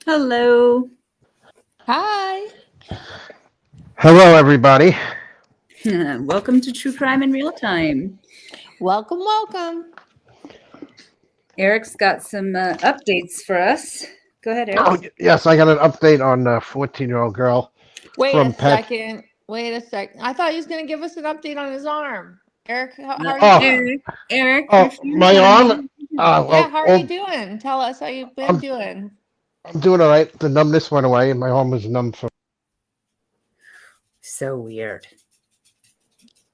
Hello. Hi. Hello, everybody. Welcome to True Crime in Real Time. Welcome, welcome. Eric's got some updates for us. Go ahead, Eric. Oh, yes, I got an update on a 14-year-old girl Wait a from Pet. second. Wait a second. I thought he was going to give us an update on his arm. Eric, how No, are you Oh, doing? Eric, your oh, phone's my on arm. mute. Yeah, Well, how are you doing? Tell us how you've been I'm doing. I'm doing all right. The numbness went away, and my arm was numb for. So weird.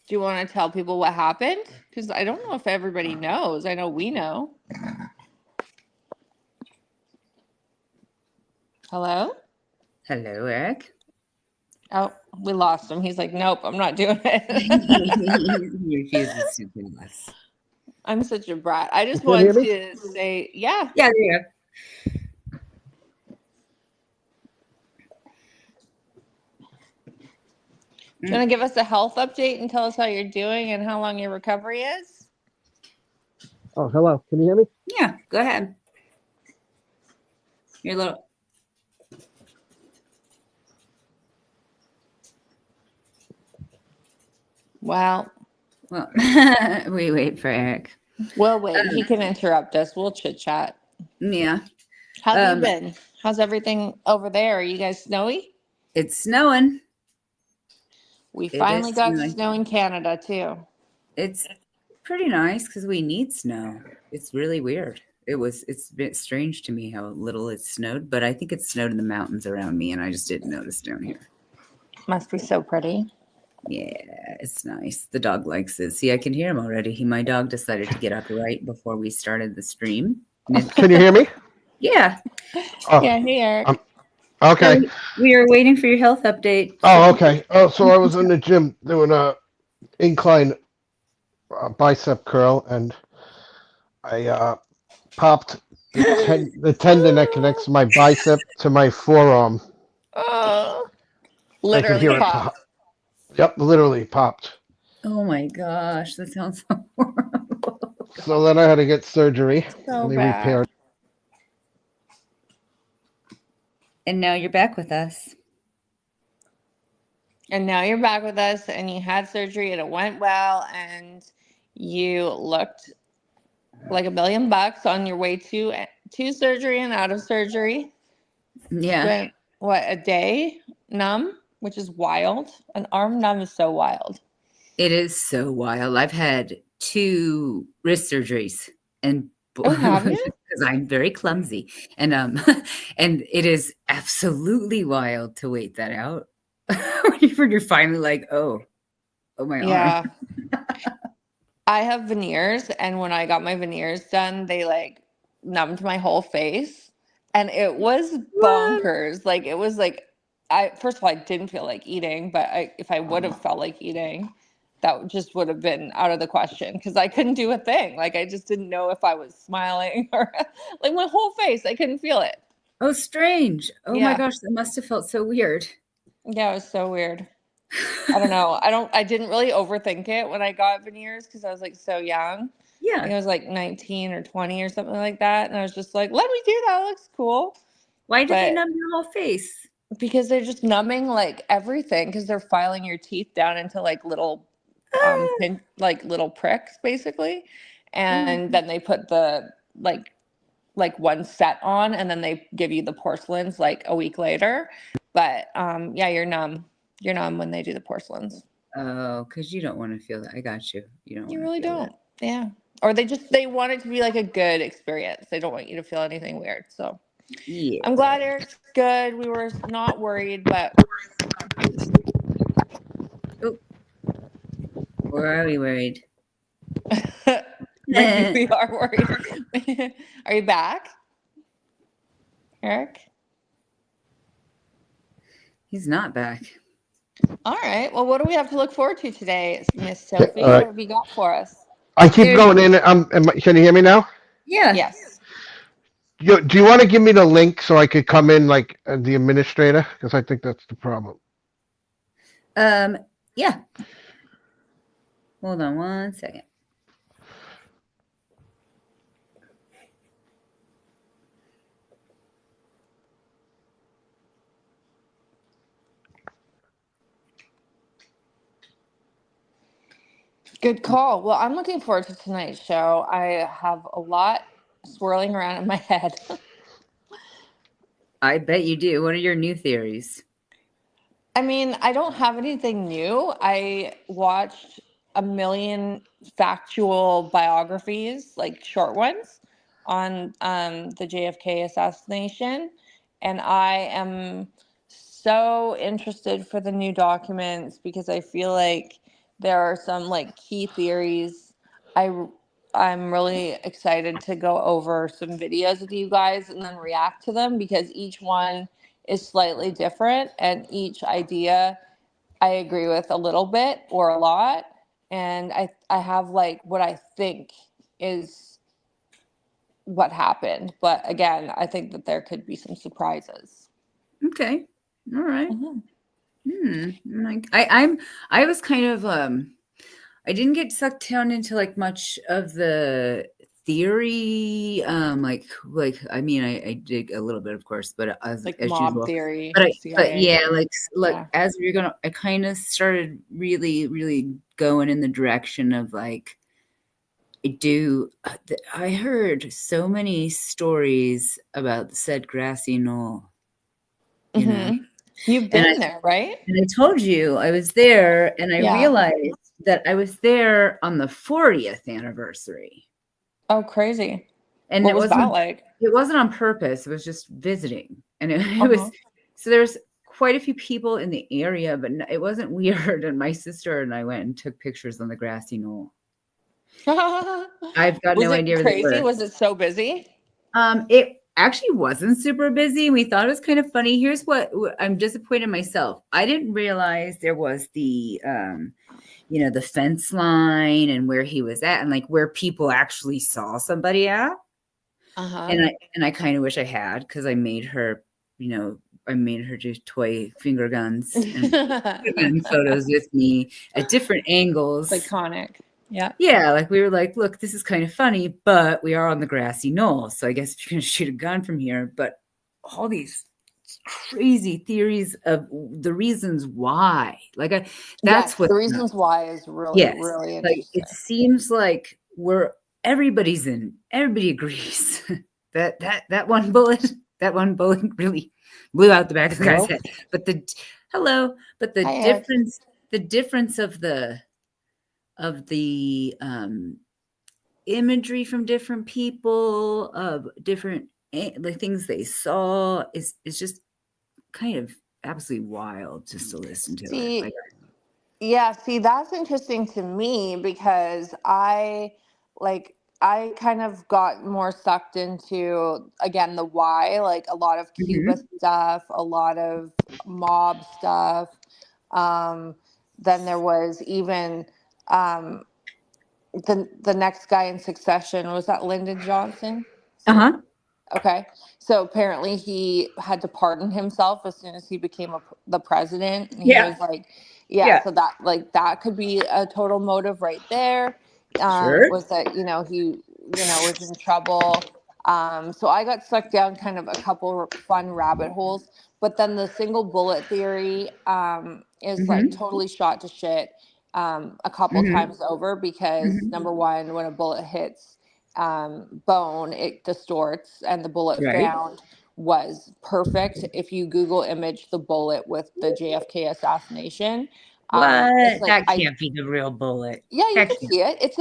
Do you want to tell people what happened? Because I don't know if everybody knows. I know we know. Hello? Hello, Eric. Oh, we lost him. He's like, nope, I'm not doing it. He refuses to do this. I'm such a brat. I You just can't hear want me? to say, yeah. Yeah, there you Do you want to give us a health update and tell us how you're doing and how long your recovery is? Oh, hello. Can you hear me? Yeah, go ahead. Your little. Well, Well, we wait for Eric. we'll wait. He can interrupt us. We'll chit chat. Yeah. How have you Um, been? How's everything over there? Are you guys snowy? it's snowing. We It finally is got snowing. snow in Canada too. It's pretty nice because we need snow. It's really weird. It's a bit strange to me how little it snowed, but I think it snowed in the mountains around me and I just didn't notice down here. Must be so pretty. Yeah, it's nice. The dog likes it. See, I can hear him already. My dog decided to get up right before we started the stream. Can you hear me? Yeah. Oh, Yeah, hey Eric. um, So okay. we are waiting for your health update. So Oh, okay. Oh, so I was in the gym doing a incline bicep curl, and I popped the tendon that connects my bicep to my forearm. Oh, I could literally hear it pop. pop. Yep, literally popped. oh my gosh, that sounds so horrible. So then I had to get surgery, So and they bad. repaired. And now you're back with us. And now you're back with us and you had surgery and it went well and you looked like $1,000,000 on your way to surgery and out of surgery. Yeah. Spent what, a day numb, which is wild. An arm numb is so wild. It is so wild. I've had 2 wrist surgeries and Oh, have you? because I'm very clumsy and and it is absolutely wild to wait that out. When you're finally like, oh my arm. Yeah. I have veneers, and when I got my veneers done, they like numbed my whole face, and it was What? bonkers. Like it was like I first of all I didn't feel like eating, but if I would have felt like eating, that just would have been out of the question because I couldn't do a thing. Like I just didn't know if I was smiling or like my whole face, I couldn't feel it. Oh, strange. Oh my Yeah, gosh, that must have felt so weird. yeah, it was so weird. I don't know. I didn't really overthink it when I got veneers because I was like so young. I think Yeah. I was like 19 or 20 or something like that. And I was just like, let me do that. It looks cool. Why did they But numb your whole face? because they're just numbing like everything because they're filing your teeth down into like little Ah, like little pricks basically. oh my And then they put the like one set on and then they give you the porcelains like a week later. But yeah, you're numb. You're numb when they do the porcelains. oh, because you don't want to feel that. I got you. You don't You want to really feel that. don't. Yeah. Or they want it to be like a good experience. They don't want you to feel anything weird. So I'm Yeah. glad Eric's good. We were not worried, but Oh, or are we worried? maybe we are worried. Are you back, Eric? He's not back. All right. Well, what do we have to look forward to today, Miss Okay, all Sophie? What right. have you got for us? I keep There's going in. Can you hear me now? yeah. Yes. Do you want to give me the link so I could come in like the administrator? Because I think that's the problem. Yeah. Hold on one second. Good call. Well, I'm looking forward to tonight's show. I have a lot swirling around in my head. I bet you do. What are your new theories? I mean, I don't have anything new. I watched a million factual biographies, like short ones, on the JFK assassination, and I am so interested for the new documents because I feel like there are some like key theories. I I'm really excited to go over some videos with you guys and then react to them because each one is slightly different and each idea I agree with a little bit or a lot. And I have like what I think is what happened. But again, I think that there could be some surprises. Okay. All right. Mhm. Like I was kind of I didn't get sucked down into like much of the theory. Like I mean I did a little bit, of course, but Like as mob usual. theory, But CIA yeah, theory. like Yeah. as we're gonna, I kind of started really going in the direction of like I heard so many stories about the said grassy knoll, you know, Mm-hmm. You've and been there, right? I told you I was there, and I Yeah. realized that I was there on the 40th anniversary, Oh, crazy. and What was that like? it wasn't on purpose. It was just visiting, and it was Uh-huh. so there's quite a few people in the area, but it wasn't weird. And my sister and I went and took pictures on the grassy knoll. I've got Was no it idea where they crazy? were. Was it so busy? It actually wasn't super busy. We thought it was kind of funny. Here's what I'm disappointed myself. I didn't realize there was the the fence line and where he was at and like where people actually saw somebody at. Uh-huh. And I kind of wish I had because I made her, I made her do toy finger guns and gun photos with me at different angles. Iconic. Yeah. Yeah, like we were like, look, this is kind of funny, but we are on the grassy knoll. So I guess if you're going to shoot a gun from here, but all these crazy theories of the reasons why. That's what the reasons why is really, yes. really Like interesting. it seems like everybody agrees that one bullet really blew out the back of the guy's head. But the Hi, Eric. difference of the imagery from different people of different the things they saw is just kind of absolutely wild just to listen to it. Yeah, see, that's interesting to me because I kind of got more sucked into again the why, like a lot of Cuba stuff, a lot of mob stuff. Then there was even the next guy in succession, was that Lyndon Johnson? Uh-huh. Okay. So apparently he had to pardon himself as soon as he became the president. And he was like, yeah, so that like that could be a total motive right there. Sure. Was that, he, was in trouble. So I got sucked down kind of a couple fun rabbit holes. But then the single bullet theory is like totally shot to shit a couple times over because number one, when a bullet hits bone, it distorts, and the bullet Right. found was perfect. If you Google image the bullet with the JFK assassination, What? it's like That can't be the real bullet. yeah, you That can can't. see it. It's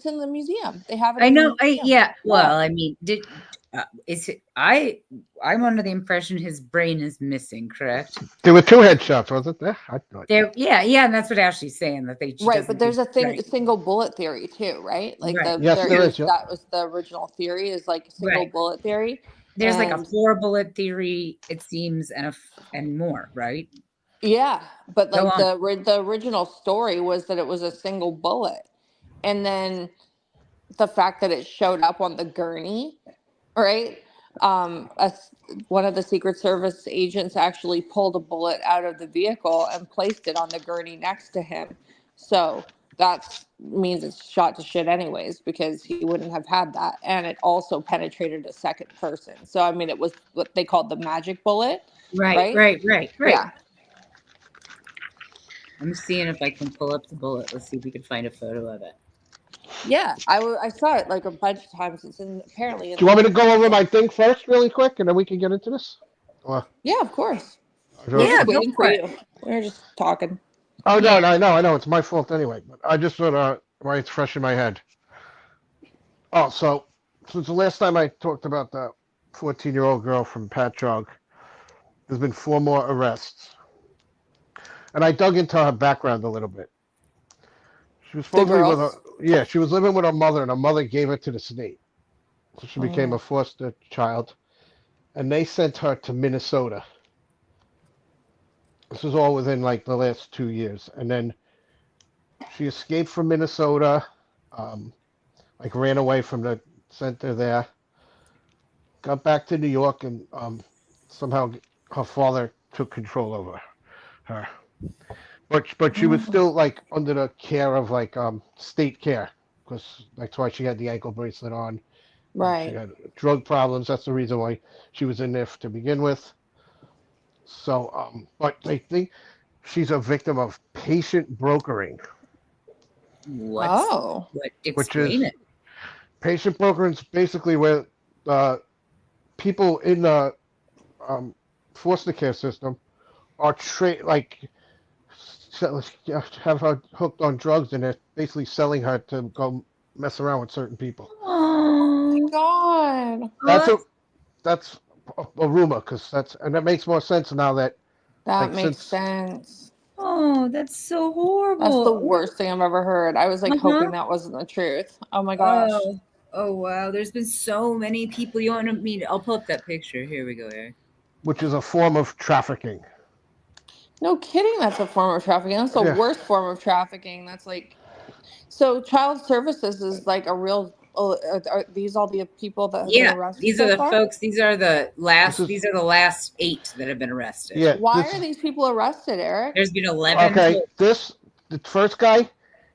in the museum. They have it I in the know. museum. Well, I mean, is it? I'm under the impression his brain is missing. Correct. There were two headshots, wasn't there? I thought. Yeah, and that's what Ashley's saying that she Right, but doesn't there's think a right. single bullet theory too, right? Like Right. Yes, there is. Yep. that was the original theory is like single Right. bullet theory. There's like a And 4 bullet theory, it seems, and more, right? yeah, but Go like on. the original story was that it was a single bullet. And then the fact that it showed up on the gurney, right? One of the Secret Service agents actually pulled a bullet out of the vehicle and placed it on the gurney next to him. So that means it's shot to shit anyways because he wouldn't have had that. And it also penetrated a second person. So I mean, it was what they called the magic bullet, Right. right? Yeah. I'm seeing if I can pull up the bullet. Let's see if we can find a photo of it. Yeah, I saw it like a bunch of times. It's apparently in Do you want me to go over book. my thing first, really quick, and then we can get into this? Or, Yeah, of course. We're Yeah, just go waiting for for it. you. We're just talking. oh Yeah. no, I know, it's my fault anyway. But I just thought, why it's fresh in my head. Oh, so since the last time I talked about the 14-year-old girl from Patchogue, there's been 4 more arrests, and I dug into her background a little bit. She was The supposedly with girl. her, yeah, she was living with her mother, and her mother gave her to the state, so she became a Oh. foster child, and they sent her to Minnesota. This was all within like the last 2 years, and then she escaped from Minnesota, um, like ran away from the center there, got back to New York, and somehow her father took control over her. But she was Oh. still like under the care of like state care because that's why she had the ankle bracelet on. She Right. had drug problems. That's the reason why she was in there to begin with. So, but they think she's a victim of patient brokering, Oh. What? which Explain is it. patient brokering is basically where uh, people in the um, foster care system are like have her hooked on drugs and they're basically selling her to go mess around with certain people. Oh, God. That's a that's, that's a rumor because and that makes more sense now that That like makes since sense. that's so That's the horrible. worst thing I've ever heard. I was like Uh-huh. hoping that wasn't the truth. Oh my gosh. Oh, oh wow. There's been so many people. You want me to? I'll pull up that picture. Here we go, Eric. which is a form of trafficking. No kidding, that's a form of trafficking. That's the Yeah, worst form of trafficking. That's like, so child services is like a real, are these all the people that have been Yeah, arrested these are so the far? folks. These are the this last. is These are the last 8 that have been arrested. yeah Why this are is these people arrested, Eric? There's been 11 okay. total. The first guy,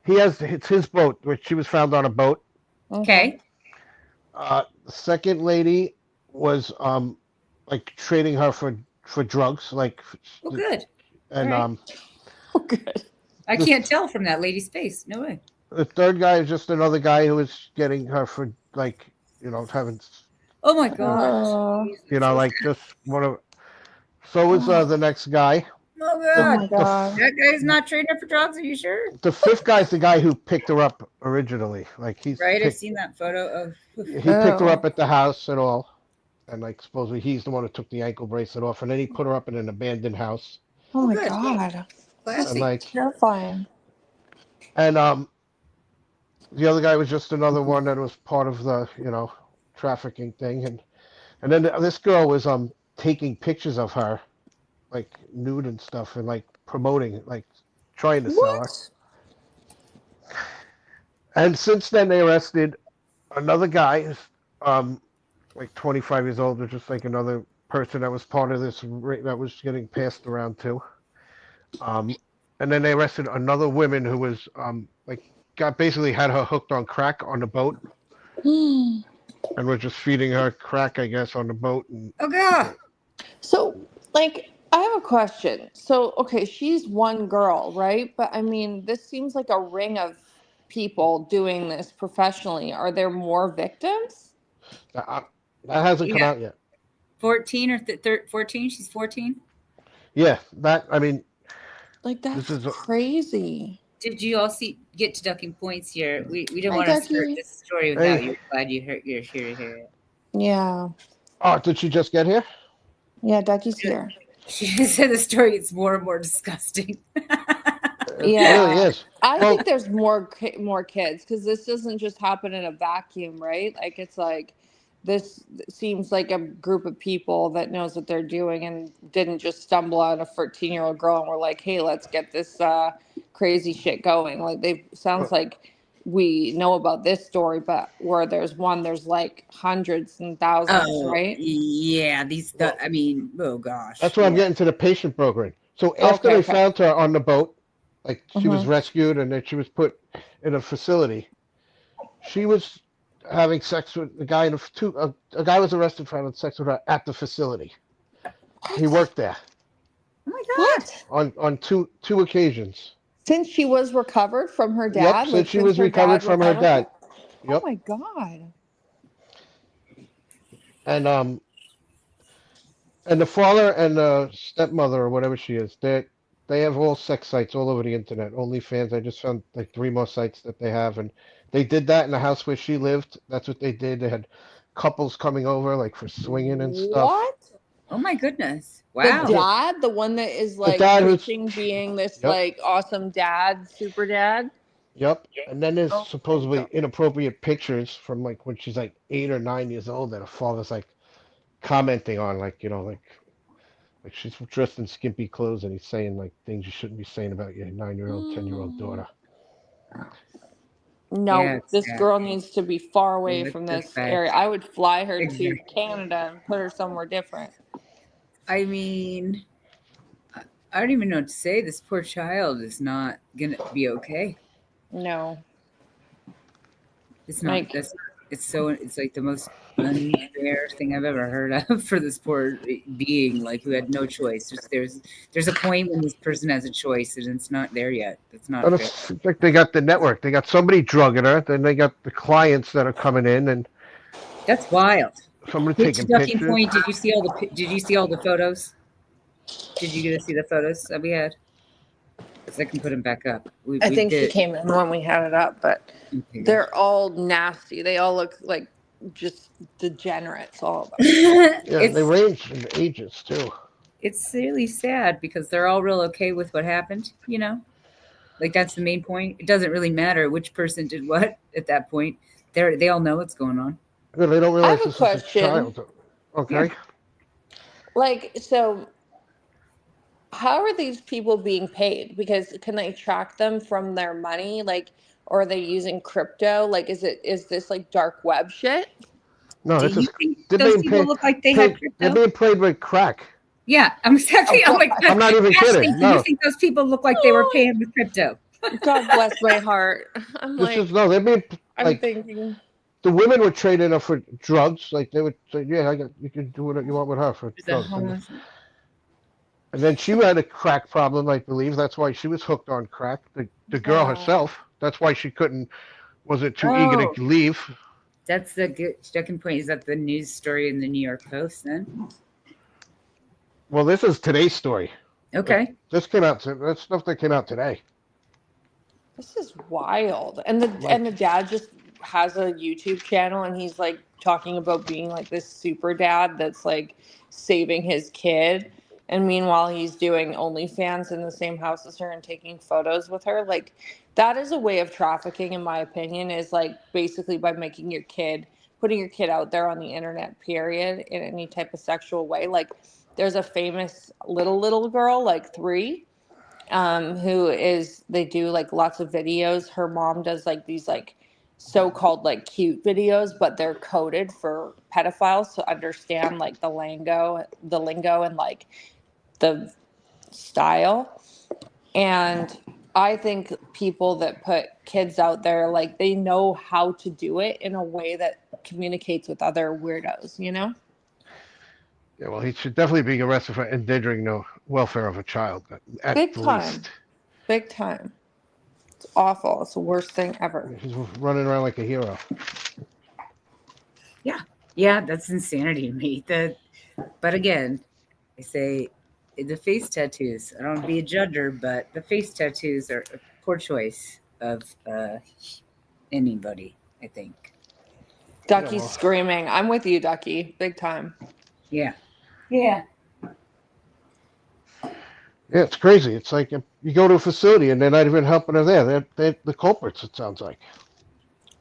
it's his boat, which she was found on a boat. Okay. Okay. The second lady was like trading her for drugs, like Oh, good. All and right. Oh, good. I this can't tell from that lady's face. No way. the third guy is just another guy who was getting her for like having Oh my gosh. Uh, Jesus. like just one of. So was oh the next guy. Oh The god. my the God. That guy's not trading her for drugs. Are you sure? the fifth guy's the guy who picked her up originally. Like Right. I've seen that photo of. he picked her Oh. up at the house and all, and like supposedly he's the one who took the ankle bracelet off, and then he put her up in an abandoned house, Oh Oh, my good. God. and Classy. like Terrifying. and the other guy was just another one that was part of the trafficking thing, and then this girl was taking pictures of her like nude and stuff and like promoting it, like trying to sell her. What? And since then they arrested another guy who's like 25 years old, or just like another person that was part of this that was getting passed around too. Um, and then they arrested another woman who was like got basically had her hooked on crack on the boat and was just feeding her crack, I guess, on the boat. And Oh god. So, like, I have a question. So, okay, she's one girl, right? But I mean, this seems like a ring of people doing this professionally. Are there more victims? that hasn't come Yeah. out yet. 14 or 14. She's 14. Yeah, that I mean, Like, this that's is crazy. Did you all get to ducking points here? We don't Hi, want to start Ducky. this story without hey. you. Glad you're here to hear it. Yeah. Oh, did she just get here? Yeah, Ducky's here. She said the story gets more and more disgusting. It really Yeah. is. I Well, think there's more kids because this doesn't just happen in a vacuum, right? Like it's like this seems like a group of people that knows what they're doing and didn't just stumble on a 14-year-old girl and were like, "Hey, let's get this crazy shit going." Like they sounds like we know about this story, but where there's one, there's like hundreds and thousands, Oh right? yeah, well, I mean, oh gosh, that's why I'm yeah. getting to the patient brokering. So after Okay, they okay. found her on the boat, like she was Mm-hmm. rescued and then she was put in a facility, she was having sex with the guy a guy was arrested for having sex with her at the facility. He What? worked there. Oh my God. What? on two occasions. Since she was recovered from her Yep, dad, since like she since was her recovered dad from went her out of her? dad. Oh Yep, my God. and and the father and the stepmother or whatever she is, they have all sex sites all over the internet. OnlyFans. I just found like three more sites that they have, and they did that in the house where she lived. That's what they did. They had couples coming over like for swinging and stuff. What? Oh my goodness. The I Wow. think dad, the one that is the like dad who's, preaching being this yep, like awesome dad, super dad. yep. And then there's Oh my supposedly God. inappropriate pictures from like when she's like 8 or 9 years old that her father's like commenting on, like like she's dressed in skimpy clothes and he's saying like things you shouldn't be saying about your 9-year-old, 10-year-old Mm. daughter. Yeah, No, it's this sad. girl needs to be far away Yeah, from that's this bad. area. I would fly her to Exactly. Canada and put her somewhere different. I mean, I don't even know what to say. This poor child is not gonna be okay. No, It's not. like That's. It's so. It's like the most unfair thing I've ever heard of for this poor being, like who had no choice. There's a point when this person has a choice, and it's not there yet. That's not And fair. it's like they got the network. They got somebody drugging her. Then they got the clients that are coming in and That's wild. somebody Hit to taking ducking pictures. point. Did you see all the? Did you see all the photos? Did you get to see the photos that we had? Because I can put them back up. I We think she did. came in when we had it up, but Okay, good. they're all nasty. They all look like just degenerates, all of them. Yeah, and they it's range in ages too. it's really sad because they're all real okay with what happened. Like that's the main point. It doesn't really matter which person did what at that point. They all know what's going on. Yeah, they don't I realize have a this is a question. child. Yeah. Okay. Like, so how are these people being paid? Because can they track them from their money? Like, or are they using crypto? Like, is this like dark web shit? No, Do this you is think they're those being people look like they had they're crypto? being played with crack. Yeah, I'm exactly. Oh Oh my God. god, I'm not even Ashley, kidding. do you No, think those people look like they were paying with crypto? God bless my heart. I'm this is like, no. They're being I'm like thinking, the women were trading her for drugs. Like they would say, "Yeah, you can do what you want with her for There's a drugs." homeless. And then she had a crack problem, I believe. That's why she was hooked on crack. The girl wow. herself. That's why she couldn't. Wasn't too eager Oh, to leave. that's the good second point. Is that the news story in the New York Post? Then Well, this is today's story. Like okay. this came out. That's stuff that came out today. This is wild. And the Like, dad just has a YouTube channel and he's like talking about being like this super dad that's like saving his kid. And meanwhile he's doing OnlyFans in the same house as her and taking photos with her. Like that is a way of trafficking in my opinion, is like basically by making your kid putting your kid out there on the internet, period, in any type of sexual way. Like there's a famous little girl, like 3, who is they do like lots of videos. Her mom does like these like so-called like cute videos, but they're coded for pedophiles to understand like the lingo and like the style. And I think people that put kids out there, like they know how to do it in a way that communicates with other weirdos, you know? yeah, well, he should definitely be arrested for endangering the welfare of a child, at Big the time. least. Big time. It's awful. It's the worst thing ever. He's running around like a hero. Yeah, that's insanity to me. But again, I say the face tattoos. I don't want to be a judger, but the face tattoos are a poor choice of anybody. I think. Yeah, Ducky's well, screaming. I'm with you, Ducky. Big time. Yeah. Yeah. yeah, it's crazy. It's like you go to a facility and they're not even helping her there. They're the culprits. It sounds like.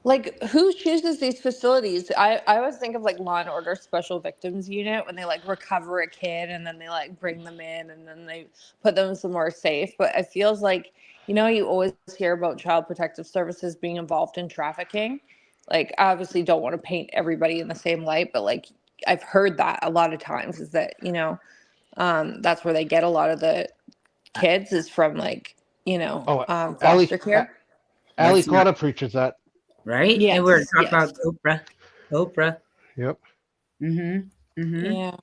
Like, who chooses these facilities? I always think of like Law and Order Special Victims Unit when they like recover a kid and then they like bring them in and then they put them somewhere safe. But it feels like, you always hear about Child Protective Services being involved in trafficking. Like, I obviously don't want to paint everybody in the same light, but like, I've heard that a lot of times is that, that's where they get a lot of the kids is from like, Oh, Ali foster care. Ali That's not Carter preaches that. right. And we're Yes, talking about yes. Oprah. Oprah. Yep. Mm-hmm. Mm-hmm. Yeah.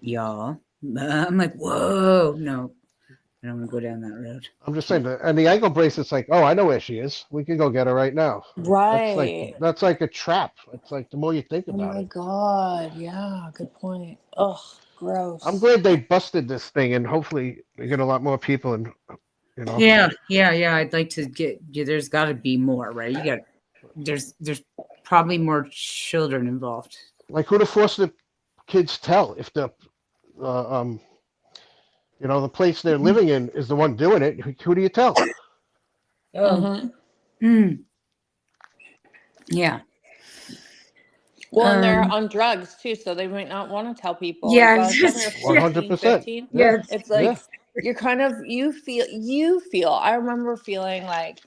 Y'all. I'm like, whoa, no, I don't want to go down that road. I'm just saying, and the ankle bracelet's like, oh, I know where she is. We can go get her right now. Right. That's like a trap. It's like the more you think Oh about my it. God. Yeah, good point. Ugh, I'm gross. glad they busted this thing, and hopefully we get a lot more people. And Yeah. I'd like to get. Yeah, there's got to be more, right? You got. There's probably more children involved. like who the foster kids tell if uh, um the place they're living in is the one doing it? Who do you tell? Oh, Mm-hmm. Yeah. Well, and they're on drugs too, so they might not want to tell people. Like Yeah. by the time you're Just, yeah. 14, 100%. 15, Yeah, Yes. it's yeah. like you're kind of you feel. I remember feeling like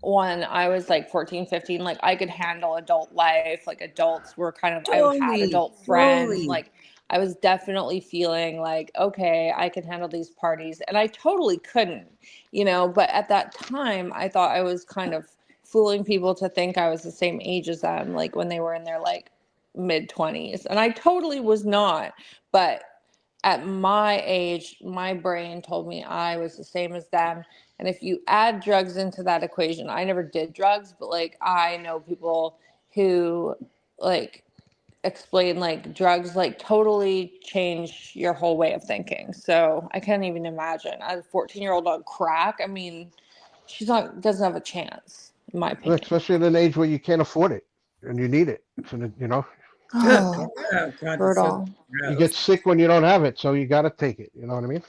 when I was like 14, 15, like I could handle adult life. Like adults were kind of, I had Totally. adult friends. Totally. Like I was definitely feeling like, okay, I can handle these parties. And I totally couldn't, but at that time I thought I was kind of fooling people to think I was the same age as them, like when they were in their like mid 20s. And I totally was not. But at my age, my brain told me I was the same as them. And if you add drugs into that equation, I never did drugs, but like I know people who like explain like drugs like totally change your whole way of thinking. So I can't even imagine a 14-year-old on crack. I mean, she's not doesn't have a chance, in my opinion. Especially at an age where you can't afford it and you need it. So Oh, Oh, God, that's so brutal. you get gross. sick when you don't have it, so you got to take it. You know what I mean?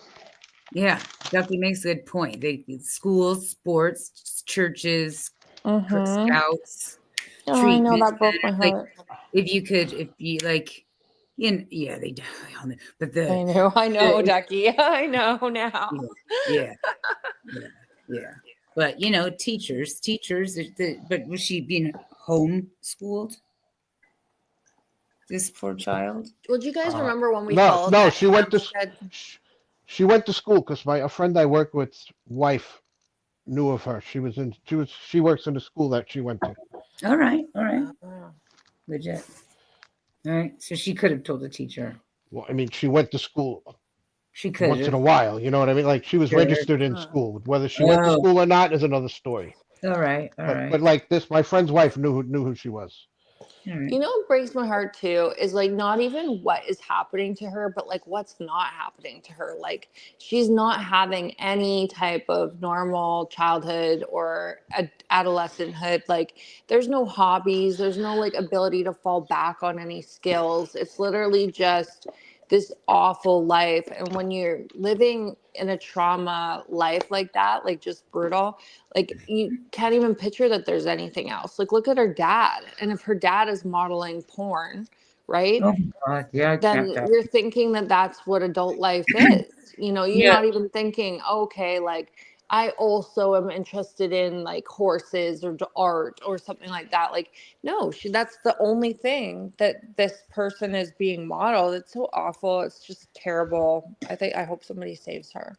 Yeah, Ducky makes a good point. Schools, sports, churches, Mm-hmm. scouts, Oh, I know treatment that broke my centers. Like, heart. if you like, yeah, they definitely all know. But I know, the Ducky. I know now. yeah, yeah, yeah. But teachers. But was she being homeschooled? This poor child. Well, do you guys Uh, remember when we no, followed no, that Hampstead? she went to school because a friend I work with wife knew of her. She works in the school that she went to. All right, Oh. legit. All right, so she could have told the teacher. Well, I mean, she went to school She could once in have. a while. You know what I mean? Like she was Could registered in Huh. school. Whether she went to Oh, school or not is another story. all right, But like this, my friend's wife knew who she was. all right. You know what breaks my heart too is like not even what is happening to her, but like what's not happening to her. Like she's not having any type of normal childhood or adolescenthood. Like there's no hobbies, there's no like ability to fall back on any skills. It's literally just this awful life. And when you're living in a trauma life like that, like just brutal, like you can't even picture that there's anything else. Like look at her dad. And if her dad is modeling porn, right? Oh God, yeah, Then that. you're thinking that that's what adult life is. You're Yeah, not even thinking, okay, like I also am interested in like horses or art or something like that. Like, no, that's the only thing that this person is being modeled. It's so awful. It's just terrible. I hope somebody saves her.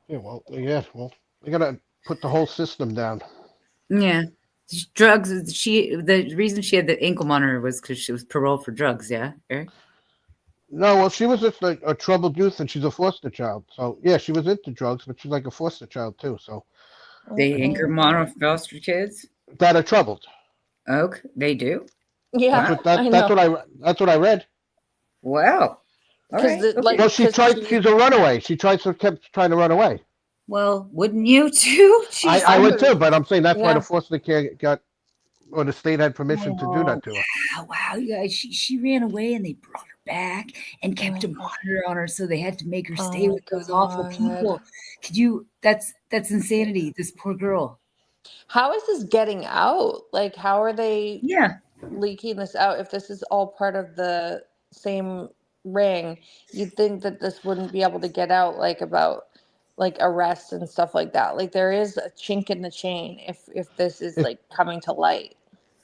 Well, they gotta put the whole system down. yeah. Drugs. The reason she had the ankle monitor was because she was paroled for drugs. Yeah, Eric. No, well, she was just like a troubled youth, and she's a foster child. So yeah, she was into drugs, but she's like a foster child too. So They I mean, ankle monitor foster kids. that are troubled. Okay, they do. Yeah, Wow. I know. That's what I read. Wow. All Because right. Okay. Well, because she's a runaway. Kept trying to run away. Well, wouldn't you too? I I Jeez. would too, would, but I'm saying that's why the yeah. foster care or the state had permission to do Oh, that to her. wow, you guys. She ran away and they brought her back and kept a Oh, monitor on her, so they had to make her oh stay my with those awful God. people. Could you? That's insanity. This poor girl. How is this getting out? Like, how are they Yeah. leaking this out if this is all part of the same ring? You'd think that this wouldn't be able to get out, like, about like arrests and stuff like that. Like, there is a chink in the chain if this is It, like coming to light.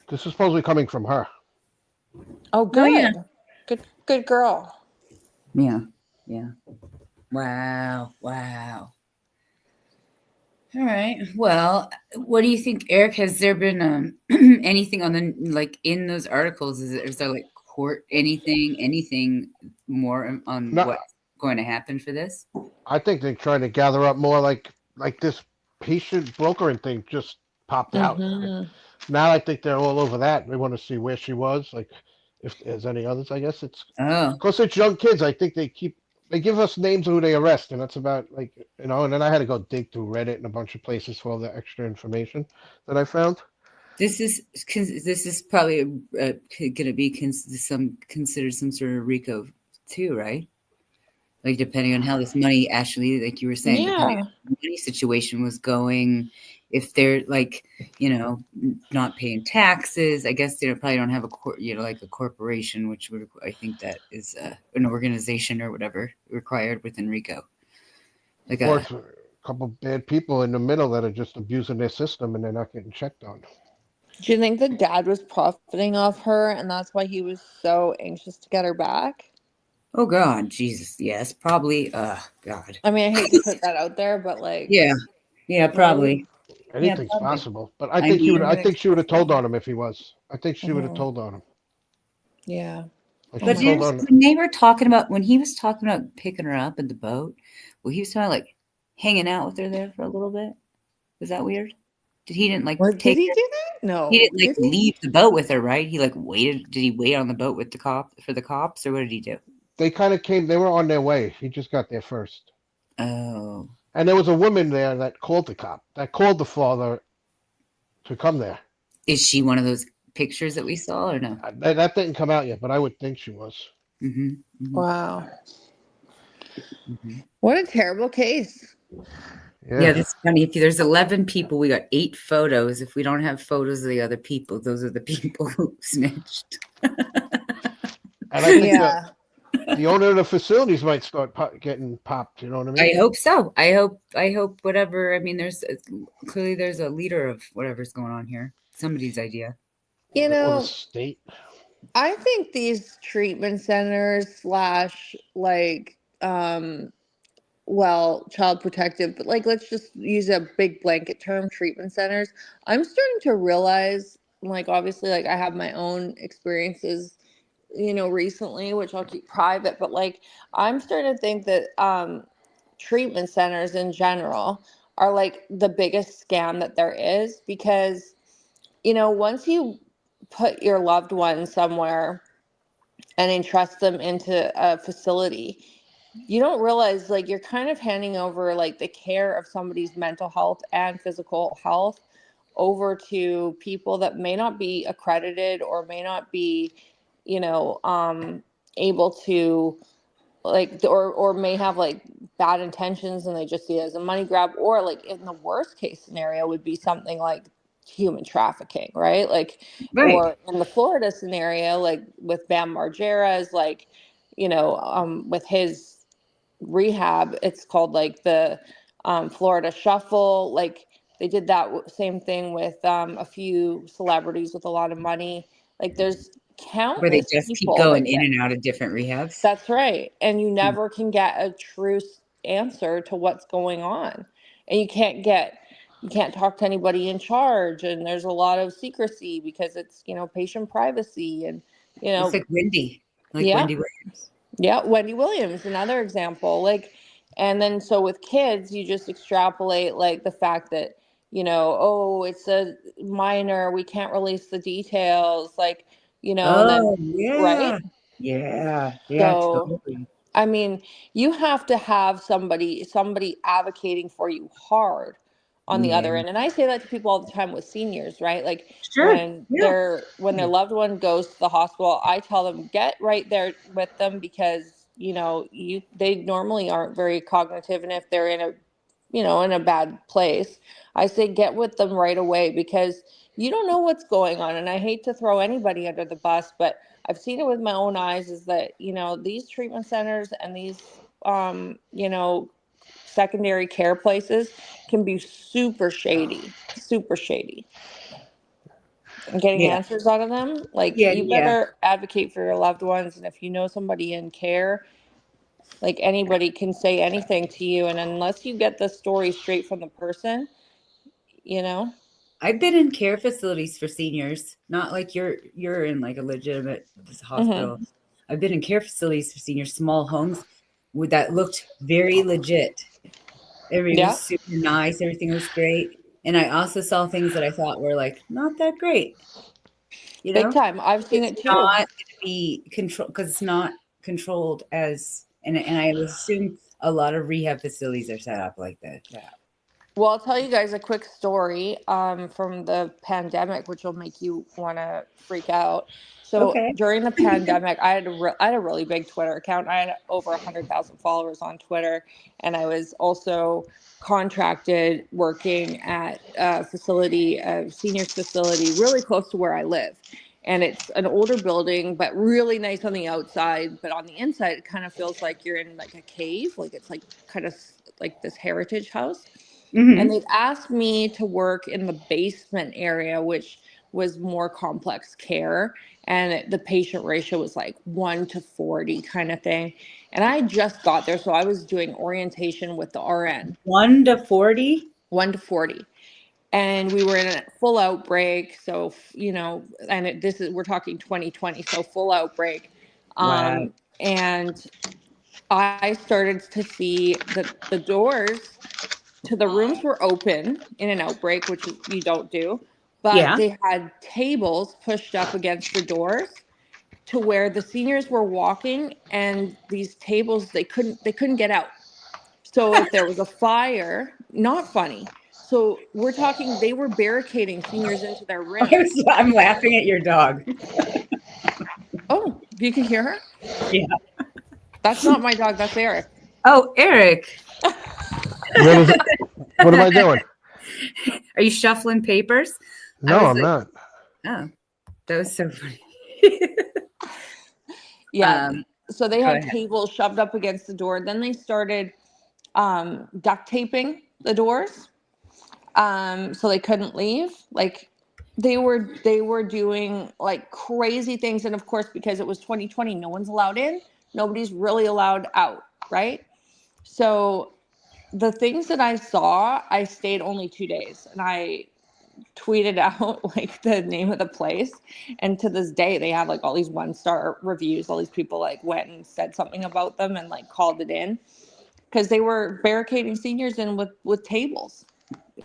this is supposedly coming from her. Oh, Oh yeah. good girl. Yeah. Yeah. Wow. Wow. All right. Well, what do you think, Eric? Has there been anything on the like in those articles? Is there like court anything more on No, what? going to happen for this? I think they're trying to gather up more like this patient brokering thing just popped out. Mhm. Now I think they're all over that. They want to see where she was, like if there's any others. I guess it's Oh, because it's young kids. I think they give us names of who they arrest, and that's about like And then I had to go dig through Reddit and a bunch of places for all the extra information that I found. this is probably going to be considered some sort of RICO too, right? Like depending on how this money actually, like you were saying, depending Yeah. on how the money situation was going, if they're like, not paying taxes, I guess they probably don't have like a corporation, which would, I think that is an organization or whatever required within RICO. Like Or it's a couple bad people in the middle that are just abusing their system and they're not getting checked on. Do you think the dad was profiting off her and that's why he was so anxious to get her back? oh God, Jesus, yes, probably. God, I mean, I hate to put that out there, but like, yeah, really? probably, yeah, Anything's probably. possible, but I I think he would. mean, I think she would have told on him if he was. I think she would have Mhm. told on him. Yeah. Like Oh she but my told God. on. when they were talking about when he was talking about picking her up at the boat, well, he was talking like hanging out with her there for a little bit. Was that weird? He didn't like What, did take he her? do that? He No. didn't like Did he? leave the boat with her, right? He like waited. Did he wait on the boat with the cops, or what did he do? They kind of came. They were on their way. He just got there first. Oh, And there was a woman there that called the cop. That called the father to come there. is she one of those pictures that we saw, or no? That didn't come out yet, but I would think she was. Mm-hmm. Mm-hmm. Wow. Mm-hmm. What a terrible case. Yeah, Yeah. that's funny. If there's 11 people, we got 8 photos. If we don't have photos of the other people, those are the people who snitched. And I think Yeah. the owner of the facilities might start getting popped. You know what I mean? I hope so. I hope whatever. I mean, clearly there's a leader of whatever's going on here. Somebody's idea. You Or the know, state. I think these treatment centers slash like well, child protective, but like let's just use a big blanket term, treatment centers. I'm starting to realize, like obviously like I have my own experiences, recently, which I'll keep private, but like I'm starting to think that treatment centers in general are like the biggest scam that there is because once you put your loved one somewhere and entrust them into a facility, you don't realize like you're kind of handing over like the care of somebody's mental health and physical health over to people that may not be accredited or may not be able to like or may have like bad intentions and they just see it as a money grab, or like in the worst case scenario would be something like human trafficking, right? Like, Right. or in the Florida scenario, like with Bam Margera's, like with his rehab, it's called like the Florida Shuffle. Like they did that same thing with a few celebrities with a lot of money. Like there's Where they countless just keep people going that in get. and out of different rehabs. That's right. And you never can get a true answer to what's going on. And you can't talk to anybody in charge. And there's a lot of secrecy because it's, patient privacy. And, It's like Wendy, yeah, Williams. yeah. Wendy Williams, another example. Like, and then so with kids, you just extrapolate like the fact that, oh, it's a minor, we can't release the details. Like, and then, Oh right. yeah, yeah, So, totally. I mean, you have to have somebody advocating for you hard on the Yeah, other end. And I say that to people all the time with seniors, right? Like sure. Yeah, when their loved one goes to the hospital, I tell them get right there with them because, they normally aren't very cognitive, and if they're in a bad place, I say get with them right away because you don't know what's going on. And I hate to throw anybody under the bus, but I've seen it with my own eyes is that, these treatment centers and these, secondary care places can be super shady, super shady. And getting yeah, answers out of them, like yeah, you yeah. better advocate for your loved ones. And if you know somebody in care, like anybody can say anything to you. And unless you get the story straight from the person, you know, I've been in care facilities for seniors, not like you're in like a legitimate hmm hospital. I've been in care facilities for seniors, small homes. that looked very legit. Everybody Yeah. was super nice. Everything was great. And I also saw things that I thought were like not that great. You Big know, time. I've seen it's it not too. going to be controlled because it's not controlled as, and I would assume a lot of rehab facilities are set up like that. Yeah. Well, I'll tell you guys a quick story from the pandemic, which will make you want to freak out. So Okay. during the pandemic, I had a really big Twitter account. I had over 100,000 followers on Twitter, and I was also contracted working at a facility, a seniors facility, really close to where I live. And it's an older building, but really nice on the outside. But on the inside, it kind of feels like you're in like a cave, like it's like kind of like this heritage house. And Hmm. they'd asked me to work in the basement area, which was more complex care. And the patient ratio was like 1 to 40 kind of thing. And I just got there. So I was doing orientation with the RN, 1 to 40. 1 to 40. And we were in a full outbreak. So, and this is, we're talking 2020. So full outbreak. Wow. And I started to see that the doors to the rooms were open in an outbreak, which you don't do, but Yeah. they had tables pushed up against the doors to where the seniors were walking, and these tables they couldn't get out. So if there was a fire, not funny. So we're talking they were barricading seniors into their rooms. I'm laughing at your dog. Oh, you can hear her? Yeah. That's not my dog, that's Eric. Oh, Eric, What is it? What am I doing? are you shuffling papers? I No, was I'm like, not. oh, that was so funny. Yeah. So they Go had ahead. tables shoved up against the door. Then they started duct taping the doors, so they couldn't leave. Like they were doing like crazy things, and of course, because it was 2020, no one's allowed in, nobody's really allowed out, right? So the things that I saw, I stayed only 2 days, and I tweeted out like the name of the place, and to this day they have like all these 1-star reviews. All these people like went and said something about them and like called it in, because they were barricading seniors in with tables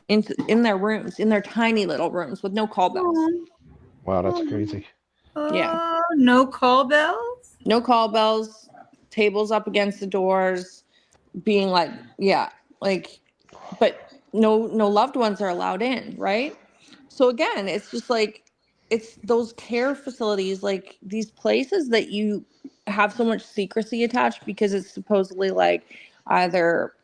in their rooms, in their tiny little rooms with no call bells. Oh, Wow, that's oh, crazy. Yeah, oh, no call bells? no call bells, tables up against the doors, being like, yeah, like, but no loved ones are allowed in, right? So again, it's just like it's those care facilities, like these places that you have so much secrecy attached because it's supposedly like either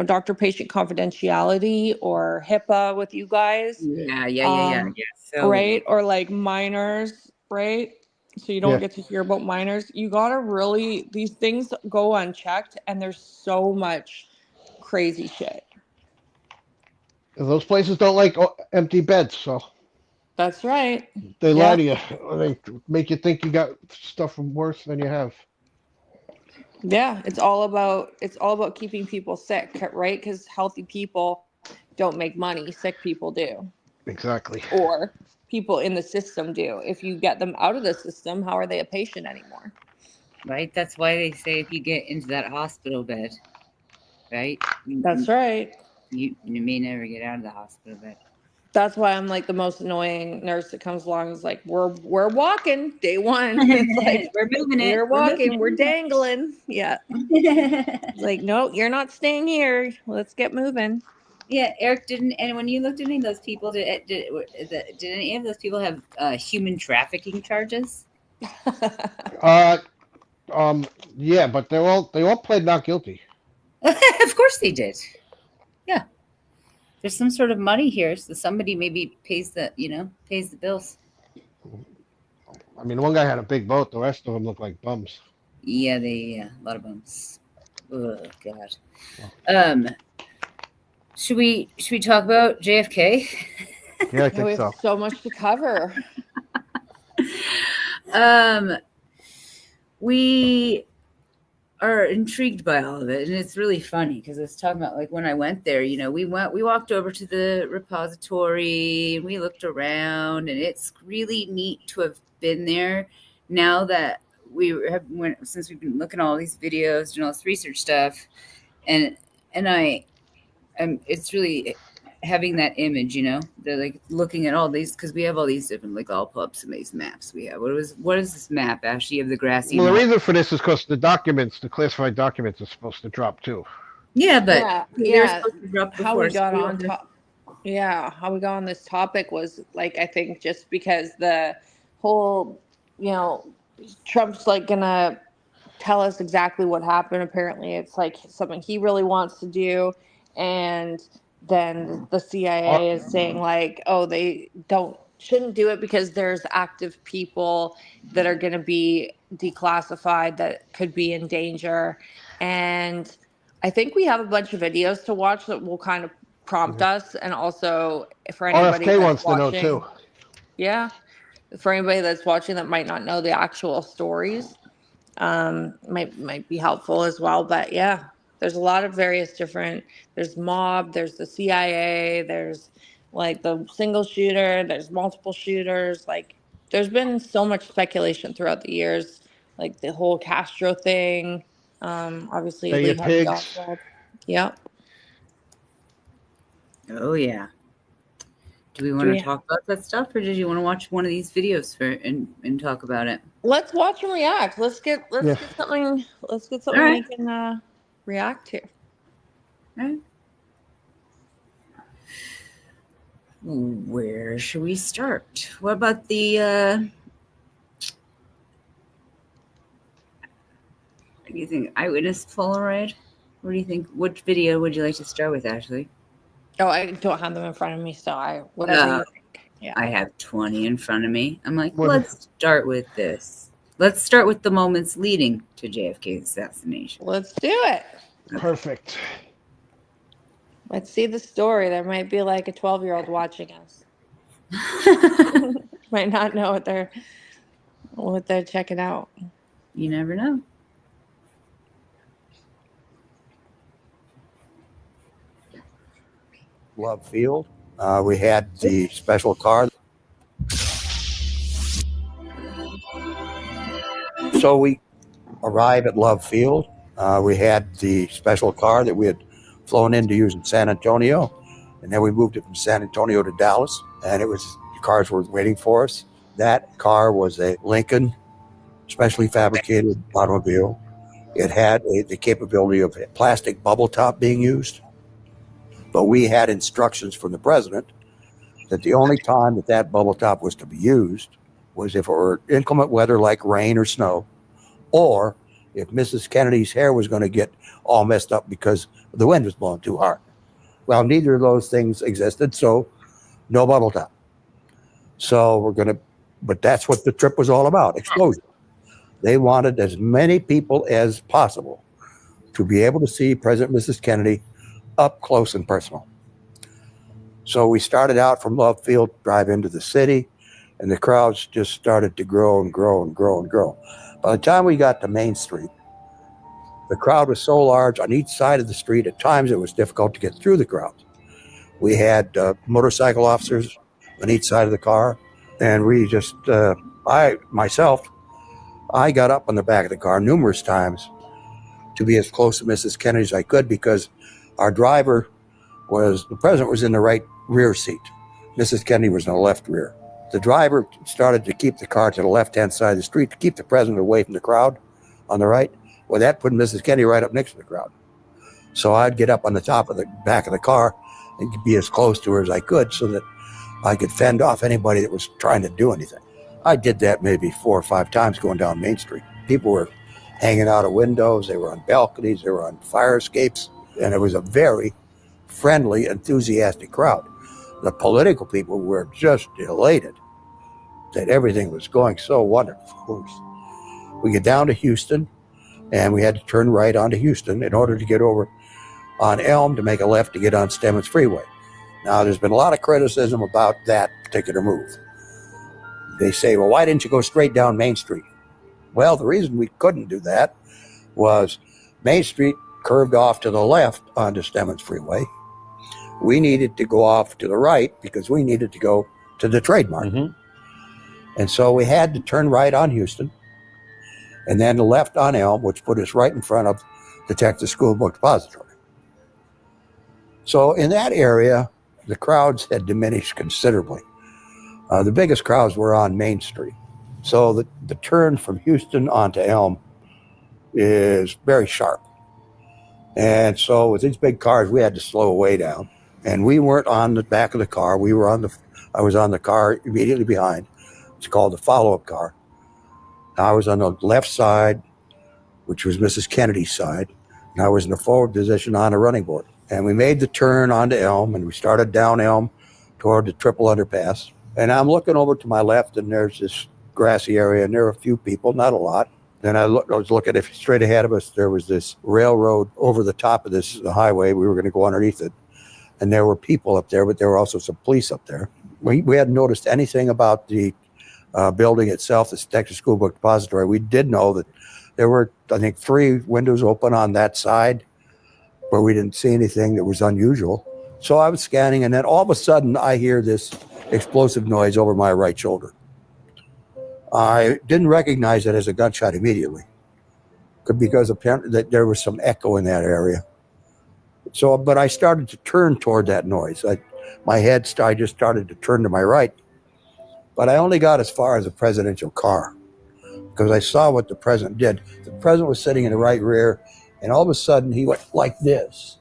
doctor patient confidentiality or HIPAA with you guys, Yeah, yeah, yeah, yeah, um, yeah. So right? Or like minors, right? So you don't Yeah. get to hear about minors. You gotta really, these things go unchecked, and there's so much crazy shit. Those places don't like empty beds, so That's right. they lie Yeah. to you. They make you think you got stuff worse than you have. Yeah. It's all about keeping people sick, right? Because healthy people don't make money, sick people do. Exactly. Or people in the system do. If you get them out of the system, how are they a patient anymore? right, that's why they say if you get into that hospital bed, right, That's right. you may never get out of the hospital bed. That's why I'm like the most annoying nurse that comes along is like, we're walking day one. It's like We're moving it. we're We're moving walking, we're dangling. Yeah. it. It's like, no, you're not staying here. Let's get moving. Yeah, Eric didn't. And when you looked at any of those people, did any of those people have human trafficking charges? Uh, yeah, but they all pled not guilty. Of course they did. Yeah, there's some sort of money here, so somebody maybe pays the bills. I mean, one guy had a big boat. The rest of them looked like bums. Yeah, a lot of bums. Oh God. Well, Um, should we talk about JFK? yeah, I Yeah, think we have so. so much to cover. Um, we are intrigued by all of it, and it's really funny because I was talking about like when I went there. We walked over to the repository and we looked around, and it's really neat to have been there. Now that since we've been looking at all these videos and all this research stuff, and it's really having that image, they're like looking at all these because we have all these different, like, I'll pull up some of these maps we have. What is this map, Ashley, of the grassy Well, the knoll? reason for this is because the classified documents, are supposed to drop too. Yeah, but they're yeah. supposed to drop How we before, got so on top. Yeah, how we got on this topic was like, I think just because the whole, Trump's like gonna tell us exactly what happened. Apparently, it's like something he really wants to do, and then the CIA is saying like, oh, they shouldn't do it because there's active people that are going to be declassified that could be in danger. And I think we have a bunch of videos to watch that will kind of prompt us, and also for anybody RFK that's wants to know watching, too. yeah, for anybody that's watching that might not know the actual stories, might be helpful as well. But yeah, there's a lot of various different, there's mob, there's the CIA, there's like the single shooter, there's multiple shooters. Like, there's been so much speculation throughout the years, like the whole Castro thing, obviously Bay Lee of Harvey Pigs. Oswald. Yep. Oh yeah. Do we want to talk about that stuff, or did you want to watch one of these videos and talk about it? Let's watch and react. Let's get something. Let's get something we can react to. All right. Where should we start? What about the? What do you think? Eyewitness Polaroid. What do you think? Which video would you like to start with, Ashley? Oh, I don't have them in front of me, so whatever you think. Yeah. I have 20 in front of me. I'm like, let's start with this. Let's start with the moments leading to JFK's assassination. Let's do it. Perfect. Let's see the story. There might be like a 12-year-old watching us. Might not know what they're checking out. You never know. Love Field. We had the special car. So we arrive at Love Field. We had the special car that we had flown in to use in San Antonio. And then we moved it from San Antonio to Dallas. And the cars were waiting for us. That car was a Lincoln specially fabricated automobile. It had the capability of a plastic bubble top being used. But we had instructions from the president that the only time that bubble top was to be used was if it were inclement weather like rain or snow, or if Mrs. Kennedy's hair was going to get all messed up because the wind was blowing too hard. Well, neither of those things existed, so no bubble top. So but that's what the trip was all about, exposure. They wanted as many people as possible to be able to see President and Mrs. Kennedy up close and personal. So we started out from Love Field, drive into the city, and the crowds just started to grow and grow and grow and grow. By the time we got to Main Street, the crowd was so large on each side of the street, at times it was difficult to get through the crowd. We had motorcycle officers on each side of the car, and we just, I got up on the back of the car numerous times to be as close to Mrs. Kennedy as I could, because our driver the president was in the right rear seat. Mrs. Kennedy was in the left rear. The driver started to keep the car to the left-hand side of the street to keep the president away from the crowd on the right. Well, that put Mrs. Kennedy right up next to the crowd. So I'd get up on the top of the back of the car and be as close to her as I could so that I could fend off anybody that was trying to do anything. I did that maybe 4 or 5 times going down Main Street. People were hanging out of windows. They were on balconies. They were on fire escapes. And it was a very friendly, enthusiastic crowd. The political people were just elated that everything was going so wonderful. We get down to Houston, and we had to turn right onto Houston in order to get over on Elm to make a left to get on Stemmons Freeway. Now, there's been a lot of criticism about that particular move. They say, well, why didn't you go straight down Main Street? Well, the reason we couldn't do that was Main Street curved off to the left onto Stemmons Freeway. We needed to go off to the right because we needed to go to the Trade Mart. Mm-hmm. And so we had to turn right on Houston. and then left on Elm, which put us right in front of the Texas School Book Depository. So in that area, the crowds had diminished considerably. The biggest crowds were on Main Street. So the turn from Houston onto Elm is very sharp. And so with these big cars, we had to slow way down. And we weren't on the back of the car. I was on the car immediately behind. It's called the follow-up car. I was on the left side, which was Mrs. Kennedy's side. And I was in the forward position on a running board. And we made the turn onto Elm, and we started down Elm toward the triple underpass. And I'm looking over to my left, and there's this grassy area, and there are a few people, not a lot. Then I was looking straight ahead of us. There was this railroad over the top of this highway. We were going to go underneath it. And there were people up there, but there were also some police up there. We hadn't noticed anything about the building itself, the Texas School Book Depository. We did know that there were, I think, 3 windows open on that side, but we didn't see anything that was unusual. So I was scanning, and then all of a sudden I hear this explosive noise over my right shoulder. I didn't recognize it as a gunshot immediately because apparently that there was some echo in that area. So, but I started to turn toward that noise. I just started to turn to my right, but I only got as far as the presidential car because I saw what the president did. The president was sitting in the right rear, and all of a sudden he went like this,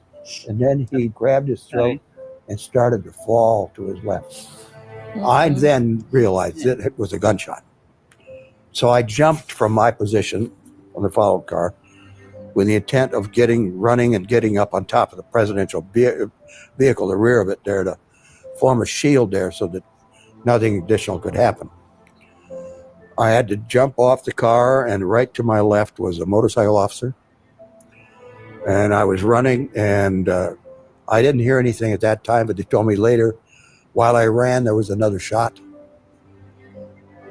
and then he grabbed his throat and started to fall to his left. Mm-hmm. I then realized that it was a gunshot. So I jumped from my position on the followed car with the intent of running and getting up on top of the presidential vehicle, the rear of it there, to form a shield there so that nothing additional could happen. I had to jump off the car, and right to my left was a motorcycle officer. And I was running, and I didn't hear anything at that time, but they told me later, while I ran, there was another shot.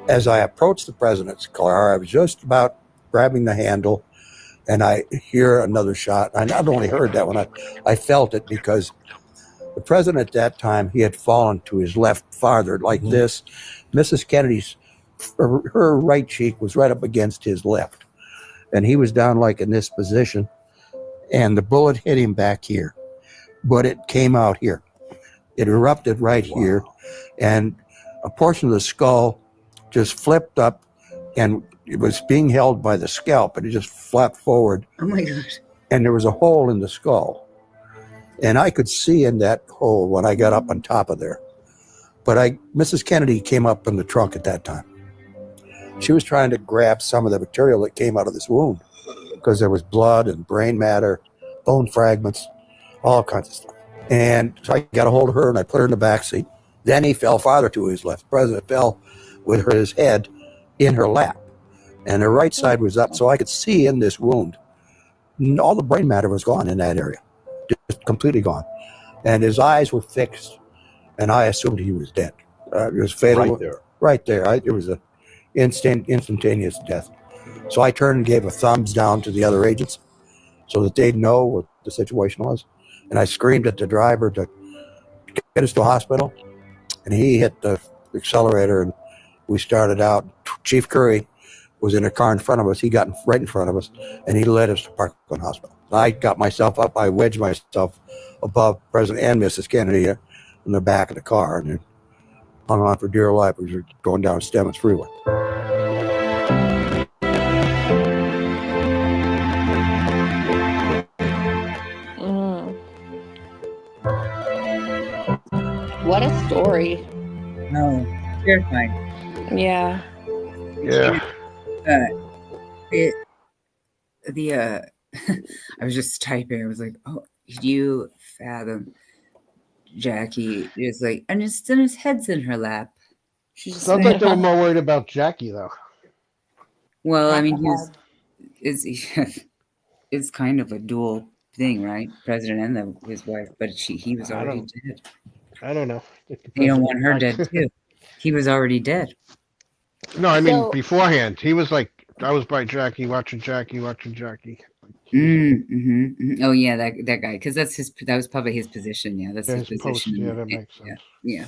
As I approached the president's car, I was just about grabbing the handle, and I hear another shot. I not only heard that one, I felt it, because the president at that time, he had fallen to his left farther like this. Mrs. Kennedy's, her right cheek was right up against his left, and he was down like in this position, and the bullet hit him back here, but it came out here. It erupted right here, and a portion of the skull just flipped up, and it was being held by the scalp, and it just flapped forward. Oh my gosh. And there was a hole in the skull. And I could see in that hole when I got up on top of there. But Mrs. Kennedy came up in the trunk at that time. She was trying to grab some of the material that came out of this wound, because there was blood and brain matter, bone fragments, all kinds of stuff. And so I got a hold of her, and I put her in the back seat. Then he fell farther to his left. The president fell with his head in her lap, and her right side was up, so I could see in this wound. All the brain matter was gone in that area, just completely gone. And his eyes were fixed, and I assumed he was dead. It was fatal. Right there. It was an instantaneous death. So I turned and gave a thumbs down to the other agents so that they'd know what the situation was. And I screamed at the driver to get us to a hospital, and he hit the accelerator, and we started out. Chief Curry was in a car in front of us. He got right in front of us, and he led us to Parkland Hospital. I got myself up. I wedged myself above President and Mrs. Kennedy in the back of the car, and hung on for dear life. We were going down Stemmons Freeway. What a story. No, terrifying. Yeah. Yeah. I was just typing. I was like, oh, could you fathom Jackie is like, and his head's in her lap. She's just Sounds like they were more worried about Jackie, though. well, I mean, it's kind of a dual thing, right? President and his wife, but he was already dead. I don't know. You don't want her dead too. He was already dead. No, I mean beforehand. He was like, I was by Jackie, watching Jackie. Mm-hmm. Oh yeah, that guy, because that was probably his position. Yeah, that's his position. Yeah, that makes sense. Yeah.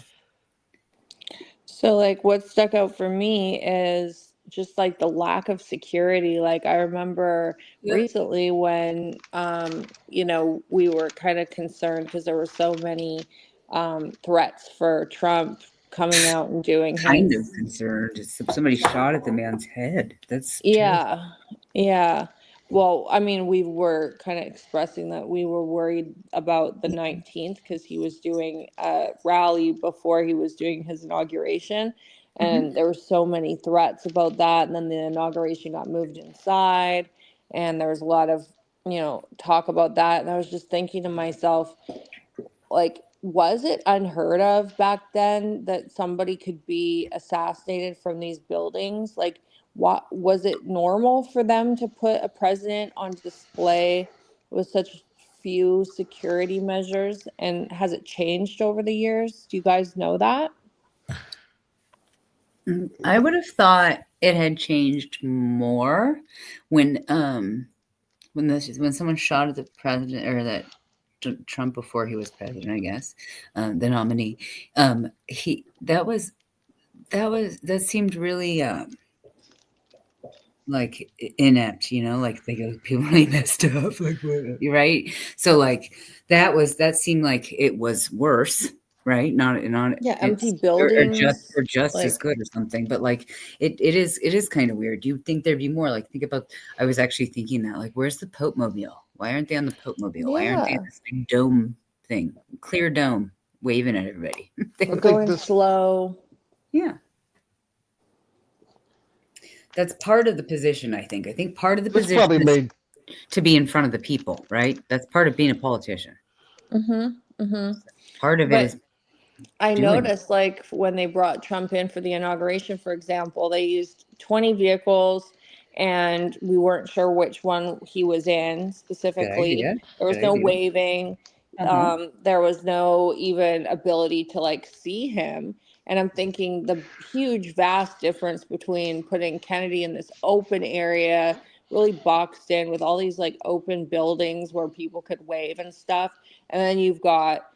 So like what stuck out for me is just like the lack of security. Like I remember Yep. recently when we were kind of concerned because there were so many threats for Trump coming out and doing Kind of his concerned. Somebody shot at the man's head. That's terrible. yeah. Well, I mean, we were kind of expressing that we were worried about the 19th because he was doing a rally before he was doing his inauguration. Mhm. And there were so many threats about that. And then the inauguration got moved inside. And there was a lot of, talk about that. And I was just thinking to myself, like, was it unheard of back then that somebody could be assassinated from these buildings? Like, what was it normal for them to put a president on display with such few security measures? And has it changed over the years? Do you guys know that? I would have thought it had changed more when when someone shot at the president or that Trump before he was president, I guess, the nominee. He that seemed really like inept, like they go, people really messed up, like what, right? So like that seemed like it was worse, right? Not Yeah, empty it's or buildings. just as Like, good or something, but like it is kind of weird. You think there'd be more? Like think about. I was actually thinking that like, where's the Pope Mobile? Why aren't they on the Pope Mobile? Why aren't they in yeah, this big dome thing, clear dome, waving at everybody? we're I think going this slow. Yeah. That's part of the position, I think. I think part of the this position probably is made to be in front of the people, right? That's part of being a politician. Mm-hmm. Mm-hmm. Part of it But is I doing. noticed, like, when they brought Trump in for the inauguration, for example, they used 20 vehicles, and we weren't sure which one he was in Good specifically. idea. There Good was no idea. waving. Uh-huh. There was no even ability to like see him. And I'm thinking the huge, vast difference between putting Kennedy in this open area, really boxed in with all these like open buildings where people could wave and stuff. And then you've got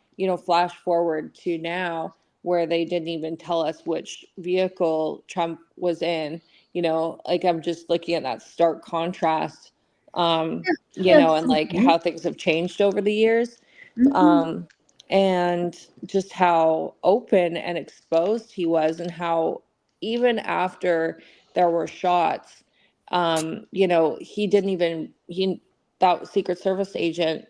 flash forward to now where they didn't even tell us which vehicle Trump was in. Like I'm just looking at that stark contrast, Yeah. and like how things have changed over the years. Mm-hmm. Um, and just how open and exposed he was, and how even after there were shots, he didn't even, that Secret Service agent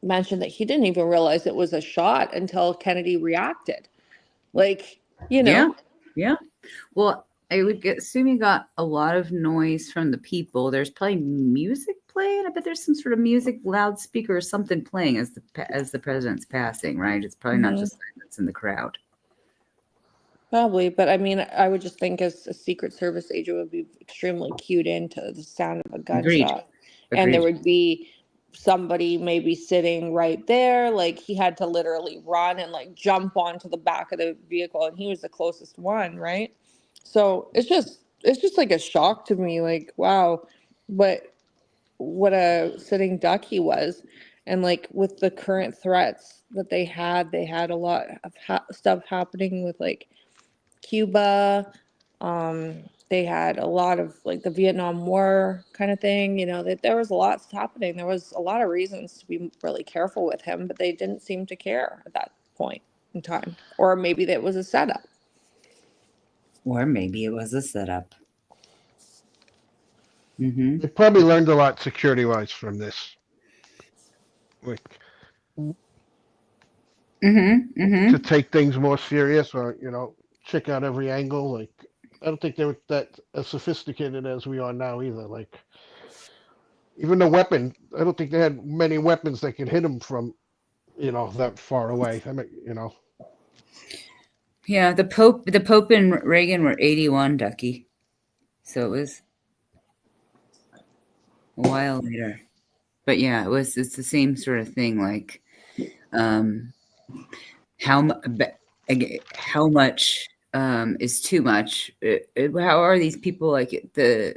mentioned that he didn't even realize it was a shot until Kennedy reacted. Like, Yeah. Yeah. Well, I would assume you got a lot of noise from the people. There's probably music playing. I bet there's some sort of music loudspeaker or something playing as the president's passing, right? It's probably not mhm, just silence in the crowd. probably. But I mean, I would just think as a Secret Service agent would be extremely cued into the sound of a Agreed. gunshot. And there Agreed. would be somebody maybe sitting right there. Like he had to literally run and like jump onto the back of the vehicle, and he was the closest one, right? So it's just like a shock to me, like, wow, what a sitting duck he was. And like with the current threats that they had a lot of stuff happening with like Cuba. They had a lot of like the Vietnam War kind of thing, that there was a lot happening. There was a lot of reasons to be really careful with him, but they didn't seem to care at that point in time. Or maybe that was a setup. Or maybe it was a setup. Mm-hmm. they probably learned a lot security wise from this. Like Mm-hmm. to Mm-hmm. take things more serious or, check out every angle. Like I don't think they were that as sophisticated as we are now either. Like even the weapon, I don't think they had many weapons that could hit them from, that far away. I mean, Yeah, the Pope and Reagan were 81, Ducky. So it was a while later. But yeah, it's the same sort of thing. Like, um, how how much is too much? How are these people like the?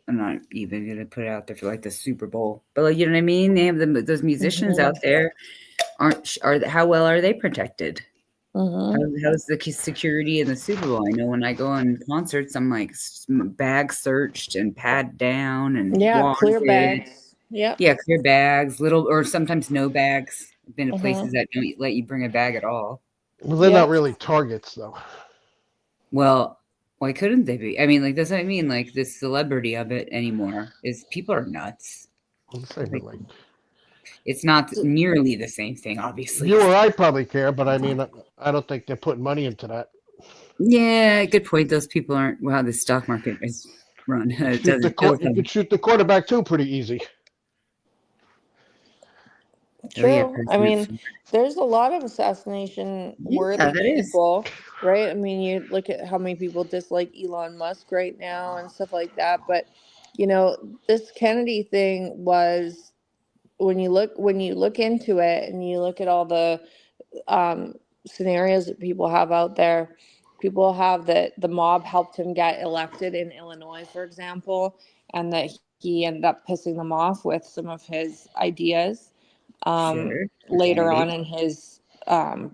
I'm not even gonna put it out there for like the Super Bowl, but like you know what I mean. They have those musicians Mhm. out there. How well are they protected? How's the security in the Super Bowl? I know when I go on concerts, I'm like bag searched and pad down and Yeah, clear wanted. bags. Yep. Yeah, clear bags, little or sometimes no bags. I've been to places Mm-hmm. that don't let you bring a bag at all. Well, they're not Yep. really targets, though. Well, why couldn't they be? I mean, like that's what I mean. Like the celebrity of it anymore is people are nuts. I'm saying, but Like like it's not nearly the same thing, obviously. you or I probably care, but I mean, I don't think they're putting money into that. Yeah, good point. Those people aren't well. The stock market is run. It does You have. could shoot the quarterback too, pretty easy. Oh yeah, True. I President mean, Ford. there's a lot of assassination Yeah, worthy that is. people, right? I mean, you look at how many people dislike Elon Musk right now and stuff like that. But, this Kennedy thing was when you look into it and you look at all the um, scenarios that people have out there. People have that the mob helped him get elected in Illinois, for example, and that he ended up pissing them off with some of his ideas Sure. For later Kennedy. on in his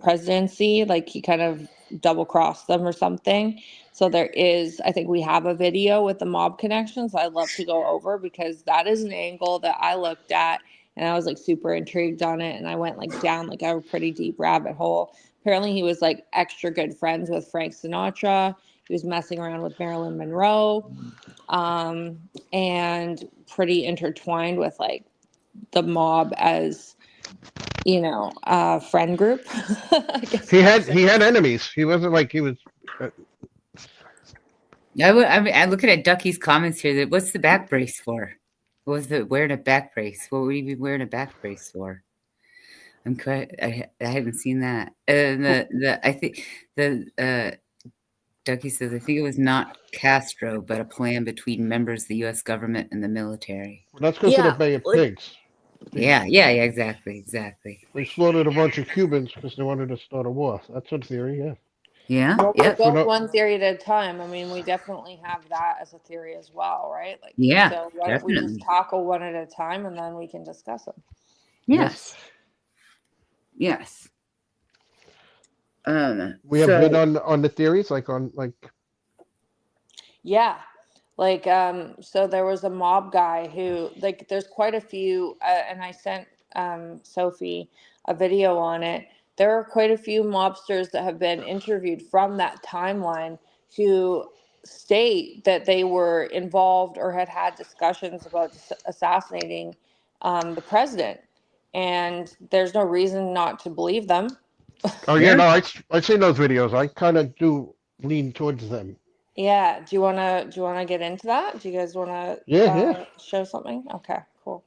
presidency. Like he kind of double crossed them or something. So there is, I think we have a video with the mob connections I'd love to go over because that is an angle that I looked at and I was like super intrigued on it. And I went like down like a pretty deep rabbit hole. Apparently, he was like extra good friends with Frank Sinatra. He was messing around with Marilyn Monroe, and pretty intertwined with like the mob as friend group. I guess He you could had say. he had enemies. He wasn't like he was. Uh, I mean, I looking at Ducky's comments here. That what's the back brace for? What was the wearing a back brace? What would he be wearing a back brace for? I'm quite. I haven't seen that. I think the Ducky says I think it was not Castro, but a plan between members of the U.S. government and the military. that's because of the Yeah, Bay of like Pigs. Yeah, exactly. They slaughtered a bunch of Cubans because they wanted to start a war. That's one theory, yeah. Yeah, well, we'll yep, For go no, one theory at a time. I mean, we definitely have that as a theory as well, right? Like, yeah, so why don't we just definitely. tackle one at a time and then we can discuss them? yes. Yes. We have been on the theories, like on like. Yeah. Like, so there was a mob guy who, like, there's quite a few, and I sent Sophie a video on it. There are quite a few mobsters that have been interviewed from that timeline who state that they were involved or had discussions about assassinating the president. And there's no reason not to believe them. Oh yeah, Yeah. no, I seen those videos. I kind of do lean towards them. Yeah. Do you wanna get into that? Do you guys wanna Yeah. show something? Okay, cool.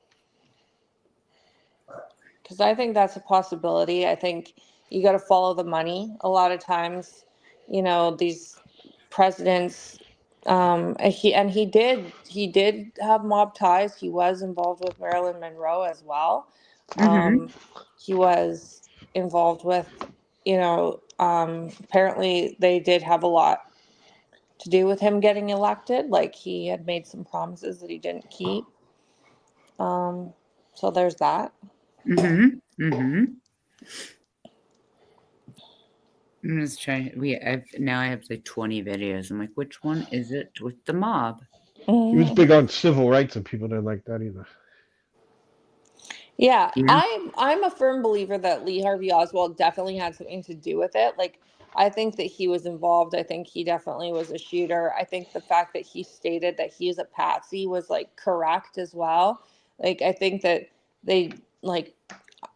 Because I think that's a possibility. I think you got to follow the money. A lot of times, these presidents, he did have mob ties. He was involved with Marilyn Monroe as well. Mm-hmm. He was involved with, apparently they did have a lot to do with him getting elected. Like he had made some promises that he didn't keep. So there's that. Mm-hmm. Mm-hmm. I'm just trying. I have like 20 videos. I'm like, which one is it with the mob? He was Mhm. big on civil rights, and people didn't like that either. Yeah, Yeah. I'm a firm believer that Lee Harvey Oswald definitely had something to do with it. Like I think that he was involved. I think he definitely was a shooter. I think the fact that he stated that he is a patsy was like correct as well. Like I think that they like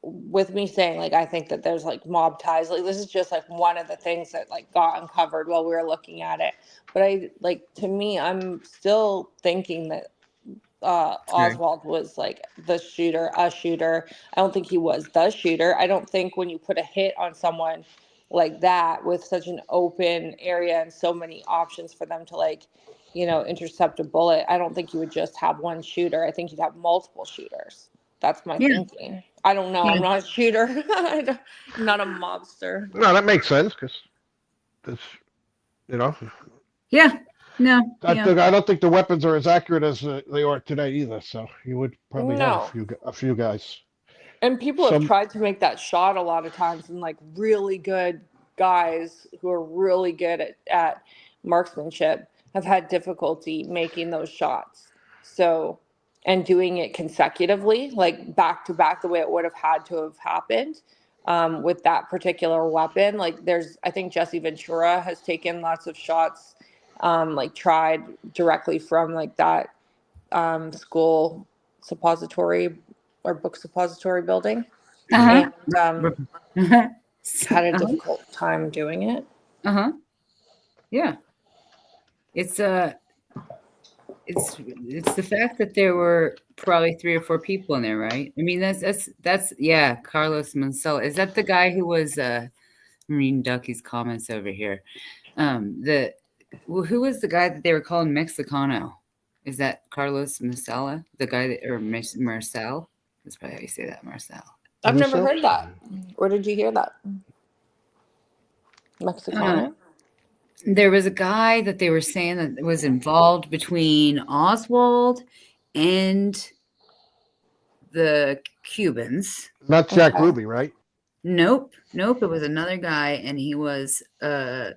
with me saying like I think that there's like mob ties. Like this is just like one of the things that like got uncovered while we were looking at it. But I like to me I'm still thinking that Right. Oswald was like the shooter, a shooter. I don't think he was the shooter. I don't think when you put a hit on someone like that with such an open area and so many options for them to like, intercept a bullet, I don't think you would just have one shooter. I think you'd have multiple shooters. That's my Yeah. thinking. I don't know. Yeah. I'm not a shooter. I'm not a mobster. No, that makes sense because this, you know, Yeah. No. Yeah. I don't think the weapons are as accurate as they are today either. So you would probably have No. a few guys. And people have Some tried to make that shot a lot of times, and like really good guys who are really good at marksmanship have had difficulty making those shots. So, and doing it consecutively, like back to back, the way it would have had to have happened with that particular weapon. Like I think Jesse Ventura has taken lots of shots, like tried directly from like that school suppository or book suppository building, Uh-huh. and had a Uh-huh. difficult time doing it. Uh-huh. Yeah. It's it's the fact that there were probably 3 or 4 people in there, right? I mean, that's yeah, Carlos Mancilla. Is that the guy who was I'm reading Ducky's comments over here. Who was the guy that they were calling Mexicano? Is that Carlos Mancilla? The guy that, or Marcel? That's probably how you say that, Marcel. I've never heard that. Where did you hear that? Mexicano? There was a guy that they were saying that was involved between Oswald and the Cubans. Not Jack Ruby, right? Nope. It was another guy, and he was called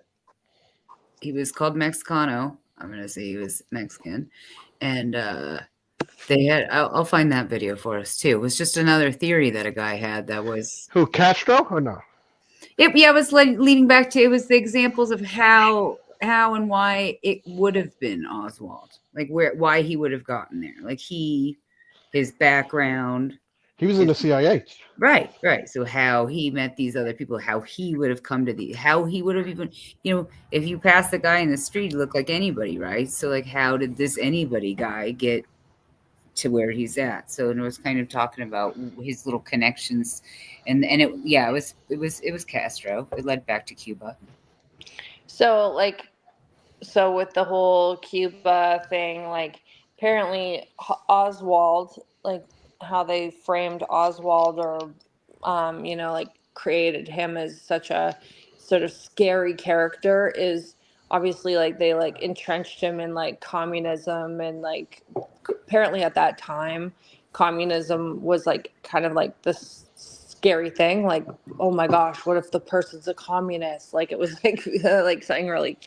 Mexicano. I'm gonna say he was Mexican, and they had. I'll find that video for us too. It was just another theory that a guy had that was Who, Castro or no? It was leading back to, it was the examples of how and why it would have been Oswald, like why he would have gotten there, like his background. He was in the CIA. Right. So how he met these other people, how he would have come to how he would have even, if you pass the guy in the street, he looked like anybody, right? So like, how did this anybody guy get to where he's at? So it was kind of talking about his little connections, and it was Castro. It led back to Cuba. So with the whole Cuba thing, like apparently Oswald, like how they framed Oswald, or like created him as such a sort of scary character, is obviously like they like entrenched him in like communism, and like apparently at that time communism was like kind of like this scary thing, like, oh my gosh, what if the person's a communist? Like it was like like something really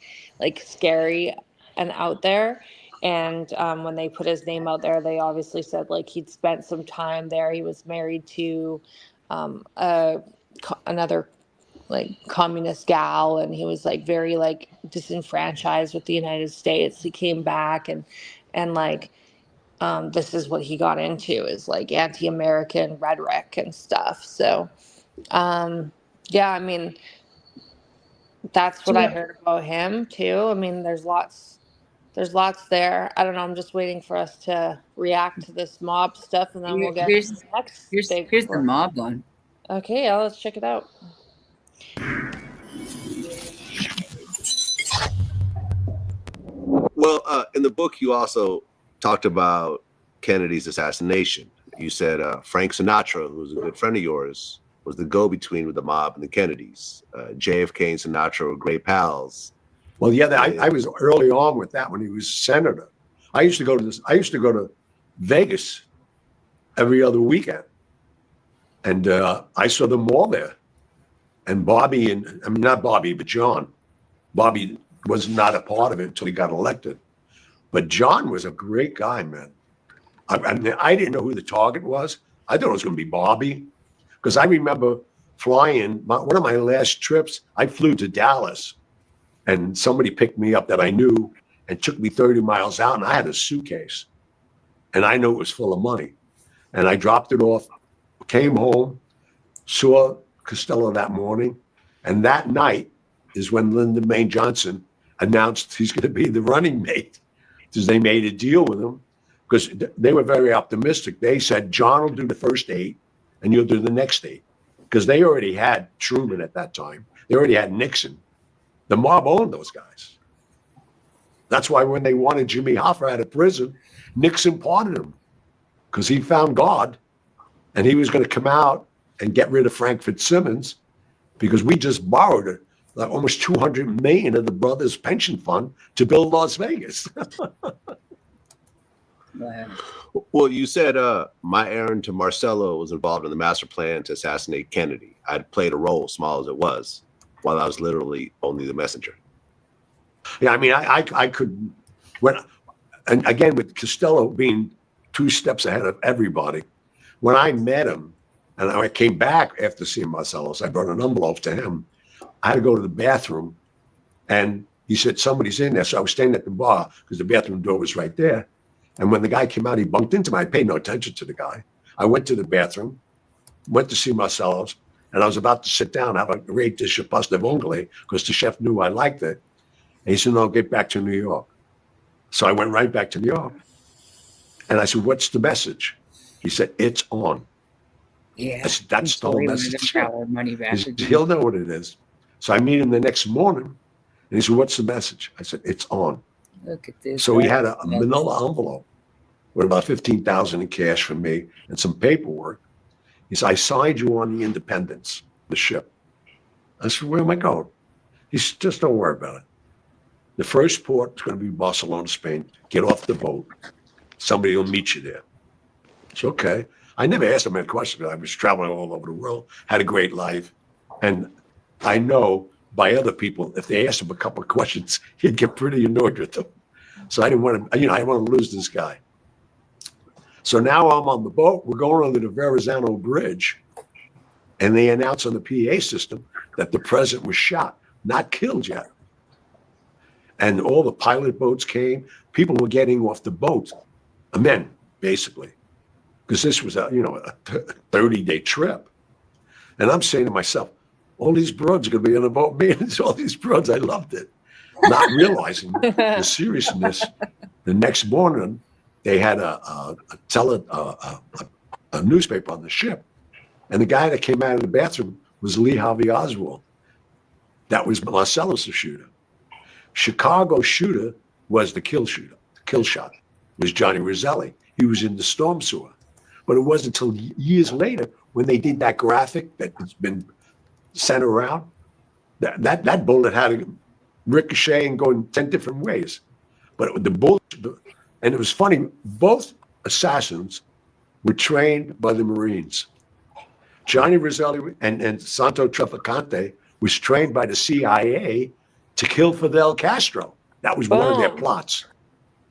like scary and out there. And when they put his name out there, they obviously said like he'd spent some time there. He was married to another like communist gal, and he was like very like disenfranchised with the United States. He came back and like this is what he got into, is like anti-American rhetoric and stuff. So yeah, I mean, that's what I heard about him too. I mean, there's lots there. I don't know. I'm just waiting for us to react to this mob stuff, and then we'll get to the next. Here's the mob one. Okay, yeah, let's check it out. Well, in the book, you also talked about Kennedy's assassination. You said Frank Sinatra, who was a good friend of yours, was the go-between with the mob and the Kennedys. J.F.K. and Sinatra were great pals. Well, yeah, I was early on with that when he was senator. I used to go to Vegas every other weekend, and I saw them all there. And Bobby, not Bobby, but John. Bobby was not a part of it until he got elected. But John was a great guy, man. I didn't know who the target was. I thought it was going to be Bobby, because I remember flying. One of my last trips, I flew to Dallas, and somebody picked me up that I knew and took me 30 miles out, and I had a suitcase, and I knew it was full of money. And I dropped it off, came home, saw Costello that morning, and that night is when Lyndon May Johnson announced he's going to be the running mate, because they made a deal with him, because they were very optimistic. They said, John will do the first 8 and you'll do the next 8, because they already had Truman at that time. They already had Nixon. The mob owned those guys. That's why when they wanted Jimmy Hoffa out of prison, Nixon pardoned him, because he found God, and he was going to come out and get rid of Frank Fitzsimmons, because we just borrowed like almost $200 million of the brothers' pension fund to build Las Vegas. Well, you said my errand to Marcello was involved in the master plan to assassinate Kennedy. I'd played a role, small as it was. while I was literally only the messenger. Yeah, I mean, I could, and again, with Costello being 2 steps ahead of everybody, when I met him and I came back after seeing Marcellus, I brought an envelope to him. I had to go to the bathroom, and he said, somebody's in there. So I was standing at the bar because the bathroom door was right there. And when the guy came out, he bumped into me. I paid no attention to the guy. I went to the bathroom, went to see Marcellus, and I was about to sit down, have a great dish of pasta vongole because the chef knew I liked it. And he said, no, get back to New York. So I went right back to New York. And I said, what's the message? He said, it's on. Yeah. I said, that's the whole message. Money back He said, he'll know what it is. So I meet him the next morning, and he said, what's the message? I said, it's on. Look at this. So he had a manila envelope with about $15,000 in cash for me and some paperwork. He said, I signed you on the Independence, the ship. I said, where am I going? He said, just don't worry about it. The first port is going to be Barcelona, Spain. Get off the boat. Somebody will meet you there. It's okay. I never asked him any questions. I was traveling all over the world, had a great life. And I know by other people, if they asked him a couple of questions, he'd get pretty annoyed with them. So I didn't want to, I didn't want to lose this guy. So now I'm on the boat. We're going under the Verrazano Bridge. And they announce on the PA system that the president was shot, not killed yet. And all the pilot boats came. People were getting off the boat, men, basically, because this was a 30-day trip. And I'm saying to myself, all these broads are going to be on the boat. Man, all these broads, I loved it. Not realizing the seriousness. The next morning, they had a newspaper on the ship. And the guy that came out of the bathroom was Lee Harvey Oswald. That was Marcellus, the shooter. Chicago shooter was the kill shot, was Johnny Roselli. He was in the storm sewer. But it wasn't until years later when they did that graphic that's been sent around, that bullet had to ricochet and go in 10 different ways. But the bullet, and it was funny, both assassins were trained by the Marines. Johnny Roselli and Santo Trafficante was trained by the CIA to kill Fidel Castro. That was one of their plots.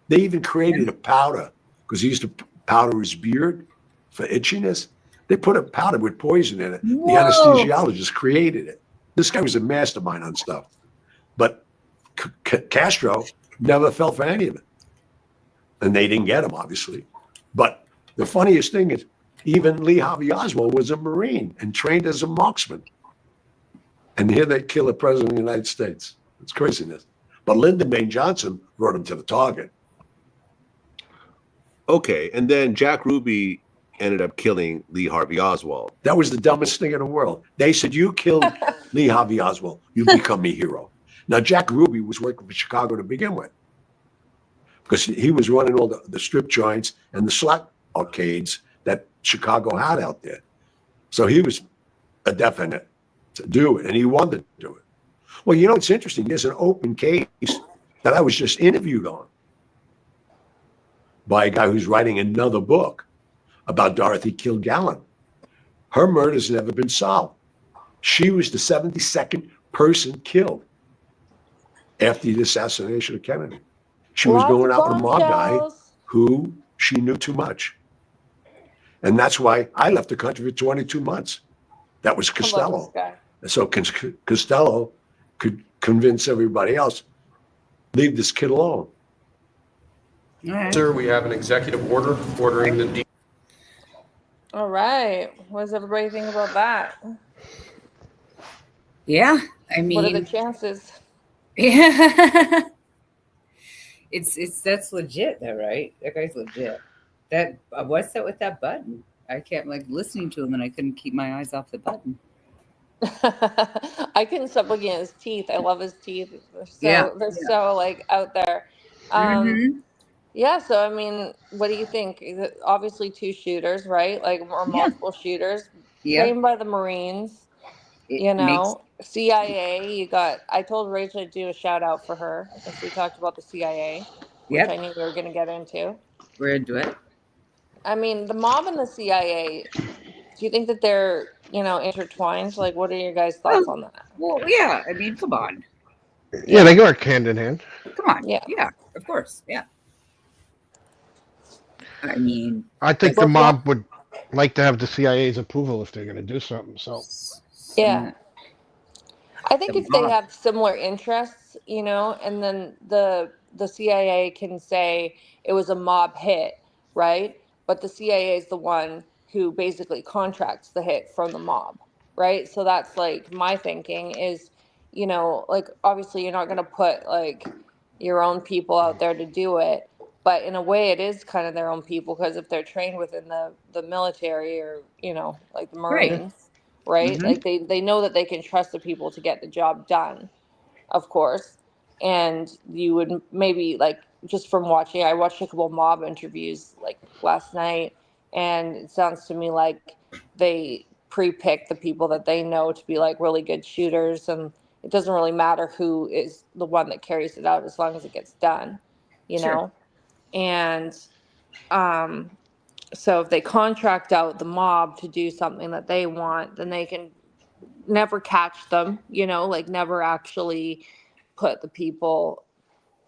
They even created a powder because he used to powder his beard for itchiness. They put a powder with poison in it. Whoa. The anesthesiologist created it. This guy was a mastermind on stuff. But Castro never fell for any of it. And they didn't get him, obviously. But the funniest thing is, even Lee Harvey Oswald was a Marine and trained as a marksman. And here they kill the president of the United States. It's craziness. But Lyndon Baines Johnson brought him to the target. Okay, and then Jack Ruby ended up killing Lee Harvey Oswald. That was the dumbest thing in the world. They said, you killed Lee Harvey Oswald, you become a hero. Now, Jack Ruby was working for Chicago to begin with because he was running all the strip joints and the slot arcades that Chicago had out there. So he was a definite to do it, and he wanted to do it. Well, it's interesting. There's an open case that I was just interviewed on by a guy who's writing another book about Dorothy Kilgallen. Her murder's never been solved. She was the 72nd person killed after the assassination of Kennedy. She was going out with a mob guy who she knew too much. And that's why I left the country for 22 months. That was Costello. And so Costello could convince everybody else, leave this kid alone. Right. Sir, we have an executive order ordering the All right. What does everybody think about that? Yeah, I mean, what are the chances? Yeah, that's legit, though, right? That guy's legit. That what's that with that button? I kept listening to him, and I couldn't keep my eyes off the button. I couldn't stop looking at his teeth. I love his teeth. They're so out there. Yeah. So I mean, what do you think? Obviously, 2 shooters, right? Or multiple shooters, trained by the Marines. CIA. I told Rachel to do a shout out for her as we talked about the CIA, which I knew we were going to get into. We're into it. I mean, the mob and the CIA. Do you think that they're intertwined? Like, what are your guys' Well, thoughts on that? well, yeah. I mean, come on. Yeah, they work hand in hand. Come on. Yeah. Yeah, of course. Yeah. I mean, I think the Well, mob would like to have the CIA's approval if they're going to do something. So yeah. I think the if they mob. have similar interests, and then the CIA can say it was a mob hit, right? But the CIA is the one who basically contracts the hit from the mob, right? So that's like my thinking is, like obviously you're not going to put like your own people out there to do it, but in a way it is kind of their own people because if they're trained within the military or, like the Right. Marines, right? Mm-hmm. Like they know that they can trust the people to get the job done, of course. And you would maybe like just from watching, I watched a couple mob interviews like last night, and it sounds to me like they pre-pick the people that they know to be like really good shooters, and it doesn't really matter who is the one that carries it out as long as it gets done, you Sure. know? And um so if they contract out the mob to do something that they want, then they can never catch them, like never actually put the people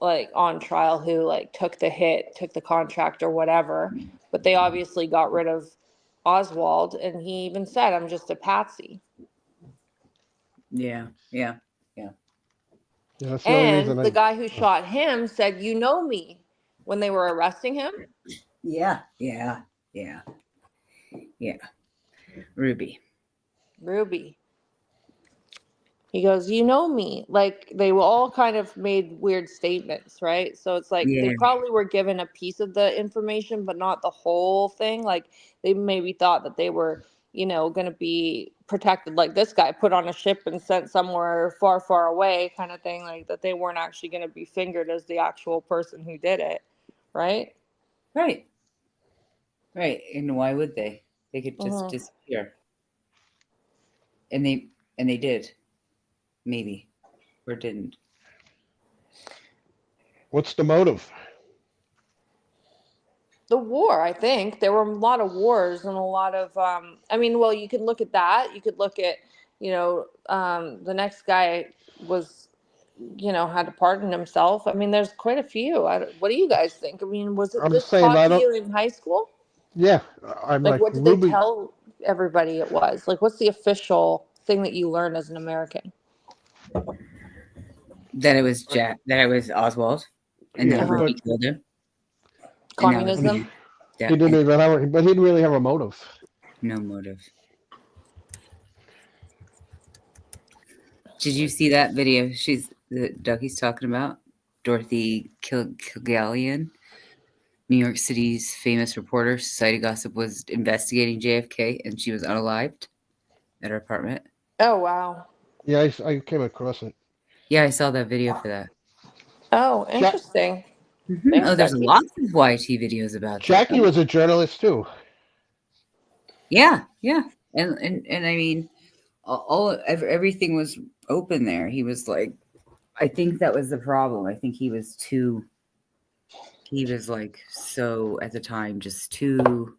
like on trial who like took the hit, took the contract or whatever. But they obviously got rid of Oswald, and he even said, "I'm just a patsy." Yeah. Yeah. yeah, that's the only And reason the I. guy who shot him said, "You know me," when they were arresting him. Yeah. Yeah. Yeah. Yeah. Ruby. Ruby. He goes, "You know me." Like they were all kind of made weird statements, right? So it's like they Yeah. probably were given a piece of the information, but not the whole thing. Like they maybe thought that they were, going to be protected. Like this guy put on a ship and sent somewhere far, far away, kind of thing. Like that they weren't actually going to be fingered as the actual person who did it, right? Right. Right. And why would they? They could just Mm-hmm. disappear. And they did. Maybe. Or didn't. What's the motive? The war, I think there were a lot of wars and a lot of I mean, well, you could look at that, you could look at, the next guy was, had to pardon himself. I mean, there's quite a few. What do you guys think? I mean, was it I'm this just saying taught I to don't. you in high school? Yeah, I'm Like like what did they Ruby. tell everybody it was? Like what's the official thing that you learned as an American? That it was that it was Oswald. And Yeah, that Uh-huh. Ruby but killed him. And that was Communism. he didn't and even have. But he didn't really have a motive. no motive. Did you see that video? Ducky's talking about Dorothy Kilgallion, New York City's famous reporter. Society Gossip was investigating JFK, and she was unalived at her apartment. Oh wow. Yeah, I came across it. Yeah, I saw that video for that. Oh, Ja- interesting. Mm-hmm. Thanks, Oh, there's Ducky. lots of YT videos about that. Jackie was a journalist too. Yeah, yeah, and I mean, everything was open there. He was like, I think that was the problem. I think he was like so at the time just too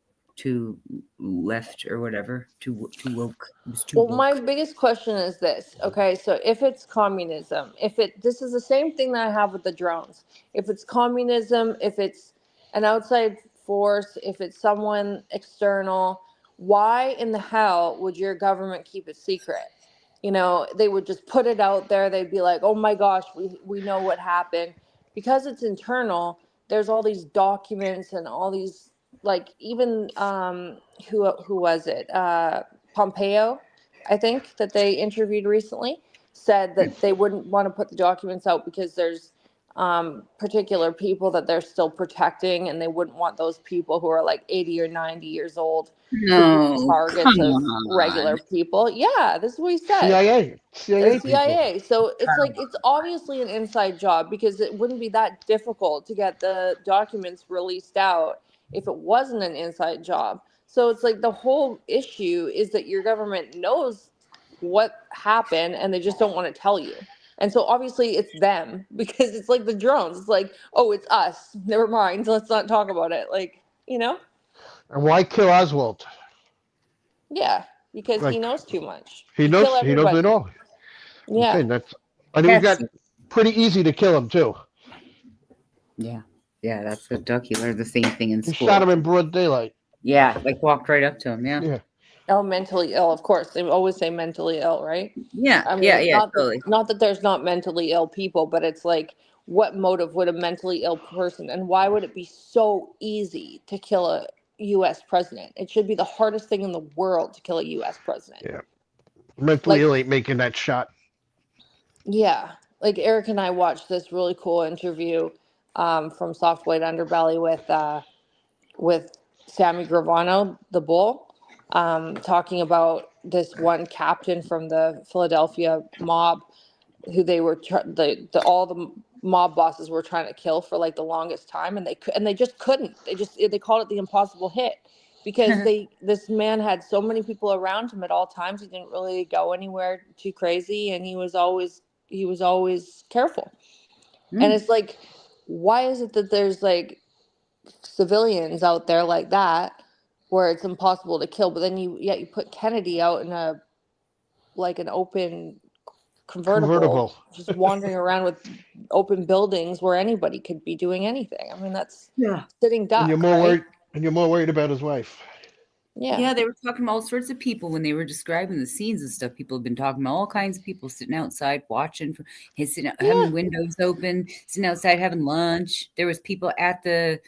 left or whatever, too woke. He was too Well, woke. my biggest question is this. Okay, so if it's communism, this is the same thing that I have with the drones. If it's communism, if it's an outside force, if it's someone external, why in the hell would your government keep it secret? They would just put it out there. They'd be like, "Oh my gosh, we know what happened." Because it's internal, there's all these documents and all these like even who was it? Pompeo, I think, that they interviewed recently, said that they wouldn't want to put the documents out because there's particular people that they're still protecting, and they wouldn't want those people who are like 80 or 90 years old to be No, targets come of on. regular people. Yeah, this is what he said. CIA people. CIA. So it's like it's obviously an inside job because it wouldn't be that difficult to get the documents released out if it wasn't an inside job. So it's like the whole issue is that your government knows what happened and they just don't want to tell you. And so obviously it's them because it's like the drones. It's like, "Oh, it's us. Never mind. Let's not talk about it." Like, And why kill Oswald? yeah. because he Like knows too much. he You kill knows it everybody. all. I'm Yeah. saying that's and it got pretty easy to kill him too. Yeah. Yeah, that's the duck. You learned the same thing in He school. shot him in broad daylight. Yeah, like walked right up to him. Yeah. Yeah. Oh, mentally ill, of course. They always say mentally ill, right? Yeah. I mean, Yeah. Totally. not that there's not mentally ill people, but it's like, what motive would a mentally ill person, and why would it be so easy to kill a U.S. president? It should be the hardest thing in the world to kill a U.S. president. Yeah. Mentally Like, ill ain't making that shot. yeah, like Eric and I watched this really cool interview from Soft White Underbelly with Sammy Gravano, the bull, talking about this one captain from the Philadelphia mob who they were all the mob bosses were trying to kill for like the longest time, and they just couldn't. They called it the impossible hit because this man had so many people around him at all times. He didn't really go anywhere too crazy, and he was always careful. And it's like, why is it that there's like civilians out there like that where it's impossible to kill, but then you put Kennedy out in an open convertible, just wandering around with open buildings where anybody could be doing anything. I mean, that's sitting duck, And you're more right? worried. And you're more worried about his wife. Yeah. They were talking about all sorts of people when they were describing the scenes and stuff. People have been talking about all kinds of people sitting outside watching, having windows open, sitting outside having lunch. There was people at the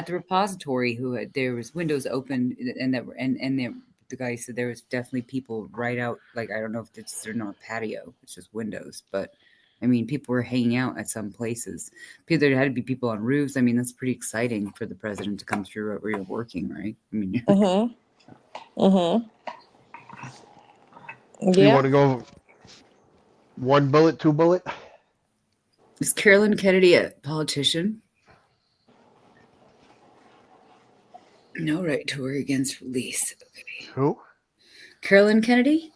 repository there was windows open, and the guy said there was definitely people right out. Like, I don't know if they're not patio, it's just windows, but I mean, people were hanging out at some places. There had to be people on roofs. I mean, that's pretty exciting for the president to come through where you're working, right? I mean, Mm-hmm. Do you want to go one bullet, two bullet? Is Carolyn Kennedy a politician? No right to work against release. Okay. Who? Carolyn Kennedy?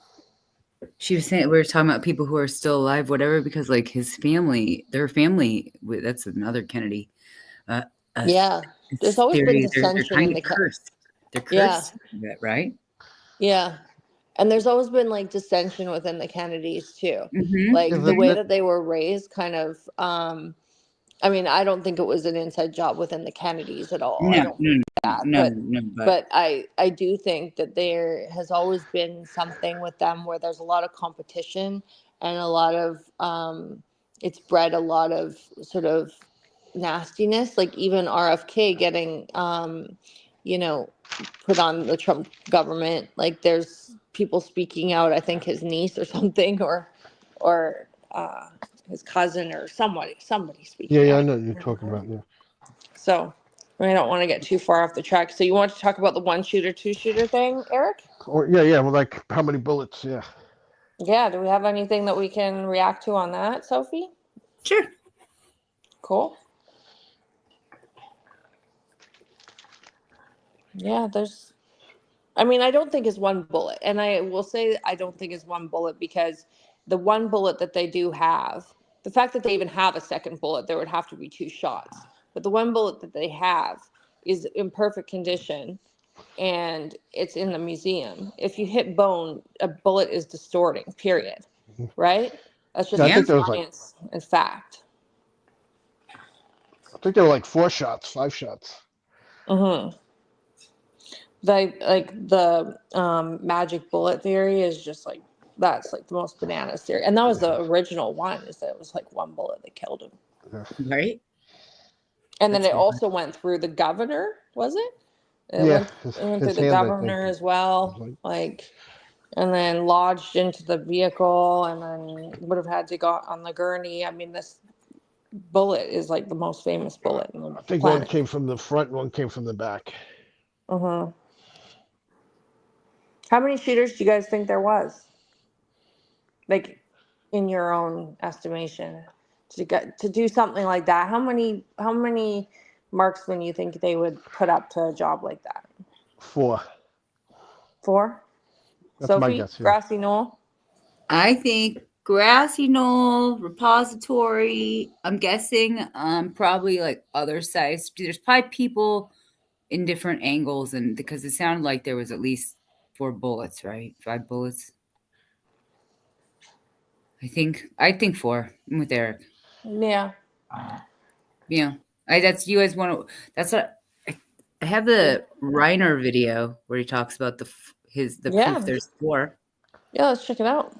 She was saying, we were talking about people who are still alive, whatever, because like their family, that's another Kennedy. There's always been dissension in the cursed. They're cursed, right? Yeah. And there's always been like dissension within the Kennedys too. Mm-hmm. Like the way that they were raised kind of, I mean, I don't think it was an inside job within the Kennedys at all. I don't think that. But I do think that there has always been something with them where there's a lot of competition and a lot of, it's bred a lot of sort of nastiness. Like even RFK getting, put on the Trump government. Like there's people speaking out, I think his niece or something, or his cousin or somebody speaking out. Yeah, I know what you're talking about. Yeah. So I don't want to get too far off the track. So you want to talk about the 1-shooter, 2-shooter thing, Eric? Or yeah. Well, like how many bullets? Yeah. Yeah. Do we have anything that we can react to on that, Sophie? Sure. Cool. Yeah, I don't think it's one bullet. And I will say I don't think it's one bullet because the one bullet that they do have, the fact that they even have a second bullet, there would have to be 2 shots. But the one bullet that they have is in perfect condition and it's in the museum. If you hit bone, a bullet is distorting, period. Right? That's just science and fact. I think there were like 4 shots, 5 shots. Mm-hmm. The magic bullet theory is just like, that's like the most bananas theory. And that was the original one, is that it was like one bullet that killed him. Right. And then it also went through the governor, was it? It went through the governor as well. And then lodged into the vehicle and then would have had to go on the gurney. I mean, this bullet is like the most famous bullet in the I think planet. one came from the front, one came from the back. Mm-hmm. How many shooters do you guys think there was? Like, in your own estimation, to do something like that? How many marksmen you think they would put up to a job like that? 4. 4? That's Sophie, my guess. Yeah. Grassy Knoll? I think Grassy Knoll, Repository. I'm guessing probably like other sites. There's probably people in different angles, and because it sounded like there was at least 4 bullets, right? 5 bullets. I think 4. I'm with Eric. Yeah. Yeah. That's you guys want to. That's what I have the Reiner video where he talks about the Yeah. proof there's 4. Yeah, let's check it out.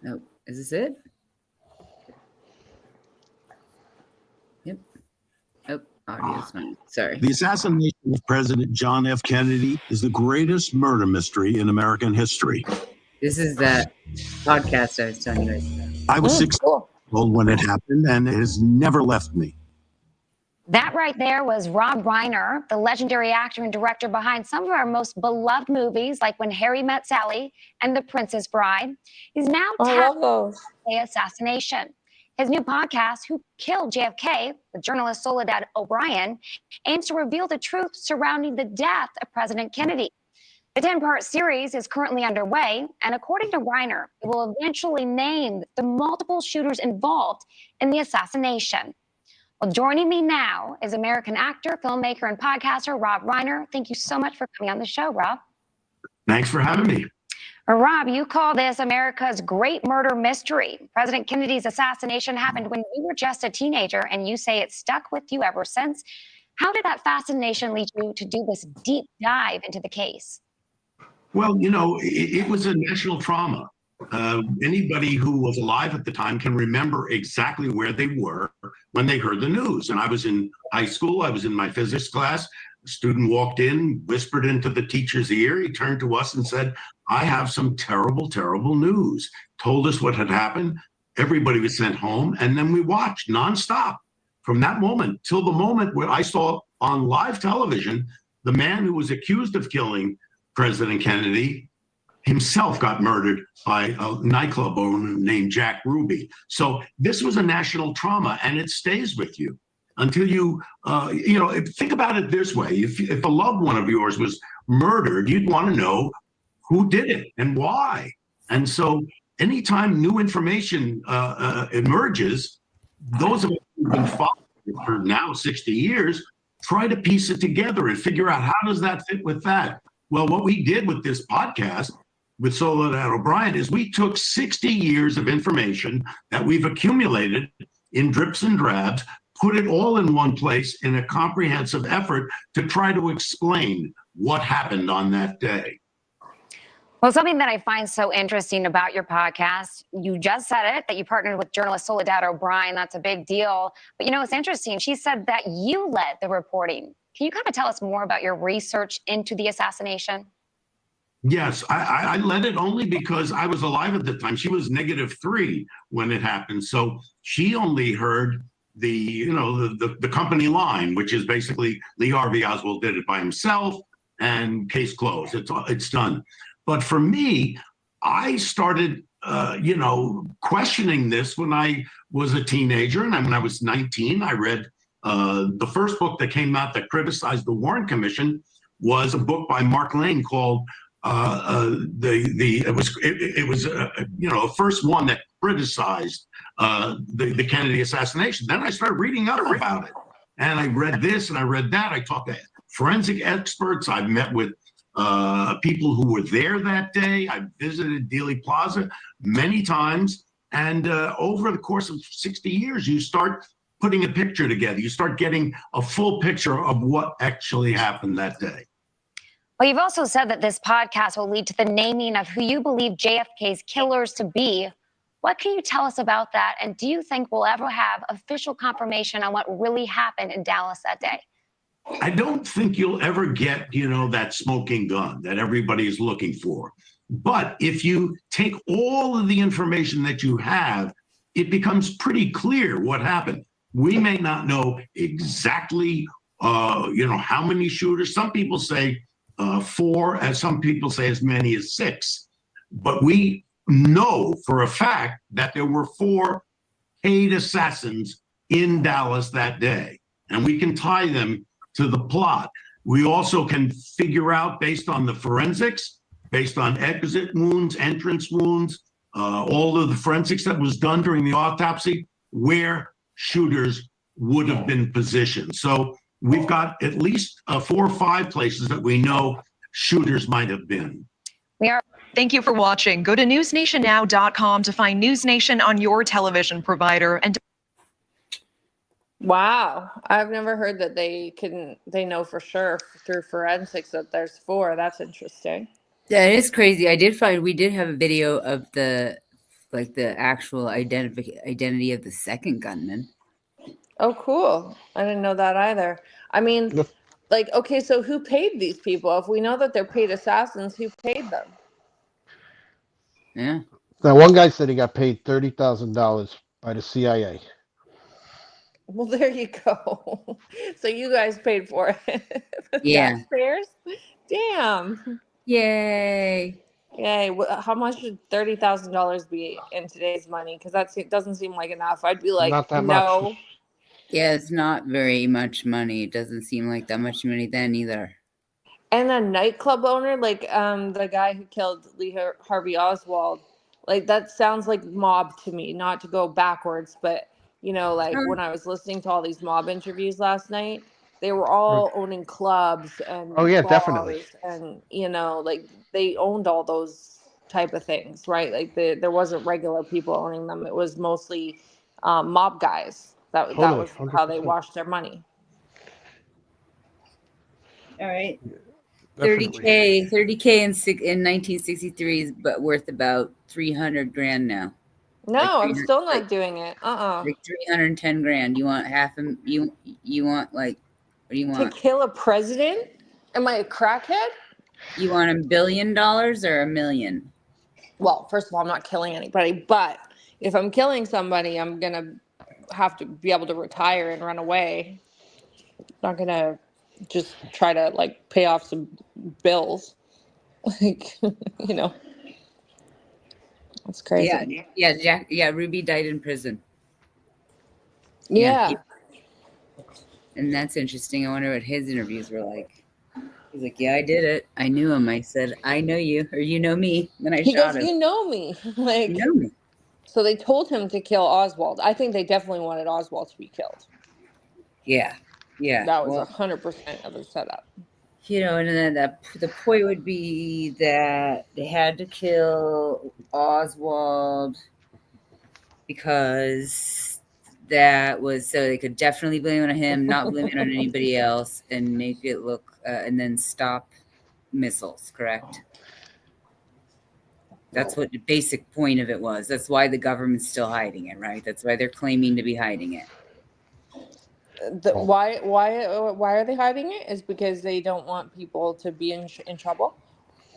Oh, is this it? Yep. Oh, audio's not. Sorry. The assassination of President John F. Kennedy is the greatest murder mystery in American history. This is that podcast I was telling you guys about. I was 6 years old when it happened, and it has never left me. That right there was Rob Reiner, the legendary actor and director behind some of our most beloved movies, like When Harry Met Sally and The Princess Bride. He's now tapped the assassination. His new podcast, Who Killed J.F.K, with journalist Soledad O'Brien, aims to reveal the truth surrounding the death of President Kennedy. The 10-part series is currently underway, and according to Reiner, it will eventually name the multiple shooters involved in the assassination. Well, joining me now is American actor, filmmaker, and podcaster Rob Reiner. Thank you so much for coming on the show, Rob. Thanks for having me. Rob, you call this America's great murder mystery. President Kennedy's assassination happened when you were just a teenager, and you say it stuck with you ever since. How did that fascination lead you to do this deep dive into the case? Well, it was a national trauma. Anybody who was alive at the time can remember exactly where they were when they heard the news. And I was in high school. I was in my physics class. A student walked in, whispered into the teacher's ear. He turned to us and said, "I have some terrible, terrible news." Told us what had happened. Everybody was sent home. And then we watched nonstop from that moment till the moment where I saw on live television the man who was accused of killing President Kennedy himself got murdered by a nightclub owner named Jack Ruby. So this was a national trauma, and it stays with you until you, think about it this way. If a loved one of yours was murdered, you'd want to know who did it and why. And so anytime new information emerges, those of us who've been following for now 60 years, try to piece it together and figure out how does that fit with that. Well, what we did with this podcast with Soledad O'Brien is we took 60 years of information that we've accumulated in drips and drabs, put it all in one place in a comprehensive effort to try to explain what happened on that day. Well, something that I find so interesting about your podcast, you just said it, that you partnered with journalist Soledad O'Brien. That's a big deal. But it's interesting. She said that you led the reporting. Can you kind of tell us more about your research into the assassination? Yes, I led it only because I was alive at the time. She was -3 when it happened. So she only heard the company line, which is basically Lee Harvey Oswald did it by himself and case closed. It's done. But for me, I started, questioning this when I was a teenager. And when I was 19, I read the first book that came out that criticized the Warren Commission was a book by Mark Lane called it was a first one that criticized the Kennedy assassination. Then I started reading up about it, and I read this and I read that. I talked to forensic experts. I've met with people who were there that day. I visited Dealey Plaza many times, and over the course of 60 years, you start putting a picture together. You start getting a full picture of what actually happened that day. Well, you've also said that this podcast will lead to the naming of who you believe JFK's killers to be. What can you tell us about that? And do you think we'll ever have official confirmation on what really happened in Dallas that day? I don't think you'll ever get, that smoking gun that everybody is looking for. But if you take all of the information that you have, it becomes pretty clear what happened. We may not know exactly, how many shooters. Some people say 4, and some people say as many as 6. But we know for a fact that there were 4 paid assassins in Dallas that day, and we can tie them to the plot. We also can figure out, based on the forensics, based on exit wounds, entrance wounds, all of the forensics that was done during the autopsy, where shooters would have been positioned. So we've got at least 4 or 5 places that we know shooters might have been. Thank you for watching. Go to newsnationnow.com to find News Nation on your television provider. And Wow, I've never heard that they know for sure through forensics that there's 4. That's interesting. That is crazy. We did have a video of the actual identity of the second gunman. Oh, cool. I didn't know that either. I mean, like, okay, so who paid these people? If we know that they're paid assassins, who paid them? Yeah. Now, one guy said he got paid $30,000 by the CIA. Well, there you go. So you guys paid for it. The taxpayers? Damn. Yay. Yay. How much should $30,000 be in today's money? Because that doesn't seem like enough. I'd be like, Not that no. much. Yeah, it's not very much money. It doesn't seem like that much money then either. And a nightclub owner, like the guy who killed Lee Harvey Oswald, like that sounds like mob to me, not to go backwards, but you know, like when I was listening to all these mob interviews last night, they were all owning clubs and bars, definitely. and you know, like they owned all those type of things, right? Like there wasn't regular people owning them. It was mostly mob guys. That was how they 100%. washed their money. All right. Definitely. 30K in 1963 is but worth about 300 grand now. No, I'm still not doing it. Like 310 grand. You want you want like, what do you want? To kill a president? Am I a crackhead? You want $1 billion or $1 million? Well, first of all, I'm not killing anybody, but if I'm killing somebody, I'm gonna have to be able to retire and run away. Not gonna just try to like pay off some bills. Like, you know. That's crazy. Yeah, Ruby died in prison. Yeah. And that's interesting. I wonder what his interviews were like. He's like, yeah, I did it. I knew him. I said, I know you, or you know me. Then I shot him. You know me. Like, you know me. So they told him to kill Oswald. I think they definitely wanted Oswald to be killed. Yeah. That was 100% of the setup. You know, and then the point would be that they had to kill Oswald because that was so they could definitely blame it on him, not blame it on anybody else, and make it look and then stop missiles. Correct. That's what the basic point of it was. That's why the government's still hiding it, right? That's why they're claiming to be hiding it. Why are they hiding it? Is because they don't want people to be in trouble?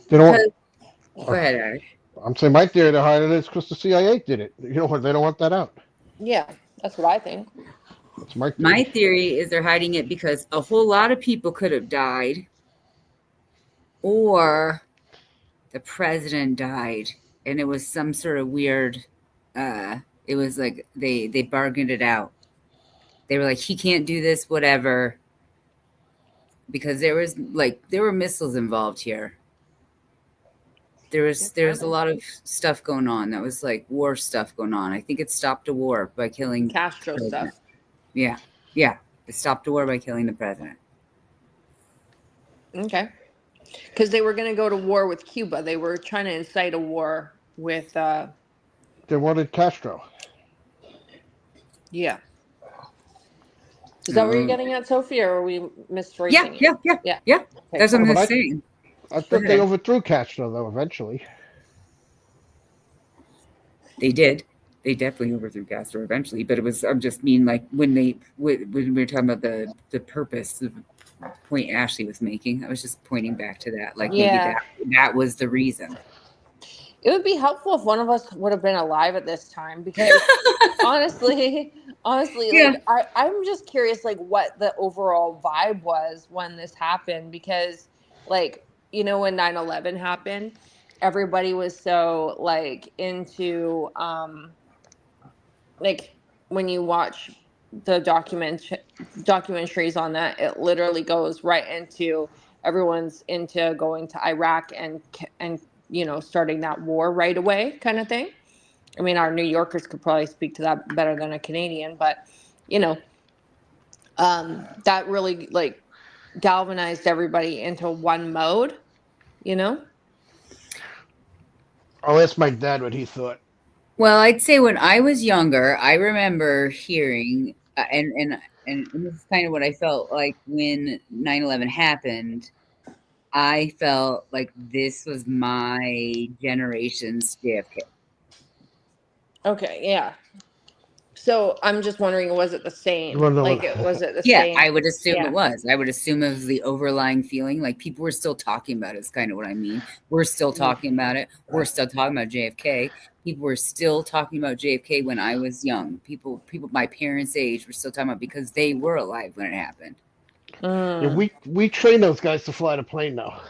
They don't Go ahead, Eric. I'm saying my theory they're hiding it is because the CIA did it. You know what? They don't want that out. Yeah, that's what I think. That's my theory. My theory is they're hiding it because a whole lot of people could have died, or the president died, and it was some sort of weird. It was like they bargained it out. They were like, he can't do this, whatever, because there were missiles involved here. There's a lot of stuff going on. That was like war stuff going on. I think it stopped a war by killing Castro stuff. Yeah. It stopped a war by killing the president. Okay. Because they were going to go to war with Cuba. They were trying to incite a war with. They wanted Castro. Yeah. Is that what you're getting at, Sophie, or are we misphrasing it? Yeah. Okay. That's what I'm saying. I thought they overthrew Castro, though, eventually. They did. They definitely overthrew Castro eventually, but I'm just mean like when we were talking about the purpose, the point Ashley was making, I was just pointing back to that. Like maybe that was the reason. It would be helpful if one of us would have been alive at this time, because honestly, like I'm just curious, like what the overall vibe was when this happened, because like, you know, when 9/11 happened, everybody was so like into like when you watch the documentaries on that, it literally goes right into everyone's into going to Iraq and starting that war right away kind of thing. I mean, our New Yorkers could probably speak to that better than a Canadian, but that really like galvanized everybody into one mode, I'll ask my dad what he thought. Well, I'd say when I was younger, I remember hearing, and this is kind of what I felt like when 9/11 happened. I felt like this was my generation's JFK. Okay, yeah. So I'm just wondering, was it the same? Like, was it the Yeah, same? I would assume Yeah. it was. I would assume it was the overlying feeling. Like people were still talking about it. Is kind of what I mean. We're still talking about it. We're still talking about JFK. People were still talking about JFK when I was young. People my parents' age were still talking about because they were alive when it happened. Yeah, we train those guys to fly the plane now.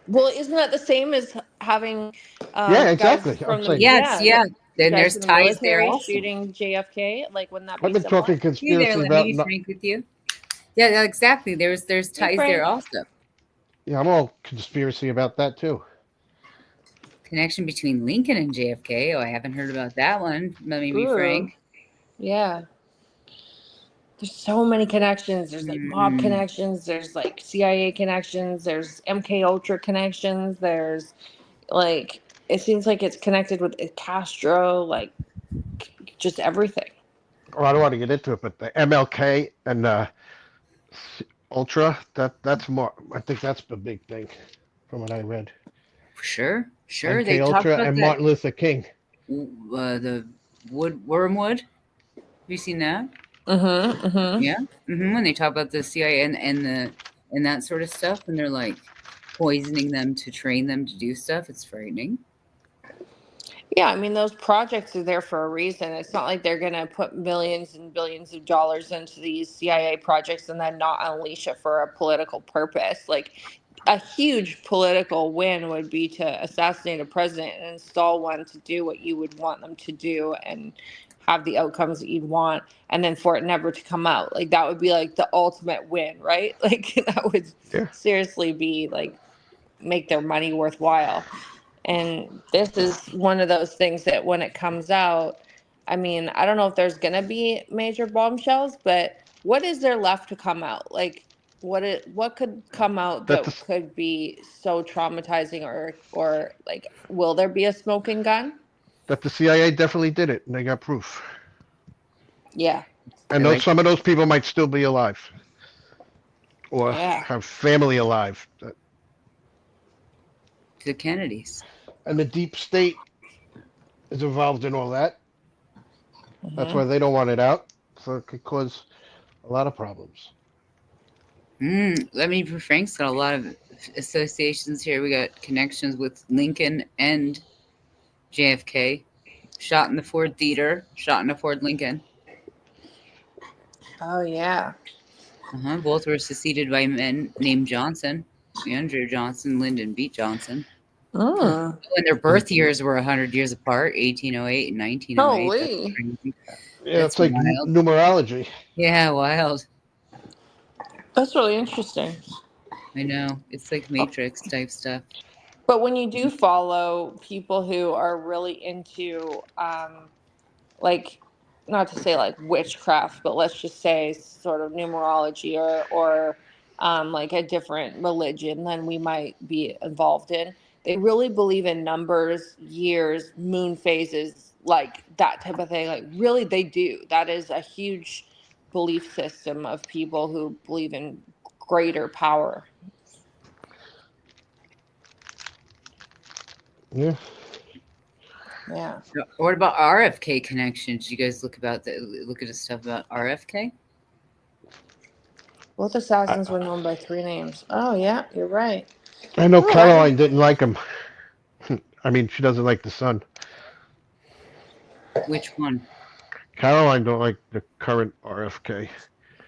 Well, isn't that the same as having Yeah, exactly. guys from I'm the saying. Yeah. Then guys there's from the ties there military also. shooting JFK? Like, wouldn't that be I've been similar? talking conspiracy Let about. me drink with you. Yeah, exactly. There's ties there also. Yeah, I'm all conspiracy about that too. Connection between Lincoln and JFK. Oh, I haven't heard about that one. Let me be frank. Yeah. There's so many connections. There's like mob connections. There's like CIA connections. There's MK Ultra connections. There's like, it seems like it's connected with Castro, like just everything. Well, I don't want to get into it, but the MLK and Ultra, that's more. I think that's the big thing, from what I read. Sure. MK They Ultra talked about and that. Martin Luther King. The Wormwood. Have you seen that? Mm-hmm. Yeah. When they talk about the CIA and that sort of stuff, and they're like poisoning them to train them to do stuff. It's frightening. Yeah, I mean, those projects are there for a reason. It's not like they're going to put millions and billions of dollars into these CIA projects and then not unleash it for a political purpose. Like, a huge political win would be to assassinate a president and install one to do what you would want them to do and have the outcomes that you'd want, and then for it never to come out. Like, that would be like the ultimate win, right? Like, that would seriously be like make their money worthwhile. And this is one of those things that when it comes out, I mean, I don't know if there's going to be major bombshells, but what is there left to come out? Like, what could come out that could be so traumatizing, or like, will there be a smoking gun? That the CIA definitely did it, and they got proof. Yeah. And some of those people might still be alive, or have family alive. The Kennedys. And the deep state is involved in all that. That's why they don't want it out. So it could cause a lot of problems. Let me be frank. Got a lot of associations here. We got connections with Lincoln and JFK. Shot in the Ford Theater. Shot in a Ford Lincoln. Oh yeah. Both were succeeded by men named Johnson. Andrew Johnson, Lyndon B. Johnson. And their birth years were 100 years apart, 1808 and 1908. Holy. It's like wild. Numerology. Yeah, wild. That's really interesting. I know. It's like Matrix type stuff. But when you do follow people who are really into, like, not to say like witchcraft, but let's just say sort of numerology or like a different religion than we might be involved in, they really believe in numbers, years, moon phases, like that type of thing. Like, really, they do. That is a huge belief system of people who believe in greater power. Yeah. Yeah. What about RFK connections? You guys look at the stuff about RFK? Both assassins were known by 3 names. Oh yeah, you're right. I know Caroline didn't like him. I mean, she doesn't like the son. Which one? Caroline don't like the current RFK.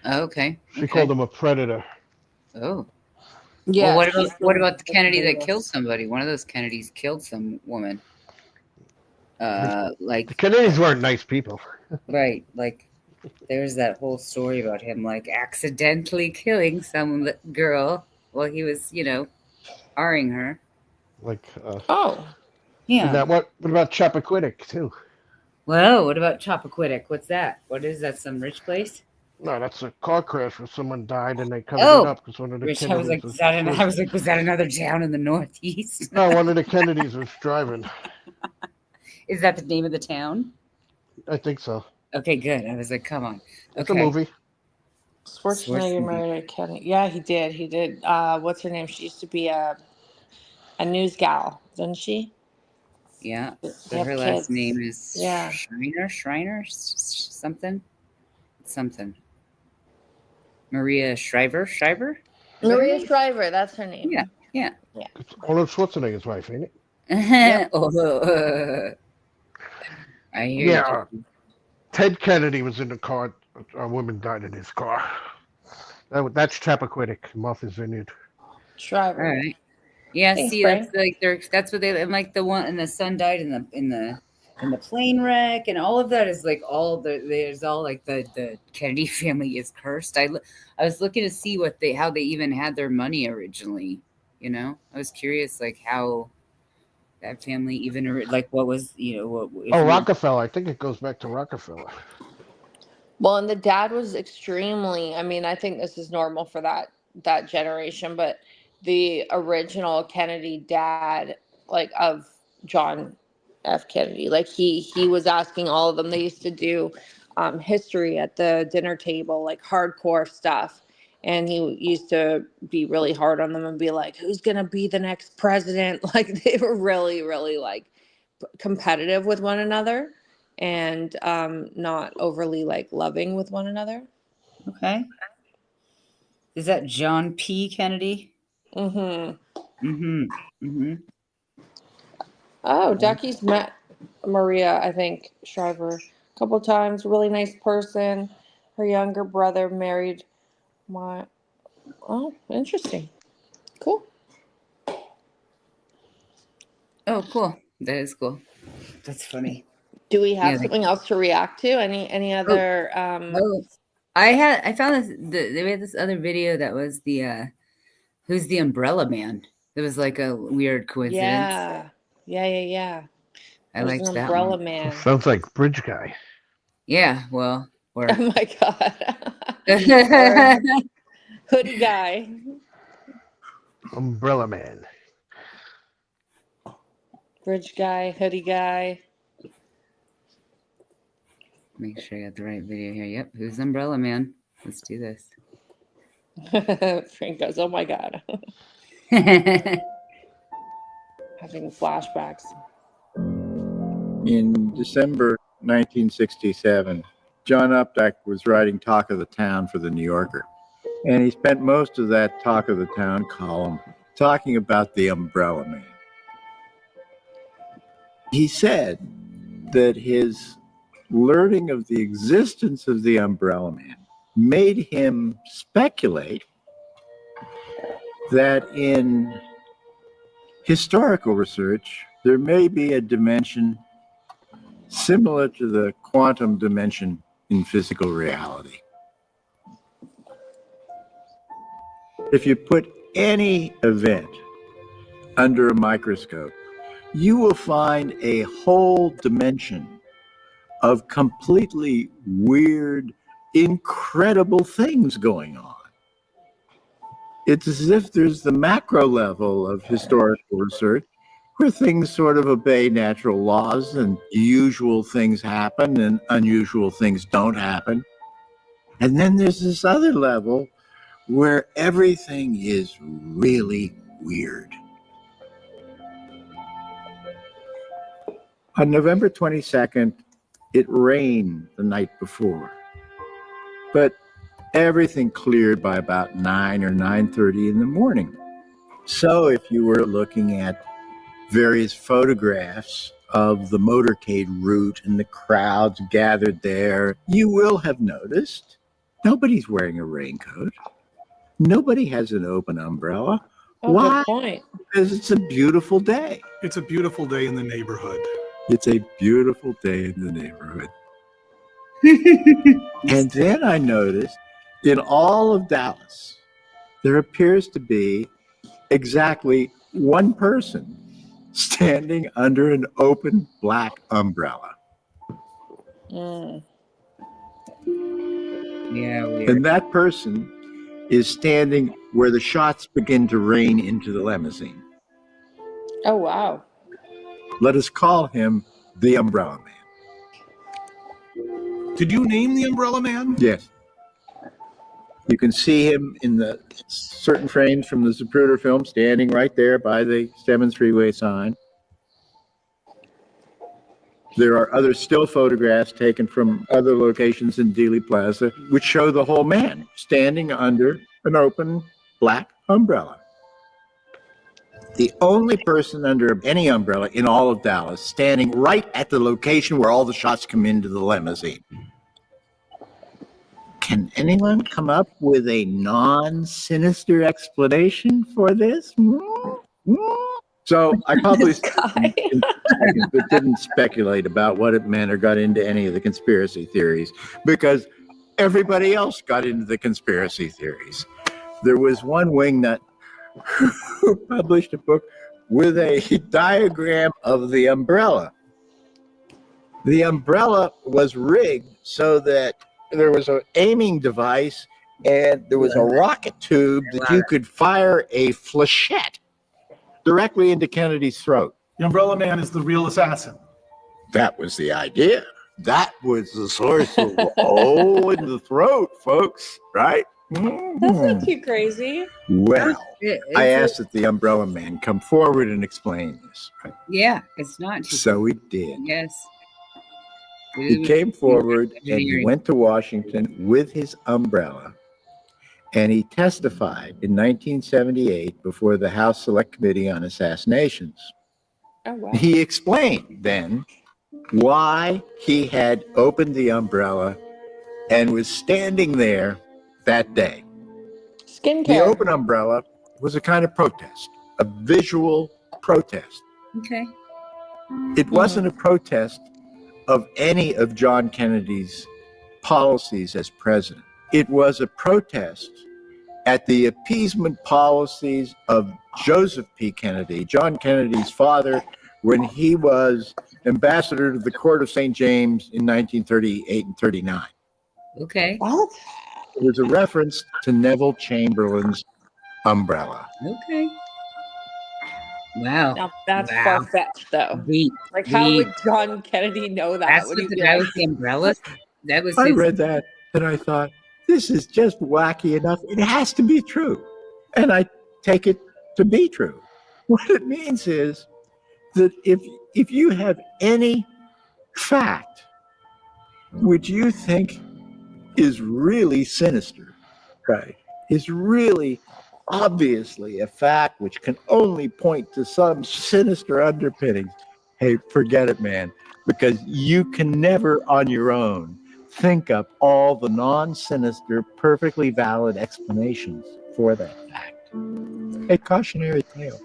Oh, okay. She called him a predator. Oh. Yeah. Well, what about the Kennedy that killed somebody? One of those Kennedys killed some woman. Like the Kennedys weren't nice people. Right. Like There's that whole story about him like accidentally killing some girl while he was, R-ing her. Like, Oh, Yeah. and that what about Chappaquiddick too? Whoa, what about Chappaquiddick? What's that? What is that? Some rich place? No, that's a car crash where someone died and they covered it Oh, up because one of the rich. I was Kennedys like, was that another town in the Northeast? no, one of the Kennedys was driving. Is that the name of the town? I think so. Okay, good. I was like, come on. It's Okay. a movie. Schwarzenegger married a Kenny. Yeah, he did. He did. What's her name? She used to be a news gal, didn't she? Yeah. They So have her kids. last name is Yeah. Schreiner, something. Maria Shriver. Is that her Maria name? Shriver, that's her name. Yeah. It's Arnold Schwarzenegger's wife, ain't it? Yep. I hear Yeah. you. Ted Kennedy was in the car. A woman died in his car. That's Chappaquiddick, Martha's Vineyard. Shriver. All right. Yeah. Thanks, See, Frank. that's what they, and like the one, and the son died in the plane wreck, and all of that is like there's all like the Kennedy family is cursed. I was looking to see how they even had their money originally. I was curious like how that family even like what was Rockefeller. I think it goes back to Rockefeller. Well, and the dad was extremely, I mean, I think this is normal for that generation, but the original Kennedy dad, like of John F. Kennedy, like he was asking all of them. They used to do history at the dinner table, like hardcore stuff. And he used to be really hard on them and be like, who's going to be the next president? Like they were really, really like competitive with one another and not overly like loving with one another. Okay. Is that John P. Kennedy? Mm-hmm. Oh, Ducky's met Maria, I think, Shriver a couple times. Really nice person. Her younger brother married my. Oh, interesting. Cool. Oh, cool. That is cool. That's funny. Do we have something else to react to? Any other? I found they had this other video that was the who's the umbrella man. It was like a weird coincidence. Yeah. I liked an that umbrella one. man. Sounds like Bridge Guy. Yeah, well, or oh my god, or hoodie guy, Umbrella Man. bridge guy, hoodie guy. Make sure I got the right video here. Yep, who's umbrella man? Let's do this. Frank goes, oh my god. Having flashbacks. In December 1967, John Updike was writing Talk of the Town for the New Yorker. And he spent most of that Talk of the Town column talking about the Umbrella Man. He said that his learning of the existence of the Umbrella Man made him speculate that in historical research, there may be a dimension similar to the quantum dimension in physical reality. If you put any event under a microscope, you will find a whole dimension of completely weird, incredible things going on. It's as if there's the macro level of historical research where things sort of obey natural laws and usual things happen and unusual things don't happen. And then there's this other level where everything is really weird. On November 22nd, it rained the night before, but everything cleared by about 9 or 9:30 in the morning. So if you were looking at various photographs of the motorcade route and the crowds gathered there, you will have noticed nobody's wearing a raincoat. Nobody has an open umbrella. Oh, Why? good point. Because it's a beautiful day. It's a beautiful day in the neighborhood. It's a beautiful day in the neighborhood. And then I noticed in all of Dallas, there appears to be exactly one person standing under an open black umbrella. Mm. Yeah, weird. And that person is standing where the shots begin to rain into the limousine. Oh, wow. Let us call him the Umbrella Man. Did you name the Umbrella Man? Yes. You can see him in the certain frames from the Zapruder film standing right there by the Stemmons Freeway sign. There are other still photographs taken from other locations in Dealey Plaza which show the whole man standing under an open black umbrella. The only person under any umbrella in all of Dallas standing right at the location where all the shots come into the limousine. Can anyone come up with a non-sinister explanation for this? So I published but didn't speculate about what it meant or got into any of the conspiracy theories because everybody else got into the conspiracy theories. There was one wingnut who published a book with a diagram of the umbrella. The umbrella was rigged so that there was an aiming device and there was a rocket tube that you could fire a flechette directly into Kennedy's throat. The Umbrella Man is the real assassin. That was the idea. That was the source of the hole in the throat, folks, right? That's not too crazy. Well, I asked that the Umbrella Man come forward and explain this. Right? Yeah, it's not too So he did. Yes. He came forward and he went to Washington with his umbrella and he testified in 1978 before the House Select Committee on Assassinations. Oh, wow. He explained then why he had opened the umbrella and was standing there that day. Skincare. The open umbrella was a kind of protest, a visual protest. Okay. It wasn't a protest of any of John Kennedy's policies as president. It was a protest at the appeasement policies of Joseph P. Kennedy, John Kennedy's father, when he was ambassador to the court of St. James in 1938 and 39. Okay. What? It was a reference to Neville Chamberlain's umbrella. Okay. Wow. Now that's Wow. far-fetched, though. Like, how would John Kennedy know that? That's Would what he the be guy like, with the umbrella. That was. I his- read that and I thought, this is just wacky enough. It has to be true. And I take it to be true. What it means is that if you have any fact which you think is really sinister, right, is really obviously a fact which can only point to some sinister underpinnings, hey, forget it, man, because you can never on your own think up all the non-sinister, perfectly valid explanations for that fact. A cautionary tale.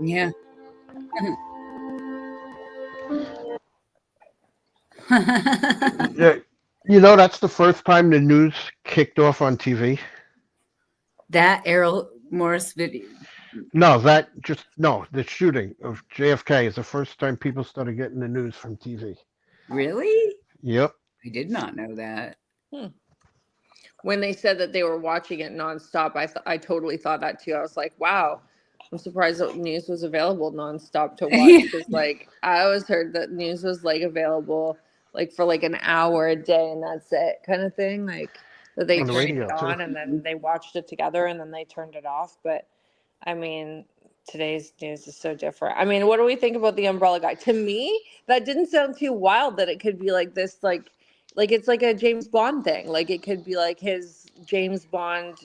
Yeah. Yeah, that's the first time the news kicked off on TV. That Errol Morris video. No, the shooting of J.F.K. is the first time people started getting the news from TV. Really? Yep. I did not know that. when they said that they were watching it nonstop, I totally thought that too. I was like, wow, I'm surprised that news was available nonstop to watch. Because like I always heard that news was like available like for like an hour a day and that's it kind of thing. Like that they On the turned radio, it on too. and then they watched it together and then they turned it off. But I mean, today's news is so different. I mean, what do we think about the umbrella guy? To me, that didn't sound too wild that it could be like this, like it's like a James Bond thing. Like it could be like his James Bond,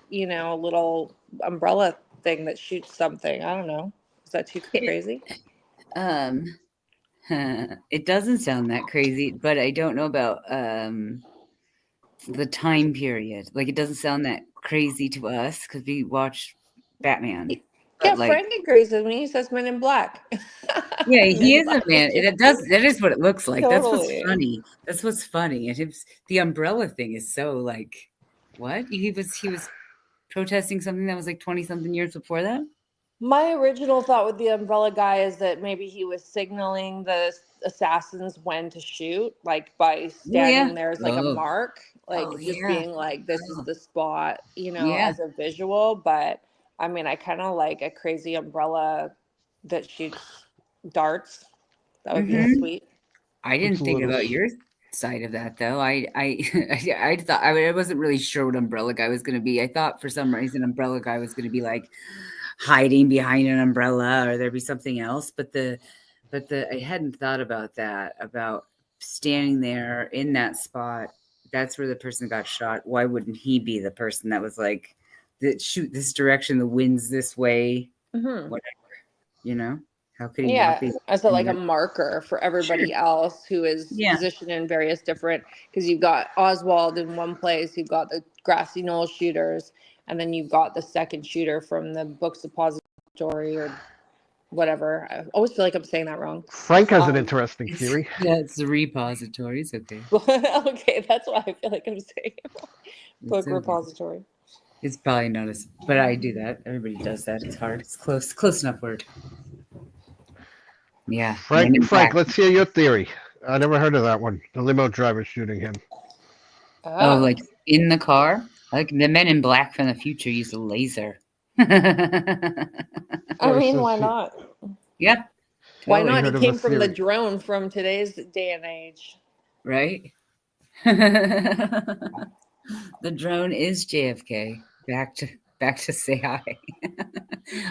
you know, little umbrella thing that shoots something. I don't know. Is that too crazy? It doesn't sound that crazy, but I don't know about the time period. Like it doesn't sound that crazy to us because we watch Batman. Yeah, like, Frank agrees with me. He says Men in Black. yeah, Men he in is a Black man. is That is what it looks like. That's what's totally. funny. That's what's funny. And the umbrella thing is so like, what? He was protesting something that was like 20 something years before that. My original thought with the umbrella guy is that maybe he was signaling the assassins when to shoot, like by standing there as like a mark, like just being like, this is the spot, you know, as a visual. But I mean, I kind of like a crazy umbrella that shoots darts. That would be sweet. I didn't think about your side of that though. I thought I wasn't really sure what umbrella guy was going to be. I thought for some reason umbrella guy was going to be like hiding behind an umbrella or there'd be something else. But I hadn't thought about that, about standing there in that spot. That's where the person got shot. Why wouldn't he be the person that was like, shoot this direction, the wind's this way, whatever, you know? How could he not be? As like a marker for everybody else who is positioned in various different, because you've got Oswald in one place, you've got the Grassy Knoll shooters, and then you've got the second shooter from the Book Suppository or whatever. I always feel like I'm saying that wrong. Frank has an interesting theory. Yeah, it's the repository. It's okay. Okay, that's why I feel like I'm saying Book okay. Repository. It's probably not as, but I do that. Everybody does that. It's hard. It's close enough word. Yeah. Frank, let's hear your theory. I never heard of that one. The limo driver shooting him. Oh, like in the car? Like the Men in Black from the future use a laser. I mean, why not? Yeah. Why not? It came from the drone from today's day and age. Right? The drone is JFK. Back to say hi.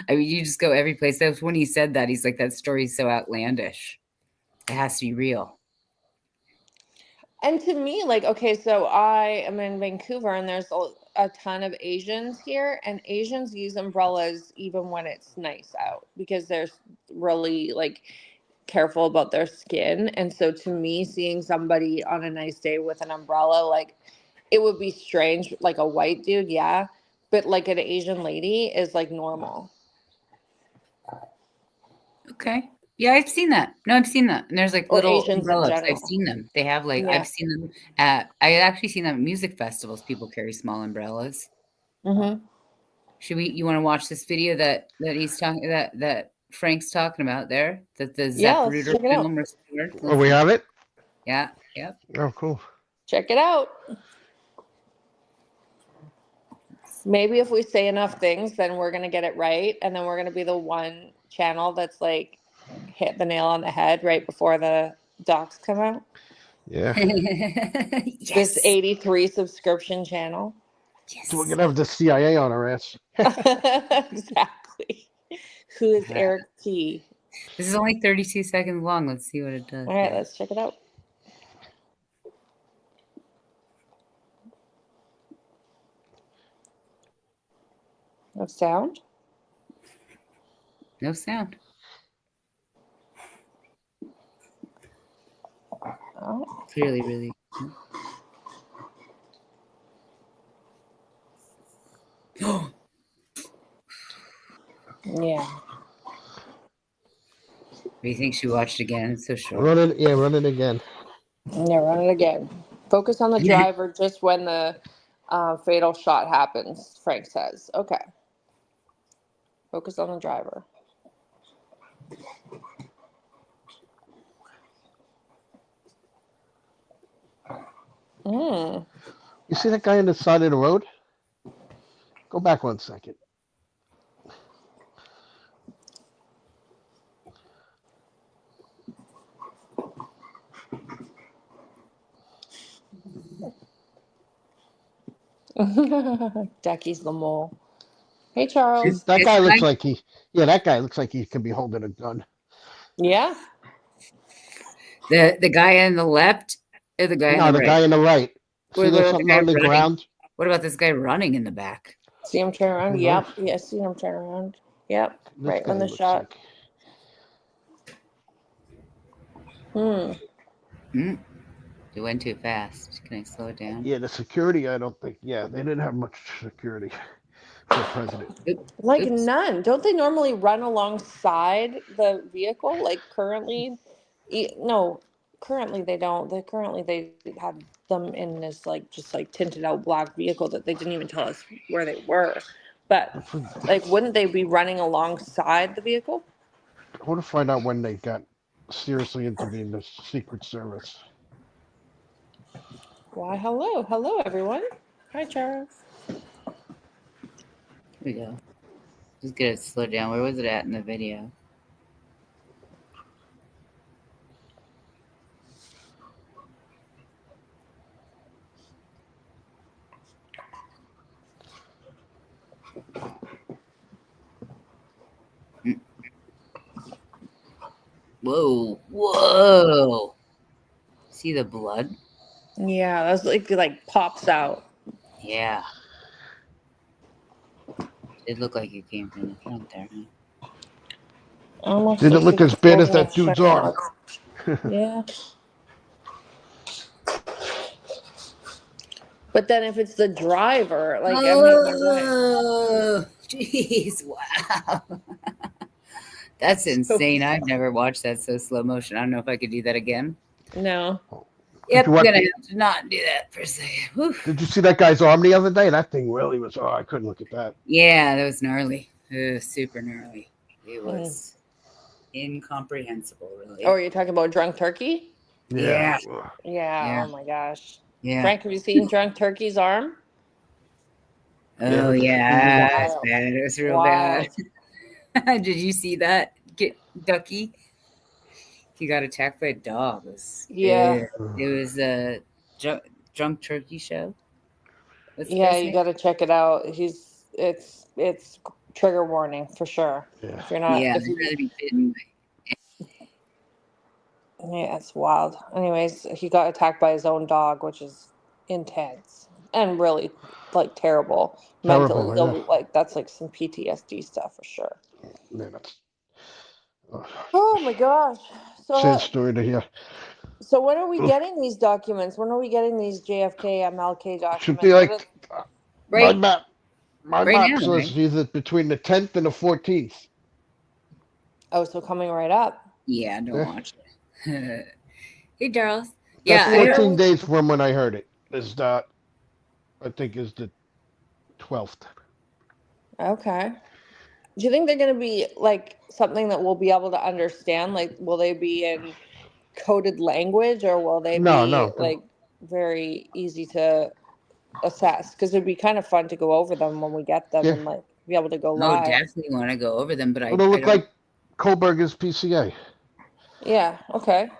I mean, you just go every place. That's when he said that. He's like, that story's so outlandish. It has to be real. And to me, like, okay, so I am in Vancouver and there's a ton of Asians here, and Asians use umbrellas even when it's nice out because they're really like careful about their skin. And so to me, seeing somebody on a nice day with an umbrella, like, it would be strange, like a white dude, yeah, but like an Asian lady is like normal. Okay. Yeah, I've seen that. No, I've seen that. And there's like little Asians umbrellas. in general. I've seen them. They have like, I've seen them I actually seen them at music festivals. People carry small umbrellas. Mm-hmm. You want to watch this video that he's talking, that Frank's talking about there? That the Zapruder film restored? Oh, we have it? Yeah. Yep. Oh, cool. Check it out. Maybe if we say enough things, then we're going to get it right. And then we're going to be the one channel that's like hit the nail on the head right before the docs come out. Yeah. This 83 subscription channel. Yes. So we're going to have the CIA on our ass. Exactly. Who is Eric P? This is only 32 seconds long. Let's see what it does. All right, let's check it out. No sound? No sound. Oh. Clearly, really. Yeah. Do you think she watched again? It's so short. Run it again. Yeah, run it again. Focus on the driver just when the fatal shot happens, Frank says. Okay. Focus on the driver. You see that guy on the side of the road? Go back 1 second. Ducky's the mole. Hey, Charles. That guy looks like that guy looks like he could be holding a gun. Yeah. The guy on the left or the guy on the right? Guy on the right. See there's something on the ground? What about this guy running in the back? See him turn around? Yep. Yeah, see him turn around. Yep. Right on the shot. It went too fast. Can I slow it down? Yeah, the security, I don't think. Yeah, they didn't have much security. for president. Like none. Don't they normally run alongside the vehicle? Like currently, currently they don't. They had them in this like just like tinted out black vehicle that they didn't even tell us where they were. But like, wouldn't they be running alongside the vehicle? I want to find out when they got seriously into being the Secret Service. Why, hello everyone. Hi, Charles. Here we go. Just get it slow down. Where was it at in the video? Whoa, whoa. See the blood? Yeah, that's like pops out. Yeah. It looked like it came from the front there, huh? Almost Didn't looks look like as it's bad as holding that a dude's shiny arm. Yeah. But then if it's the driver, like, I mean, oh, jeez, wow. That's insane. I've never watched that so slow motion. I don't know if I could do that again. No. Yep, you I'm watch gonna it? have to not do that for a second. Whew. Did you see that guy's arm the other day? That thing really was. Oh, I couldn't look at that. Yeah, that was gnarly. Super gnarly. It was incomprehensible, really. Oh, are you talking about Drunk Turkey? Yeah. Yeah. Oh my gosh. Yeah. Frank, have you seen Drunk Turkey's arm? Oh yeah, it's Wild. bad. It was real Wild. bad. Did you see that? Get Ducky. He got attacked by a dog. It was a drunk turkey show. What's the Yeah, guy's you name? got to check it out. It's trigger warning for sure. Yeah. If you're not, Yeah, if I'd you, rather be bitten. yeah, it's wild. Anyways, he got attacked by his own dog, which is intense and really like terrible mentally. Terrible, He'll be like, that's like some PTSD stuff for sure. Yeah, that's. Oh my gosh. Sad story to hear. So when are we getting these documents? When are we getting these JFK MLK documents? Should be like right. My right map now, says right? either between the 10th and the 14th. Oh, so coming right up. Yeah, don't watch it. Hey, Charles. That's Yeah, 14 days from when I heard it. Is that I think is the 12th. Okay. Do you think they're going to be like something that we'll be able to understand? Like, will they be in coded language or will they be like very easy to assess? Because it'd be kind of fun to go over them when we get them and like be able to go live. definitely want to go over them, but It'll look like Kohlberger's PCA. Yeah. Okay.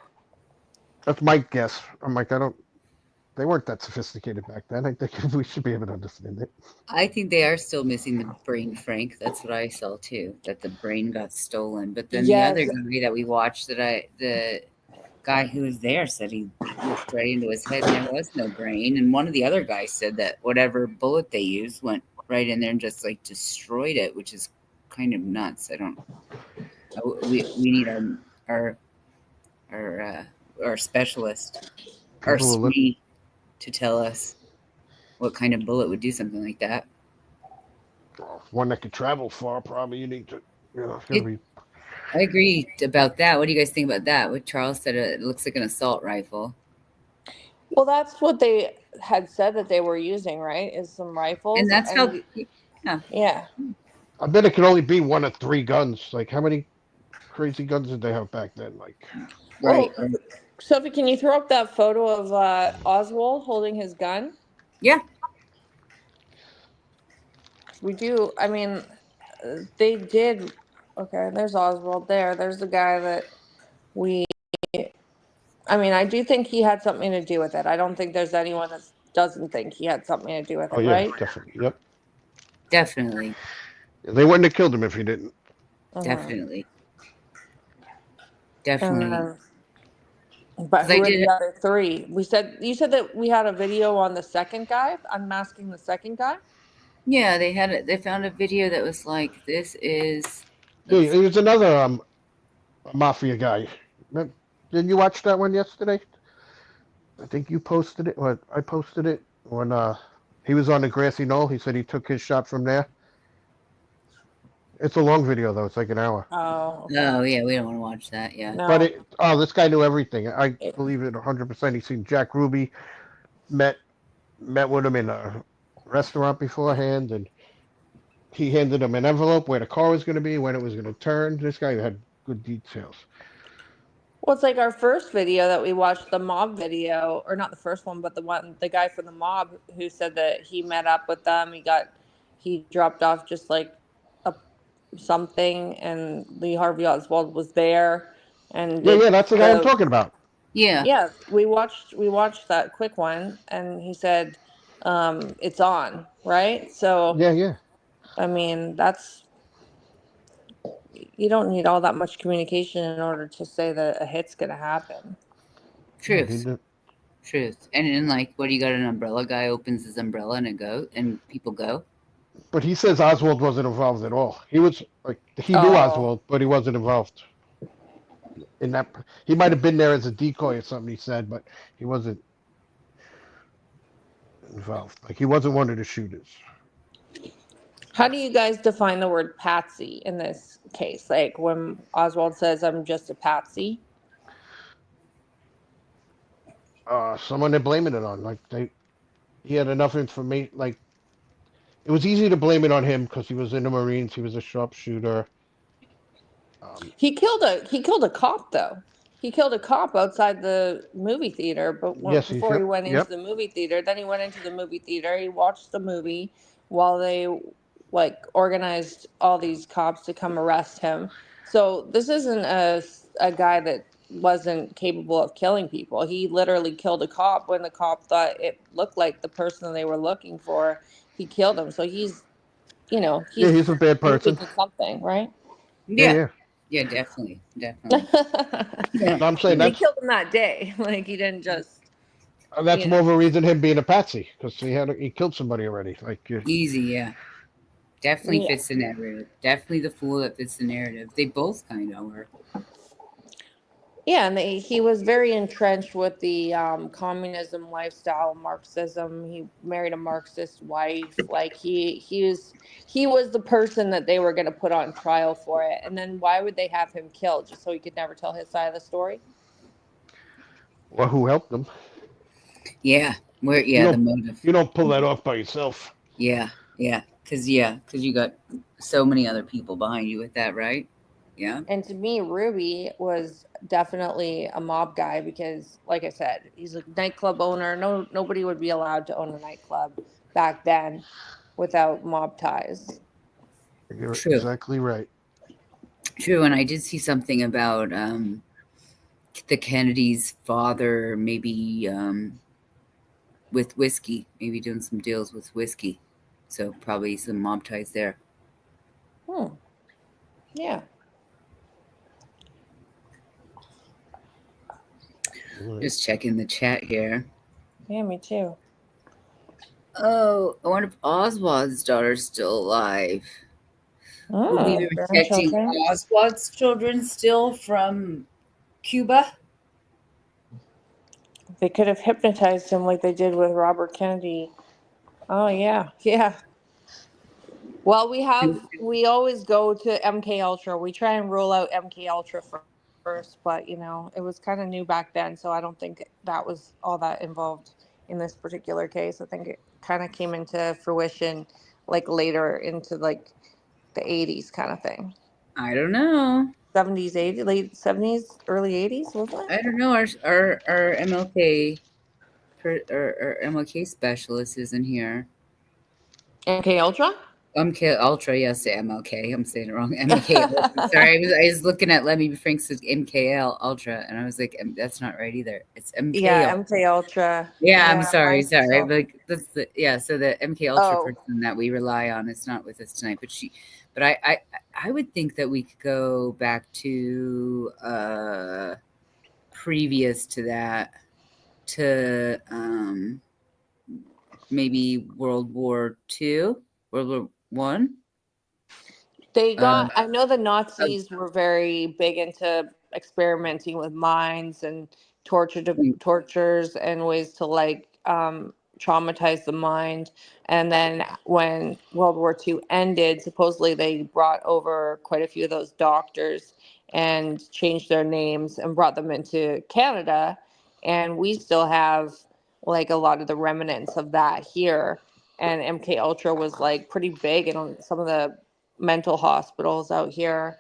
That's my guess. I'm like, they weren't that sophisticated back then. I think we should be able to understand it. I think they are still missing the brain, Frank. That's what I saw too, that the brain got stolen. But then the other guy that we watched, the guy who was there said he looked right into his head and there was no brain. And one of the other guys said that whatever bullet they used went right in there and just like destroyed it, which is kind of nuts. We need our specialist, our SME, to tell us what kind of bullet would do something like that. One that could travel far, probably you need to, it's gonna be. I agree about that. What do you guys think about that? What Charles said, it looks like an assault rifle. Well, that's what they had said that they were using, right? Is some rifles. And that's how, yeah. I bet it could only be one of 3 guns. Like, how many crazy guns did they have back then? Like, right. Sophie, can you throw up that photo of Oswald holding his gun? Yeah. We do. I mean, they did. Okay, there's Oswald there. There's the guy that I do think he had something to do with it. I don't think there's anyone that doesn't think he had something to do with it, right? Definitely. Yep. Definitely. They wouldn't have killed him if he didn't. Definitely. But who are the other 3? You said that we had a video on the second guy, unmasking the second guy? Yeah, they found a video that was like, this is. Yeah, there's another mafia guy. Didn't you watch that one yesterday? I think you posted it. I posted it when he was on the grassy knoll. He said he took his shot from there. It's a long video though. It's like an hour. Oh. Okay. Oh yeah, we don't want to watch that. Yeah. No. But this guy knew everything. I believe it 100%. He's seen Jack Ruby, met with him in a restaurant beforehand, and he handed him an envelope where the car was going to be, when it was going to turn. This guy had good details. Well, it's like our first video that we watched, the mob video, or not the first one, but the guy from the mob who said that he met up with them. He dropped off just like something, and Lee Harvey Oswald was there, and Yeah, that's the guy I'm talking about. Yeah. Yeah, we watched that quick one, and he said, it's on, right? So Yeah. I mean, you don't need all that much communication in order to say that a hit's gonna happen. Truth. And then, like, what do you got? An umbrella guy opens his umbrella and people go. But he says Oswald wasn't involved at all. He was like, he knew Oswald, but he wasn't involved in that. He might have been there as a decoy or something, he said, but he wasn't involved. Like, he wasn't one of the shooters. How do you guys define the word patsy in this case? Like when Oswald says, "I'm just a patsy." Someone they're blaming it on. Like, he had enough information. Like, it was easy to blame it on him because he was in the Marines. He was a sharpshooter. He killed a cop though. He killed a cop outside the movie theater, but before he went into the movie theater, then he went into the movie theater. He watched the movie while they like organized all these cops to come arrest him. So this isn't a guy that wasn't capable of killing people. He literally killed a cop when the cop thought it looked like the person they were looking for. He killed him. So he's he's a bad person. Something, right? Yeah, definitely. Yeah. I'm saying they killed him that day. Like he didn't just. That's more of a reason him being a patsy because he killed somebody already. Like easy, yeah. Definitely fits the narrative. Definitely the fool that fits the narrative. They both kind of were. Yeah, and he was very entrenched with the communism lifestyle, Marxism. He married a Marxist wife. Like he was the person that they were going to put on trial for it. And then why would they have him killed just so he could never tell his side of the story? Well, who helped him? Yeah, the motive. You don't pull that off by yourself. Yeah, because you got so many other people behind you with that, right? Yeah. And to me, Ruby was definitely a mob guy because, like I said, he's a nightclub owner. Nobody would be allowed to own a nightclub back then without mob ties. You're exactly right. True, and I did see something about the Kennedy's father maybe with whiskey, maybe doing some deals with whiskey. So probably some mob ties there. Yeah. Just checking the chat here. Yeah, me too. Oh, I wonder if Oswald's daughter's still alive. Would we be protecting Oswald's children still from Cuba? They could have hypnotized him like they did with Robert Kennedy. Oh, yeah. Well, we always go to MK Ultra. We try and rule out MK Ultra first, but it was kind of new back then, so I don't think that was all that involved in this particular case. I think it kind of came into fruition like later into like the 80s kind of thing. I don't know. 70s, 80s, late 70s, early 80s, wasn't it? I don't know. Our MLK our MLK specialist isn't here. MK Ultra? MK Ultra, yes, MLK. I'm saying it wrong. MK. Sorry, I was looking at Let Me Be Frank's MKL Ultra, and I was like, that's not right either. It's MK. Yeah, MK Ultra. Yeah, I'm sorry. Like that's so the MK Ultra person that we rely on is not with us tonight. But I would think that we could go back to previous to that to maybe World War II, World War I. They got. I know the Nazis were very big into experimenting with mines and tortures and ways to like traumatize the mind. And then when World War II ended, supposedly they brought over quite a few of those doctors and changed their names and brought them into Canada. And we still have like a lot of the remnants of that here. And MK Ultra was like pretty big in some of the mental hospitals out here.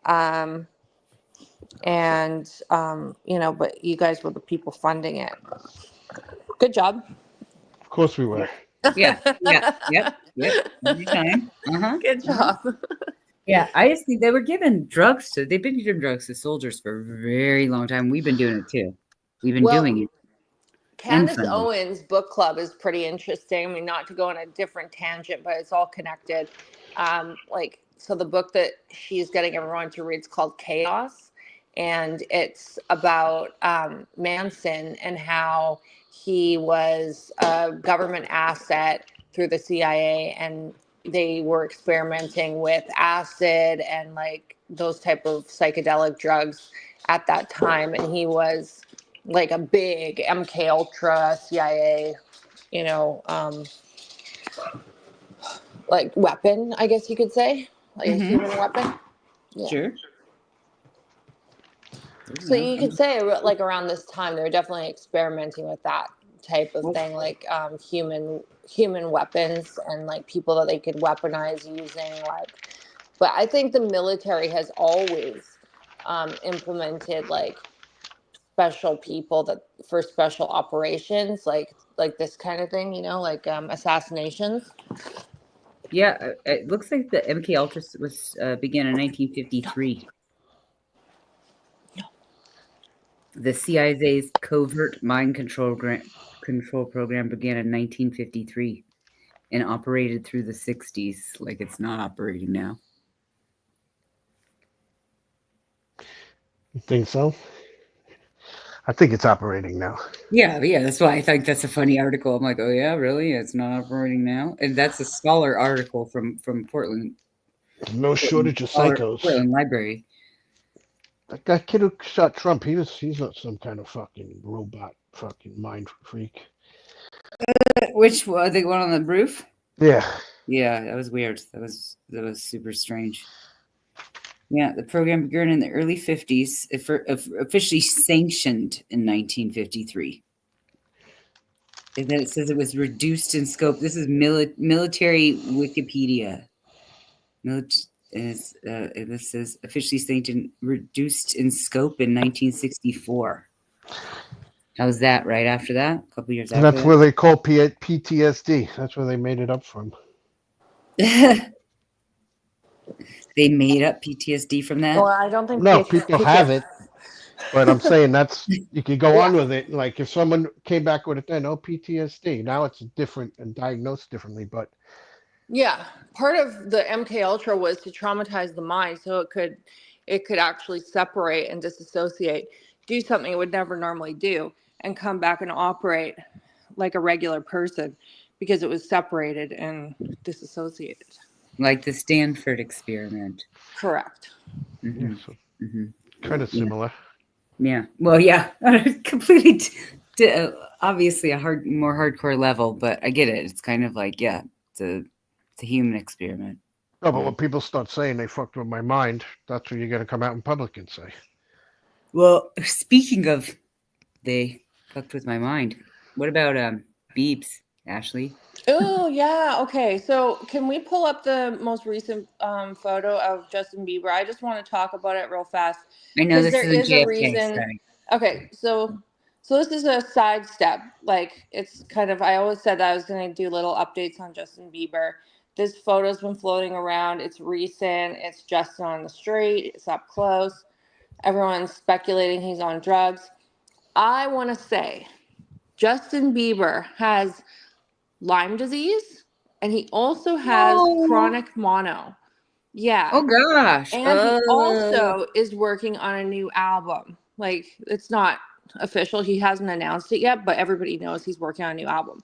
But you guys were the people funding it. Good job. Of course we were. Yeah. Yep. Every time. Good job. Yeah, I just think they were given drugs they've been giving drugs to soldiers for a very long time. We've been doing it too. We've been doing it. Candace Owens' book club is pretty interesting. I mean, not to go on a different tangent, but it's all connected. So the book that she's getting everyone to read is called Chaos, and it's about Manson and how he was a government asset through the CIA, and they were experimenting with acid and like those type of psychedelic drugs at that time, and he was like a big MK Ultra CIA, like weapon, I guess you could say, like a human weapon. Yeah. Sure. So you could say like around this time, they were definitely experimenting with that type of thing, like human weapons and like people that they could weaponize using like. But I think the military has always implemented like special people that for special operations, like this kind of thing, like assassinations. Yeah, it looks like the MK Ultra was began in 1953. The CIA's covert mind control program began in 1953 and operated through the 60s. Like it's not operating now. You think so? I think it's operating now. Yeah, that's why I think that's a funny article. I'm like, oh yeah, really? It's not operating now? And that's a scholar article from Portland. No shortage of psychos. Portland Library. That kid who shot Trump, he's not some kind of fucking robot, fucking mind freak. Which one? The one on the roof? Yeah. Yeah, that was weird. That was super strange. Yeah, the program began in the early 50s, officially sanctioned in 1953. And then it says it was reduced in scope. This is military Wikipedia. This says officially sanctioned, reduced in scope in 1964. How's that? Right after that, a couple years after. And that's where they call PTSD. That's where they made it up from. They made up PTSD from that? Well, I don't think people have it, but I'm saying that's you could go on with it. Like if someone came back with it then, PTSD. Now it's different and diagnosed differently, but yeah, part of the MK Ultra was to traumatize the mind so it could actually separate and disassociate, do something it would never normally do, and come back and operate like a regular person because it was separated and disassociated. Like the Stanford experiment. Correct. Mm-hmm. Yeah, so kind of similar. Yeah. Well, yeah, completely. Obviously, a more hardcore level, but I get it. It's kind of like, yeah, it's a human experiment. No, but when people start saying they fucked with my mind, that's what you're going to come out in public and say. Well, speaking of they fucked with my mind, what about Biebs, Ashley? Oh, yeah. Okay. So can we pull up the most recent photo of Justin Bieber? I just want to talk about it real fast. I know this there is a J.F.K. reason. Sorry. Okay. So this is a sidestep. Like it's kind of, I always said that I was going to do little updates on Justin Bieber. This photo's been floating around. It's recent. It's Justin on the street. It's up close. Everyone's speculating he's on drugs. I want to say Justin Bieber has Lyme disease, and he also has chronic mono. Yeah. Oh gosh. And he also is working on a new album. Like it's not official. He hasn't announced it yet, but everybody knows he's working on a new album.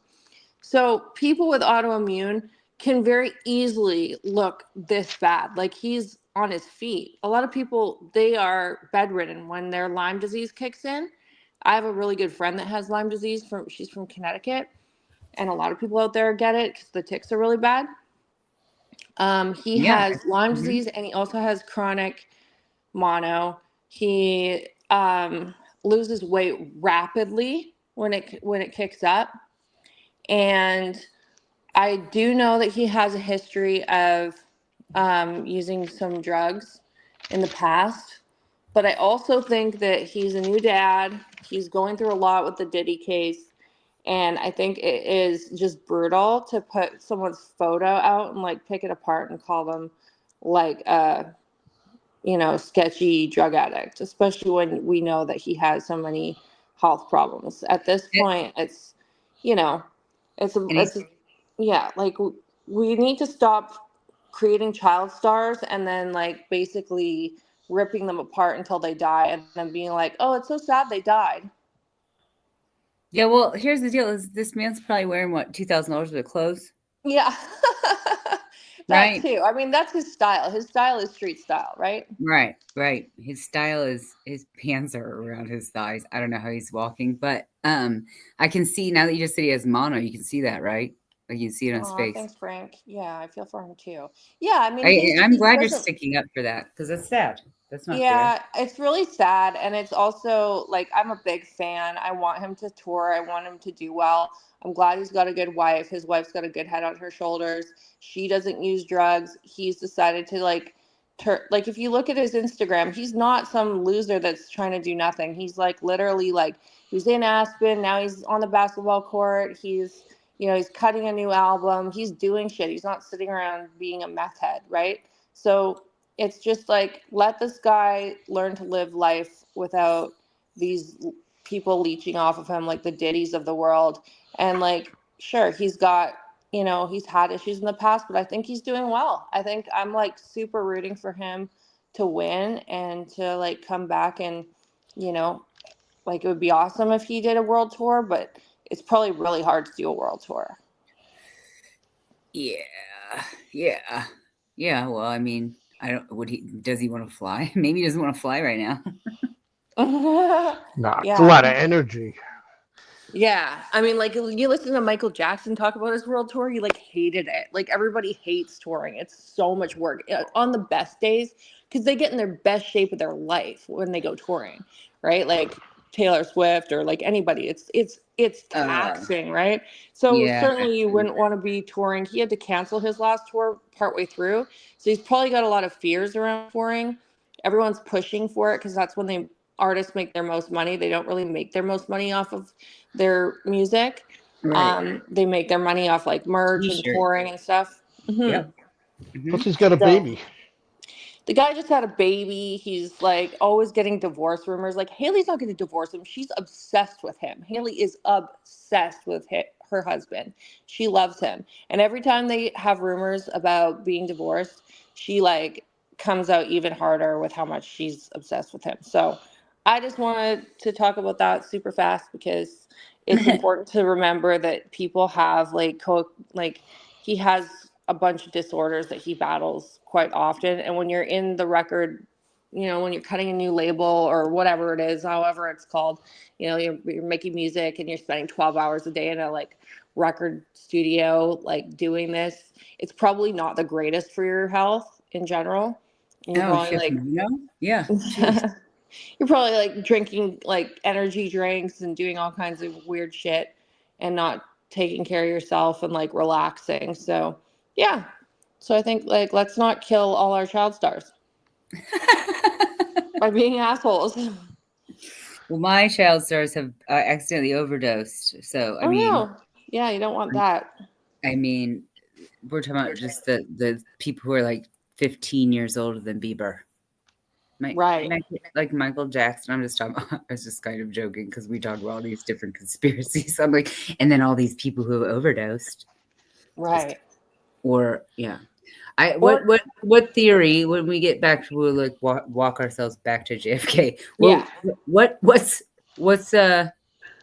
So people with autoimmune can very easily look this bad. Like he's on his feet. A lot of people, they are bedridden when their Lyme disease kicks in. I have a really good friend that has Lyme disease. She's from Connecticut. and a lot of people out there get it because the ticks are really bad. He Yeah. has Lyme disease, and he also has chronic mono. He loses weight rapidly when it kicks up, and I do know that he has a history of using some drugs in the past. But I also think that he's a new dad. He's going through a lot with the Diddy case. And I think it is just brutal to put someone's photo out and like pick it apart and call them like sketchy drug addict, especially when we know that he has so many health problems. At this point, it's like we need to stop creating child stars and then like basically ripping them apart until they die and then being like, oh, it's so sad they died. Yeah, well, here's the deal: is this man's probably wearing what, $2,000 worth of clothes? Yeah, right. Too. I mean, that's his style. His style is street style, right? Right. His style is his pants are around his thighs. I don't know how he's walking, but I can see now that you just said he has mono. You can see that, right? Like you can see it on his face. Thanks, Frank. Yeah, I feel for him too. Yeah, I mean, I'm glad you're sticking up for that because that's sad. That's not fair. It's really sad. And it's also like, I'm a big fan. I want him to tour. I want him to do well. I'm glad he's got a good wife. His wife's got a good head on her shoulders. She doesn't use drugs. He's decided to like if you look at his Instagram, he's not some loser that's trying to do nothing. He's like literally like he's in Aspen. Now he's on the basketball court. He's cutting a new album. He's doing shit. He's not sitting around being a meth head. Right. So it's just like, let this guy learn to live life without these people leeching off of him like the Diddies of the world. And like, sure, he's got, he's had issues in the past, but I think he's doing well. I think I'm like super rooting for him to win and to like come back and, like it would be awesome if he did a world tour, but it's probably really hard to do a world tour. Yeah. Well, I mean, does he want to fly? Maybe he doesn't want to fly right now. Nah, it's a lot of energy. Yeah. I mean, like you listen to Michael Jackson talk about his world tour, he like hated it. Like everybody hates touring. It's so much work on the best days because they get in their best shape of their life when they go touring, right? Like Taylor Swift or like anybody. It's taxing, right? So certainly you wouldn't want to be touring. He had to cancel his last tour partway through. So he's probably got a lot of fears around touring. Everyone's pushing for it because that's when artists make their most money. They don't really make their most money off of their music. Right. They make their money off like merch and touring and stuff. Mm-hmm. Yeah. Plus he's got a baby. The guy just had a baby. He's like always getting divorce rumors. Like Haley's not going to divorce him. She's obsessed with him. Haley is obsessed with her husband. She loves him. And every time they have rumors about being divorced, she like comes out even harder with how much she's obsessed with him. So I just wanted to talk about that super fast because it's important to remember that people have he has a bunch of disorders that he battles quite often. And when you're in the record, when you're cutting a new label or whatever it is, however it's called, you're making music and you're spending 12 hours a day in a like record studio, like doing this, it's probably not the greatest for your health in general. You're you're probably like drinking like energy drinks and doing all kinds of weird shit and not taking care of yourself and like relaxing. So yeah. So I think like, let's not kill all our child stars by being assholes. Well, my child stars have accidentally overdosed. So, I mean, no. Yeah, you don't want that. I mean, we're talking about just the people who are like 15 years older than Bieber. Like Michael Jackson. I was just kind of joking because we talk about all these different conspiracies. I'm like, and then all these people who have overdosed. Right. What theory when we get back to like walk ourselves back to JFK? What's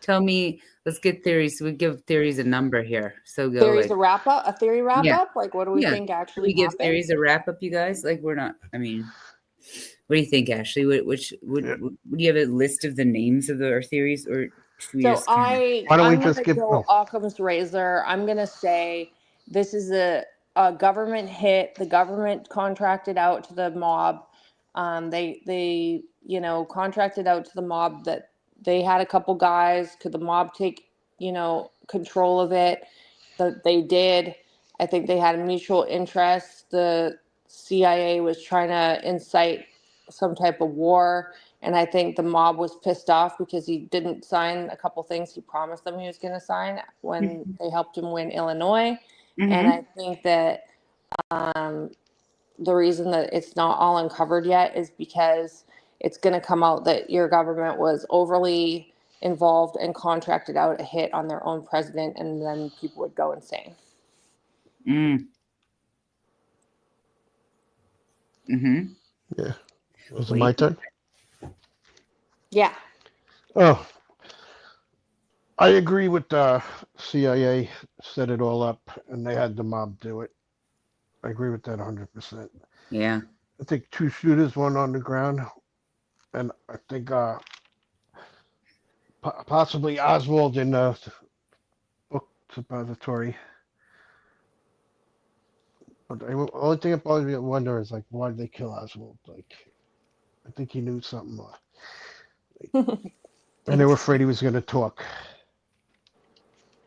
tell me, let's get theories. We give theories a number here. So go theories a theory wrap up? Like what do we think actually we give theories a wrap up, you guys? Like we're not, I mean, what do you think, Ashley? Would you have a list of the names of our theories or So Why don't we I'm just gonna give? go Occam's razor. I'm gonna say this is a government hit. The government contracted out to the mob. They contracted out to the mob that they had a couple guys. Could the mob take control of it? That they did. I think they had a mutual interest. The CIA was trying to incite some type of war. And I think the mob was pissed off because he didn't sign a couple things he promised them he was going to sign when they helped him win Illinois. And I think that the reason that it's not all uncovered yet is because it's going to come out that your government was overly involved and contracted out a hit on their own president, and then people would go insane. Yeah. Was it my turn? Yeah. Oh, I agree with the CIA set it all up, and they had the mob do it. I agree with that 100%. Yeah. I think 2 shooters, one on the ground, and I think possibly Oswald in the book suppository. But the only thing that bothers me at wonder is, like, why did they kill Oswald? Like, I think he knew something. And they were afraid he was going to talk.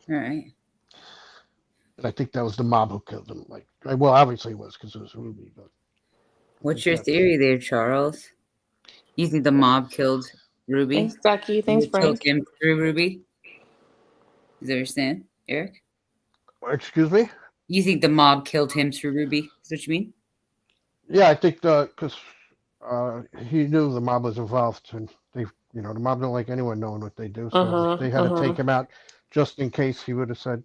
All right. And I think that was the mob who killed him. Like, well, obviously it was because it was Ruby. But What's your theory there, Charles? You think the mob killed Ruby? Thanks, Becky. Thanks, Killed Frank. him through Ruby? Is that what you're saying, Eric? Excuse me? You think the mob killed him through Ruby? Is that what you mean? Yeah, I think because he knew the mob was involved, and the mob don't like anyone knowing what they do, so they had to take him out just in case he would have said,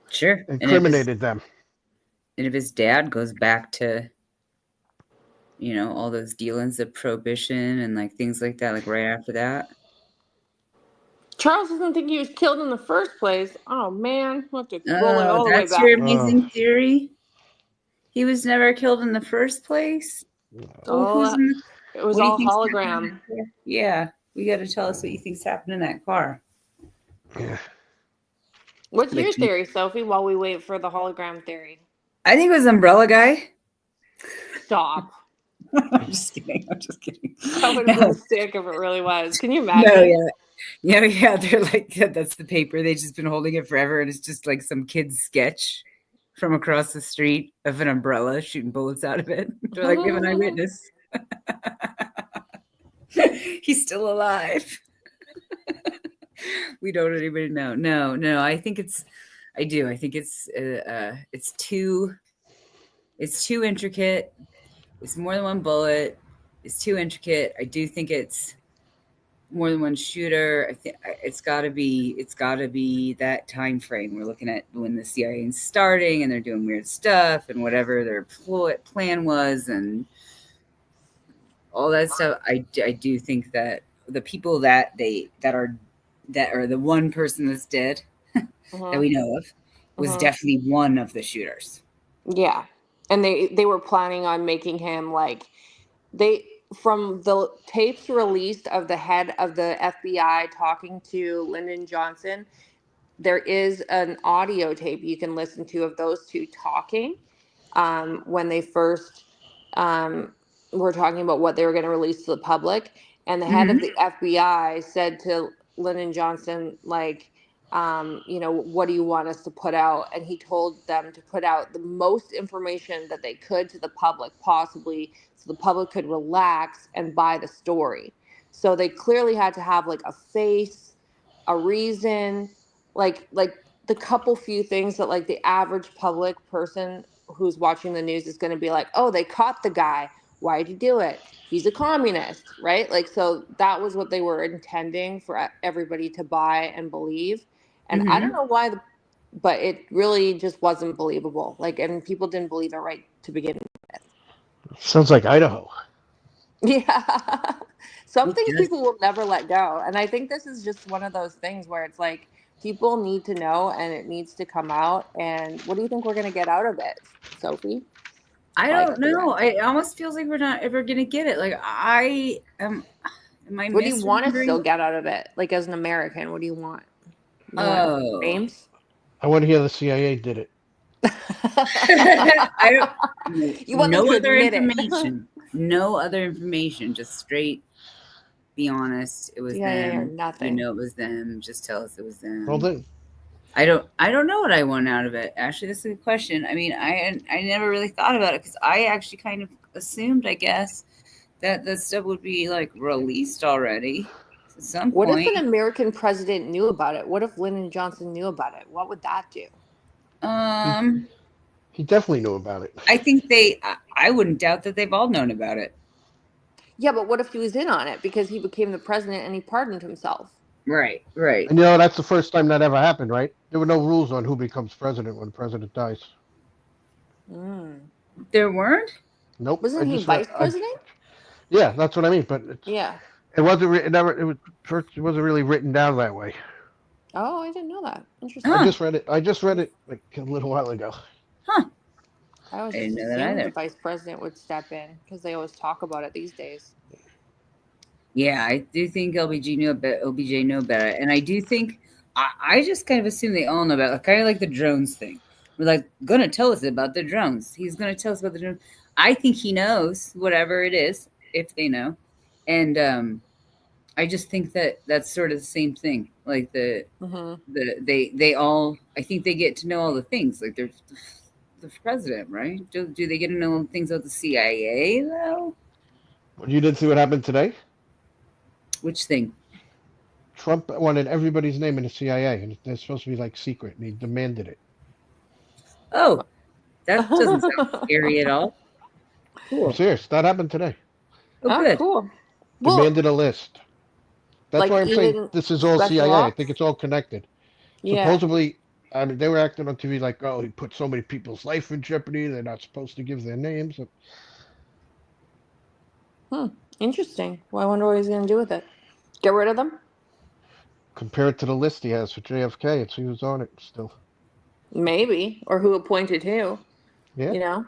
sure, incriminated them. And if his dad goes back to, all those dealings of prohibition and like things like that, like right after that. Charles doesn't think he was killed in the first place. Oh man, we'll have to roll it all the way That's back. your amazing theory. He was never killed in the first place. It was all hologram. Yeah, you got to tell us what you think's happened in that car. Yeah. What's your theory, Sophie? While we wait for the hologram theory, I think it was Umbrella Guy. Stop. I'm just kidding. That would have been sick if it really was. Can you imagine? No, yeah. They're like, that's the paper. They've just been holding it forever, and it's just like some kid's sketch from across the street of an umbrella shooting bullets out of it. They're like, we have an eyewitness. He's still alive. We don't anybody know. No. I think it's too intricate. It's more than one bullet. It's too intricate. I do think it's more than one shooter. I think it's got to be that time frame we're looking at when the CIA is starting and they're doing weird stuff and whatever their plan was and all that stuff. I do think that the people that are the one person that's dead that we know of was definitely one of the shooters. Yeah. And they were planning on making him from the tapes released of the head of the FBI talking to Lyndon Johnson, there is an audio tape you can listen to of those two talking when they first were talking about what they were going to release to the public. And the head of the FBI said to Lyndon Johnson, what do you want us to put out? And he told them to put out the most information that they could to the public, possibly, so the public could relax and buy the story. So they clearly had to have like a face, a reason, like the couple few things that like the average public person who's watching the news is going to be like, oh, they caught the guy. Why'd you do it? He's a communist, right? Like, so that was what they were intending for everybody to buy and believe. And I don't know why, but it really just wasn't believable. Like, and people didn't believe it right to begin with. Sounds like Idaho. Yeah. Some things people will never let go. And I think this is just one of those things where it's like, people need to know and it needs to come out. And what do you think we're going to get out of it, Sophie? I don't know. It almost feels like we're not ever going to get it. Like Am I What do you want to misremembering? still get out of it? Like as an American, what do you want? You want Oh, names? I want to hear the CIA did it. I don't. You want them No to other admit it. information. No other information. Just straight. Be honest. It was Yeah, them. nothing. You know, it was them. Just tell us it was them. Well, then, I don't know what I want out of it. Actually, that's a good question. I mean, I never really thought about it because I actually kind of assumed, I guess, that the stuff would be like released already at some What point. if an American president knew about it? What if Lyndon Johnson knew about it? What would that do? He definitely knew about it. I think I wouldn't doubt that they've all known about it. Yeah, but what if he was in on it because he became the president and he pardoned himself? Right. And that's the first time that ever happened, right? There were no rules on who becomes president when the president dies. There weren't? Nope. Wasn't he vice president? Yeah, that's what I mean. But Yeah. it wasn't written. It wasn't really written down that way. Oh, I didn't know that. Interesting. I just read it like a little while ago. I always didn't know that assumed either. the vice president would step in because they always talk about it these days. Yeah, I do think OBJ knew about it, and I do think I just kind of assume they all know about it, kind of like the drones thing. We're like gonna tell us about the drones. He's gonna tell us about the drones. I think he knows whatever it is, if they know, and I just think that that's sort of the same thing. Like they all. I think they get to know all the things. Like they're the president, right? Do they get to know things about the CIA though? Well, you didn't see what happened today? Which thing? Trump wanted everybody's name in the CIA, and they're supposed to be like secret, and he demanded it. Oh, that doesn't sound scary at all. Cool. I'm serious. That happened today. Oh, good. Cool. Demanded a list. That's like why I'm saying even this is all special CIA. I ops? think it's all connected. Yeah. Supposedly, I mean, they were acting on TV like, oh, he put so many people's life in jeopardy. They're not supposed to give their names. Interesting. Well, I wonder what he's going to do with it. Get rid of them? Compare it to the list he has for JFK and see who's on it still. Maybe. Or who appointed who. Yeah. You know?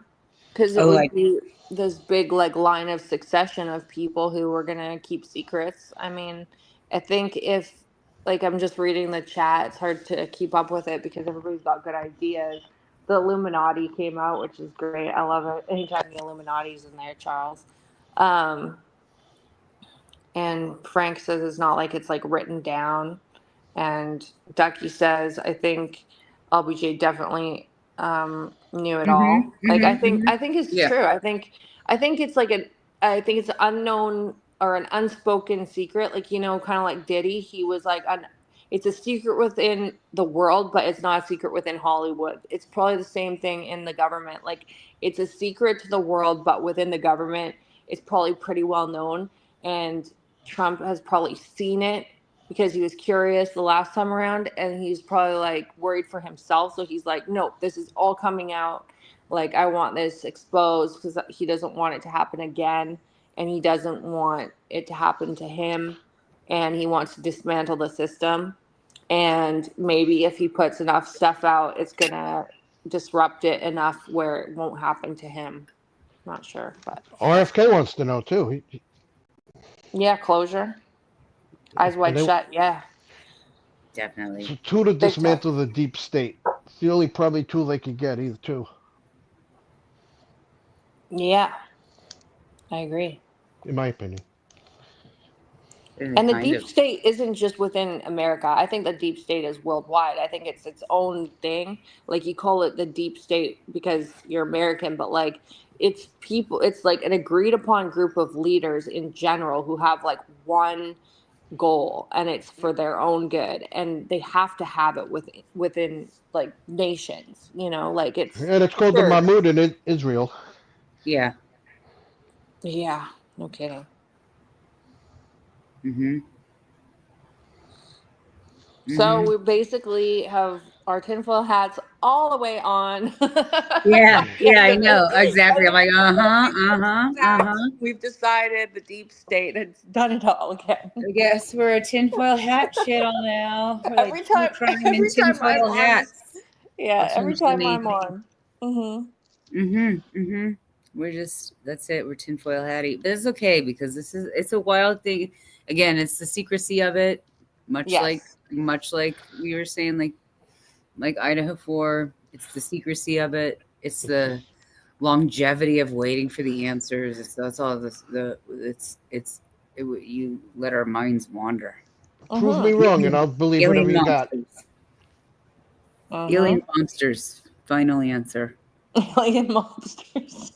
Because it would be this big like line of succession of people who were going to keep secrets. I mean, I think if, like, I'm just reading the chat, it's hard to keep up with it because everybody's got good ideas. The Illuminati came out, which is great. I love it. Anytime the Illuminati's in there, Charles. And Frank says it's not like it's like written down. And Ducky says, I think LBJ definitely knew it all. Like I think it's true. I think it's like I think it's an unknown or an unspoken secret. Like, you know, kind of like Diddy. He was like it's a secret within the world, but it's not a secret within Hollywood. It's probably the same thing in the government. Like it's a secret to the world, but within the government, it's probably pretty well known. And Trump has probably seen it because he was curious the last time around, and he's probably like worried for himself. So he's like, no, this is all coming out. Like, I want this exposed because he doesn't want it to happen again. And he doesn't want it to happen to him. And he wants to dismantle the system. And maybe if he puts enough stuff out, it's going to disrupt it enough where it won't happen to him. Not sure, but RFK wants to know too. Yeah, closure. Eyes wide shut. Yeah, definitely. So two to dismantle the deep state. It's the only probably tool they can get, either two. Yeah, I agree. In my opinion. And the deep state isn't just within America. I think the deep state is worldwide. I think it's its own thing. Like, you call it the deep state because you're American, but like it's people, it's like an agreed upon group of leaders in general who have like one goal, and it's for their own good, and they have to have it within like nations, you know, like it's. And it's called the Mahmoud in Israel. Yeah. Yeah, no kidding. So we basically have our tinfoil hats all the way on. Yeah, I know. Exactly. I'm like, We've decided the deep state has done it all again. I guess we're a tinfoil hat channel now. Every time I'm on. Yeah, That's every time I'm on. That's it. We're tinfoil hattie. But it's okay because it's a wild thing. Again, it's the secrecy of it, much like we were saying, like Idaho 4. It's the secrecy of it. It's the longevity of waiting for the answers. That's all you let our minds wander. Prove me wrong, and I'll believe whatever you got. Alien monsters. Final answer. Alien monsters.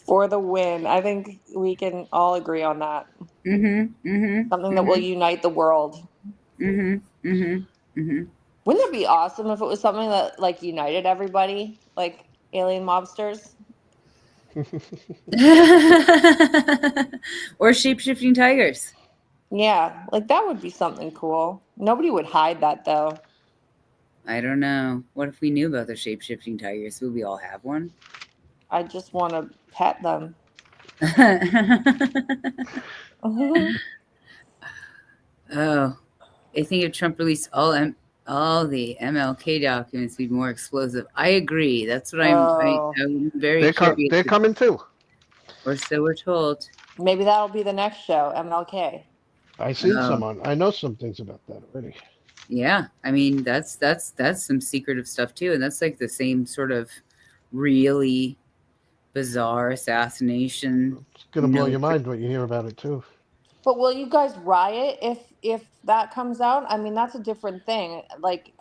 For the win. I think we can all agree on that. Something that will unite the world. Wouldn't it be awesome if it was something that like united everybody, like alien mobsters? Or shape-shifting tigers. Yeah, like that would be something cool. Nobody would hide that though. I don't know. What if we knew about the shape-shifting tigers? Would we all have one? I just want to pet them. Oh, I think if Trump released all the MLK documents, we'd be more explosive. I agree. That's what I'm very curious. They're coming too. Or so we're told. Maybe that'll be the next show, MLK. I know some things about that already. Yeah, I mean that's some secretive stuff too, and that's like the same sort of really bizarre assassination. It's gonna blow your mind when you hear about it too. But will you guys riot if that comes out? I mean, that's a different thing. Like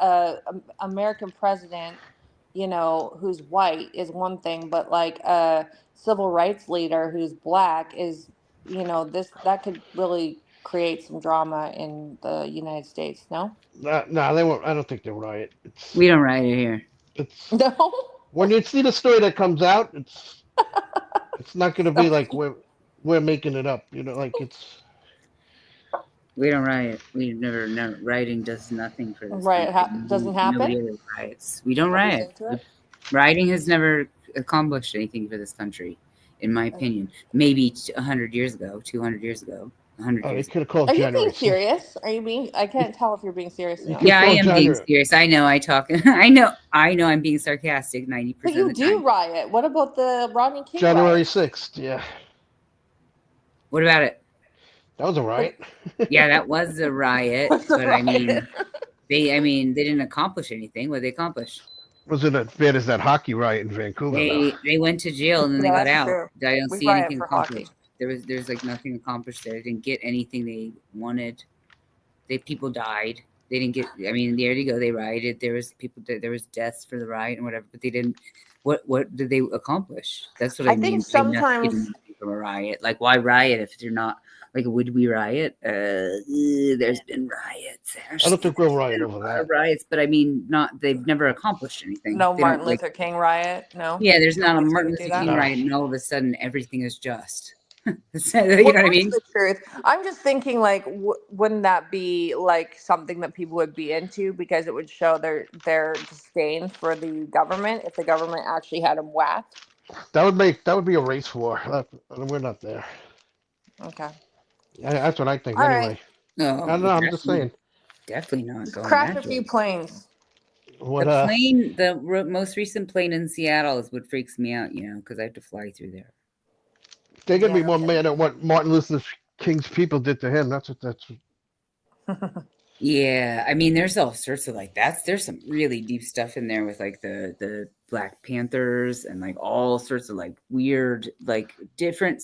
American president, who's white is one thing, but like a civil rights leader who's black is, that could really create some drama in the United States. No. No, they won't. I don't think they'll riot. We don't riot here. No. When you see the story that comes out, it's not going to be like we're making it up. Like it's. We don't riot. We've never. No, rioting does nothing for this. Doesn't happen. Nobody ever riots. We don't riot. Rioting has never accomplished anything for this country, in my opinion. Maybe 100 years ago, 200 years ago. 100 years. Could have called Are you being serious? Are you being? I can't tell if you're being serious. Yeah, I am being serious. I know. I talk. I know. I'm being sarcastic 90%. But you do riot. What about the Rodney King? January 6th. Yeah. What about it? That was a riot. Yeah, that was a riot. But I mean, they didn't accomplish anything. What did they accomplish? Wasn't as bad as that hockey riot in Vancouver. They went to jail and then they got out. True. I don't see anything accomplished. There's like nothing accomplished there. They didn't get anything they wanted. People died. They didn't get. I mean, there you go. They rioted. There was deaths for the riot and whatever. But they didn't. What did they accomplish? That's what I mean. Think sometimes from a riot. Like, why riot if they're not? Like, would we riot? There's been riots. I don't think we'll riot over that. Riots, but I mean, they've never accomplised anything. No Martin Luther King riot. No. Yeah, there's not a Martin Luther King riot, and all of a sudden everything is just. You know what I mean? The truth. I'm just thinking, like, wouldn't that be like something that people would be into because it would show their disdain for the government if the government actually had them whacked? That would be a race war. We're not there. Okay. Yeah, that's what I think. All anyway. No, I don't know. I'm just saying. Definitely not going. Crash a few planes. The most recent plane in Seattle is what freaks me out. Because I have to fly through there. They're gonna be more mad at what Martin Luther King's people did to him. That's. Yeah, I mean, there's all sorts of there's some really deep stuff in there with like the Black Panthers and like all sorts of like weird different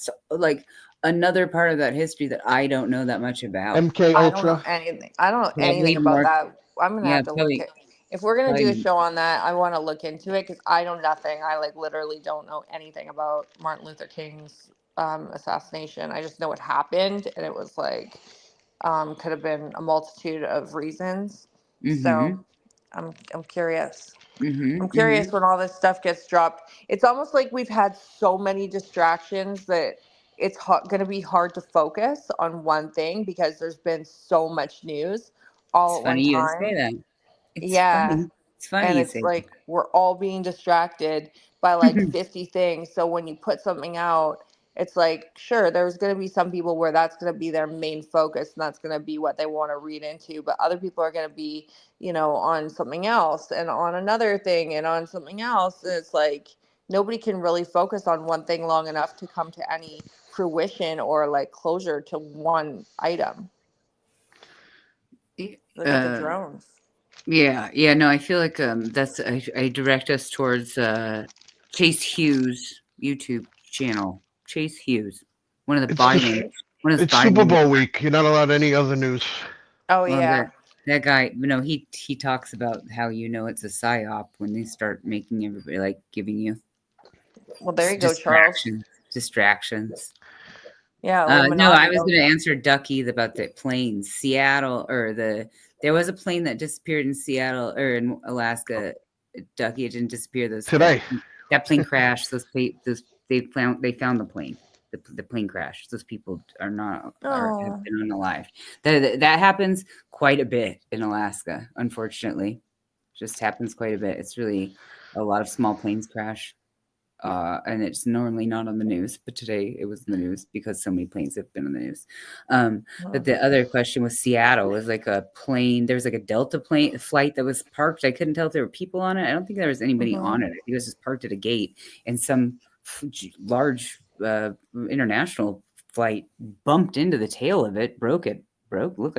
another part of that history that I don't know that much about. MK Ultra. I don't know anything about that. I'm gonna have to look at. If we're gonna do a show on that, I want to look into it because I know nothing. I literally don't know anything about Martin Luther King's assassination. I just know it happened, and it was could have been a multitude of reasons. So I'm curious. I'm curious when all this stuff gets dropped. It's almost like we've had so many distractions that it's going to be hard to focus on one thing because there's been so much news all at one time. You say that. It's funny. And it's like we're all being distracted by 50 things. So when you put something out, it's like, sure, there's going to be some people where that's going to be their main focus and that's going to be what they want to read into. But other people are going to be, on something else and on another thing and on something else. And it's like, nobody can really focus on one thing long enough to come to any fruition or like closure to one item. Look at the drones. Yeah, no, I feel like that's I direct us towards Chase Hughes YouTube channel. Chase Hughes, one of the Biden. It's Super Bowl week. You're not allowed any other news. Oh Well, yeah. That guy, he talks about how it's a psyop when they start making everybody like giving you. Well, there you go, Charles. Distractions. Yeah. No, I was going to answer Ducky about the planes. Seattle, or there was a plane that disappeared in Seattle or in Alaska. Ducky, it didn't disappear. Today. That plane crashed. They found the plane. The plane crashed. Those people have been unalive. That happens quite a bit in Alaska, unfortunately. Just happens quite a bit. It's really a lot of small planes crash. And it's normally not on the news, but today it was in the news because so many planes have been on the news. But the other question was Seattle. It was like a plane. There was like a Delta flight that was parked. I couldn't tell if there were people on it. I don't think there was anybody on it. I think it was just parked at a gate, and some large international flight bumped into the tail of it, looked like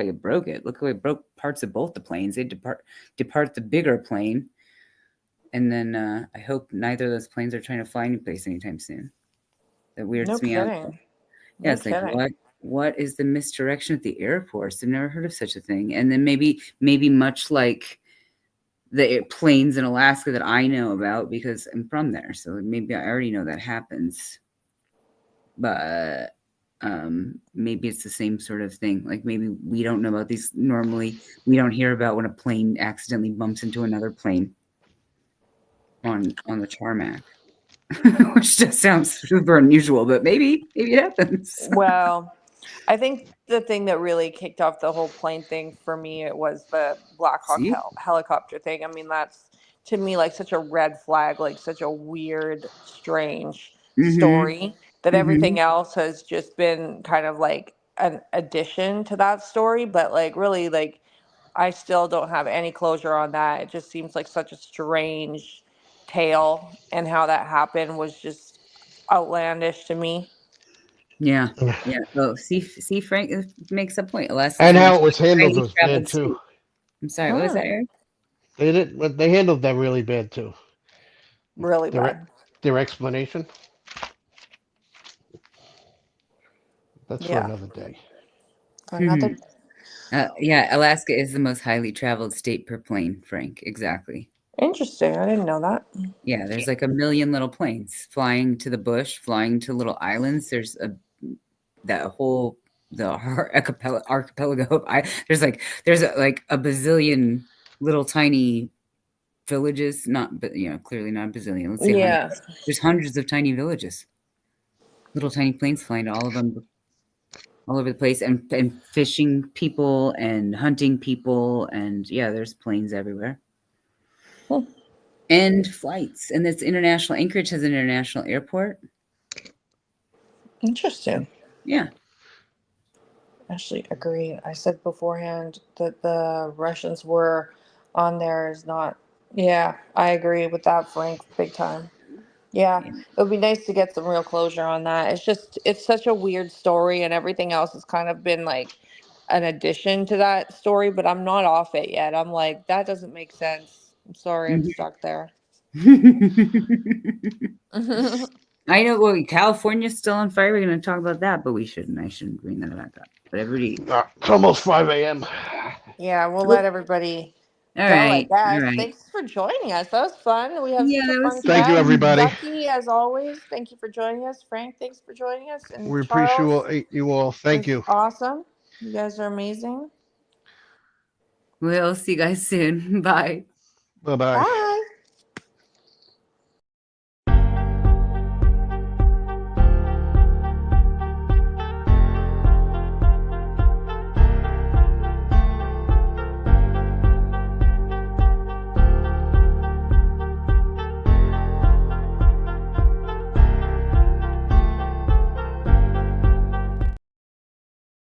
it broke it. Looked like it broke parts of both the planes. They depart the bigger plane. And then I hope neither of those planes are trying to fly anyplace anytime soon. That weirds me out. Yeah, it's like, what is the misdirection at the airports? I've never heard of such a thing. And then maybe much like the planes in Alaska that I know about because I'm from there. So maybe I already know that happens. But maybe it's the same sort of thing. Like maybe we don't know about these. Normally, we don't hear about when a plane accidentally bumps into another plane on the tarmac, which just sounds super unusual, but maybe it happens. Well, I think the thing that really kicked off the whole plane thing for me, it was the Black Hawk helicopter thing. I mean, that's to me like such a red flag, like such a weird, strange story that everything else has just been kind of like an addition to that story. But like really, like I still don't have any closure on that. It just seems like such a strange tale, and how that happened was just outlandish to me. Yeah. Oh, see, Frank makes a point. And how it was handled was bad too. I'm sorry, what was that, Eric? They handled that really bad too. Really bad. Their explanation. That's for another day. For another. Yeah, Alaska is the most highly traveled state per plane, Frank. Exactly. Interesting. I didn't know that. Yeah, there's like a million little planes flying to the bush, flying to little islands. There's the archipelago. There's a bazillion little tiny villages. Clearly not a bazillion. Let's say hundreds. There's hundreds of tiny villages. Little tiny planes flying to all of them, all over the place, and fishing people and hunting people, and there's planes everywhere. And flights, and it's international. Anchorage has an international airport. Interesting. Yeah. Actually, agree. I said beforehand that the Russians were on there is not. Yeah, I agree with that, Frank, big time. Yeah, it would be nice to get some real closure on that. It's such a weird story, and everything else has kind of been like an addition to that story, but I'm not off it yet. I'm like, that doesn't make sense. I'm sorry, I'm stuck there. I know. Well, California's still on fire. We're going to talk about that, but I shouldn't bring that back up. But everybody, it's almost 5 a.m. Yeah, we'll let everybody all go. right, I guess. all right. Thanks for joining us. That was fun. We have such a fun Thank you, everybody. Ducky, as always. Thank you for joining us. Frank, thanks for joining us. And We Charles, appreciate you all. Thank you. Awesome. You guys are amazing. We'll see you guys soon. Bye. Bye-bye. Bye.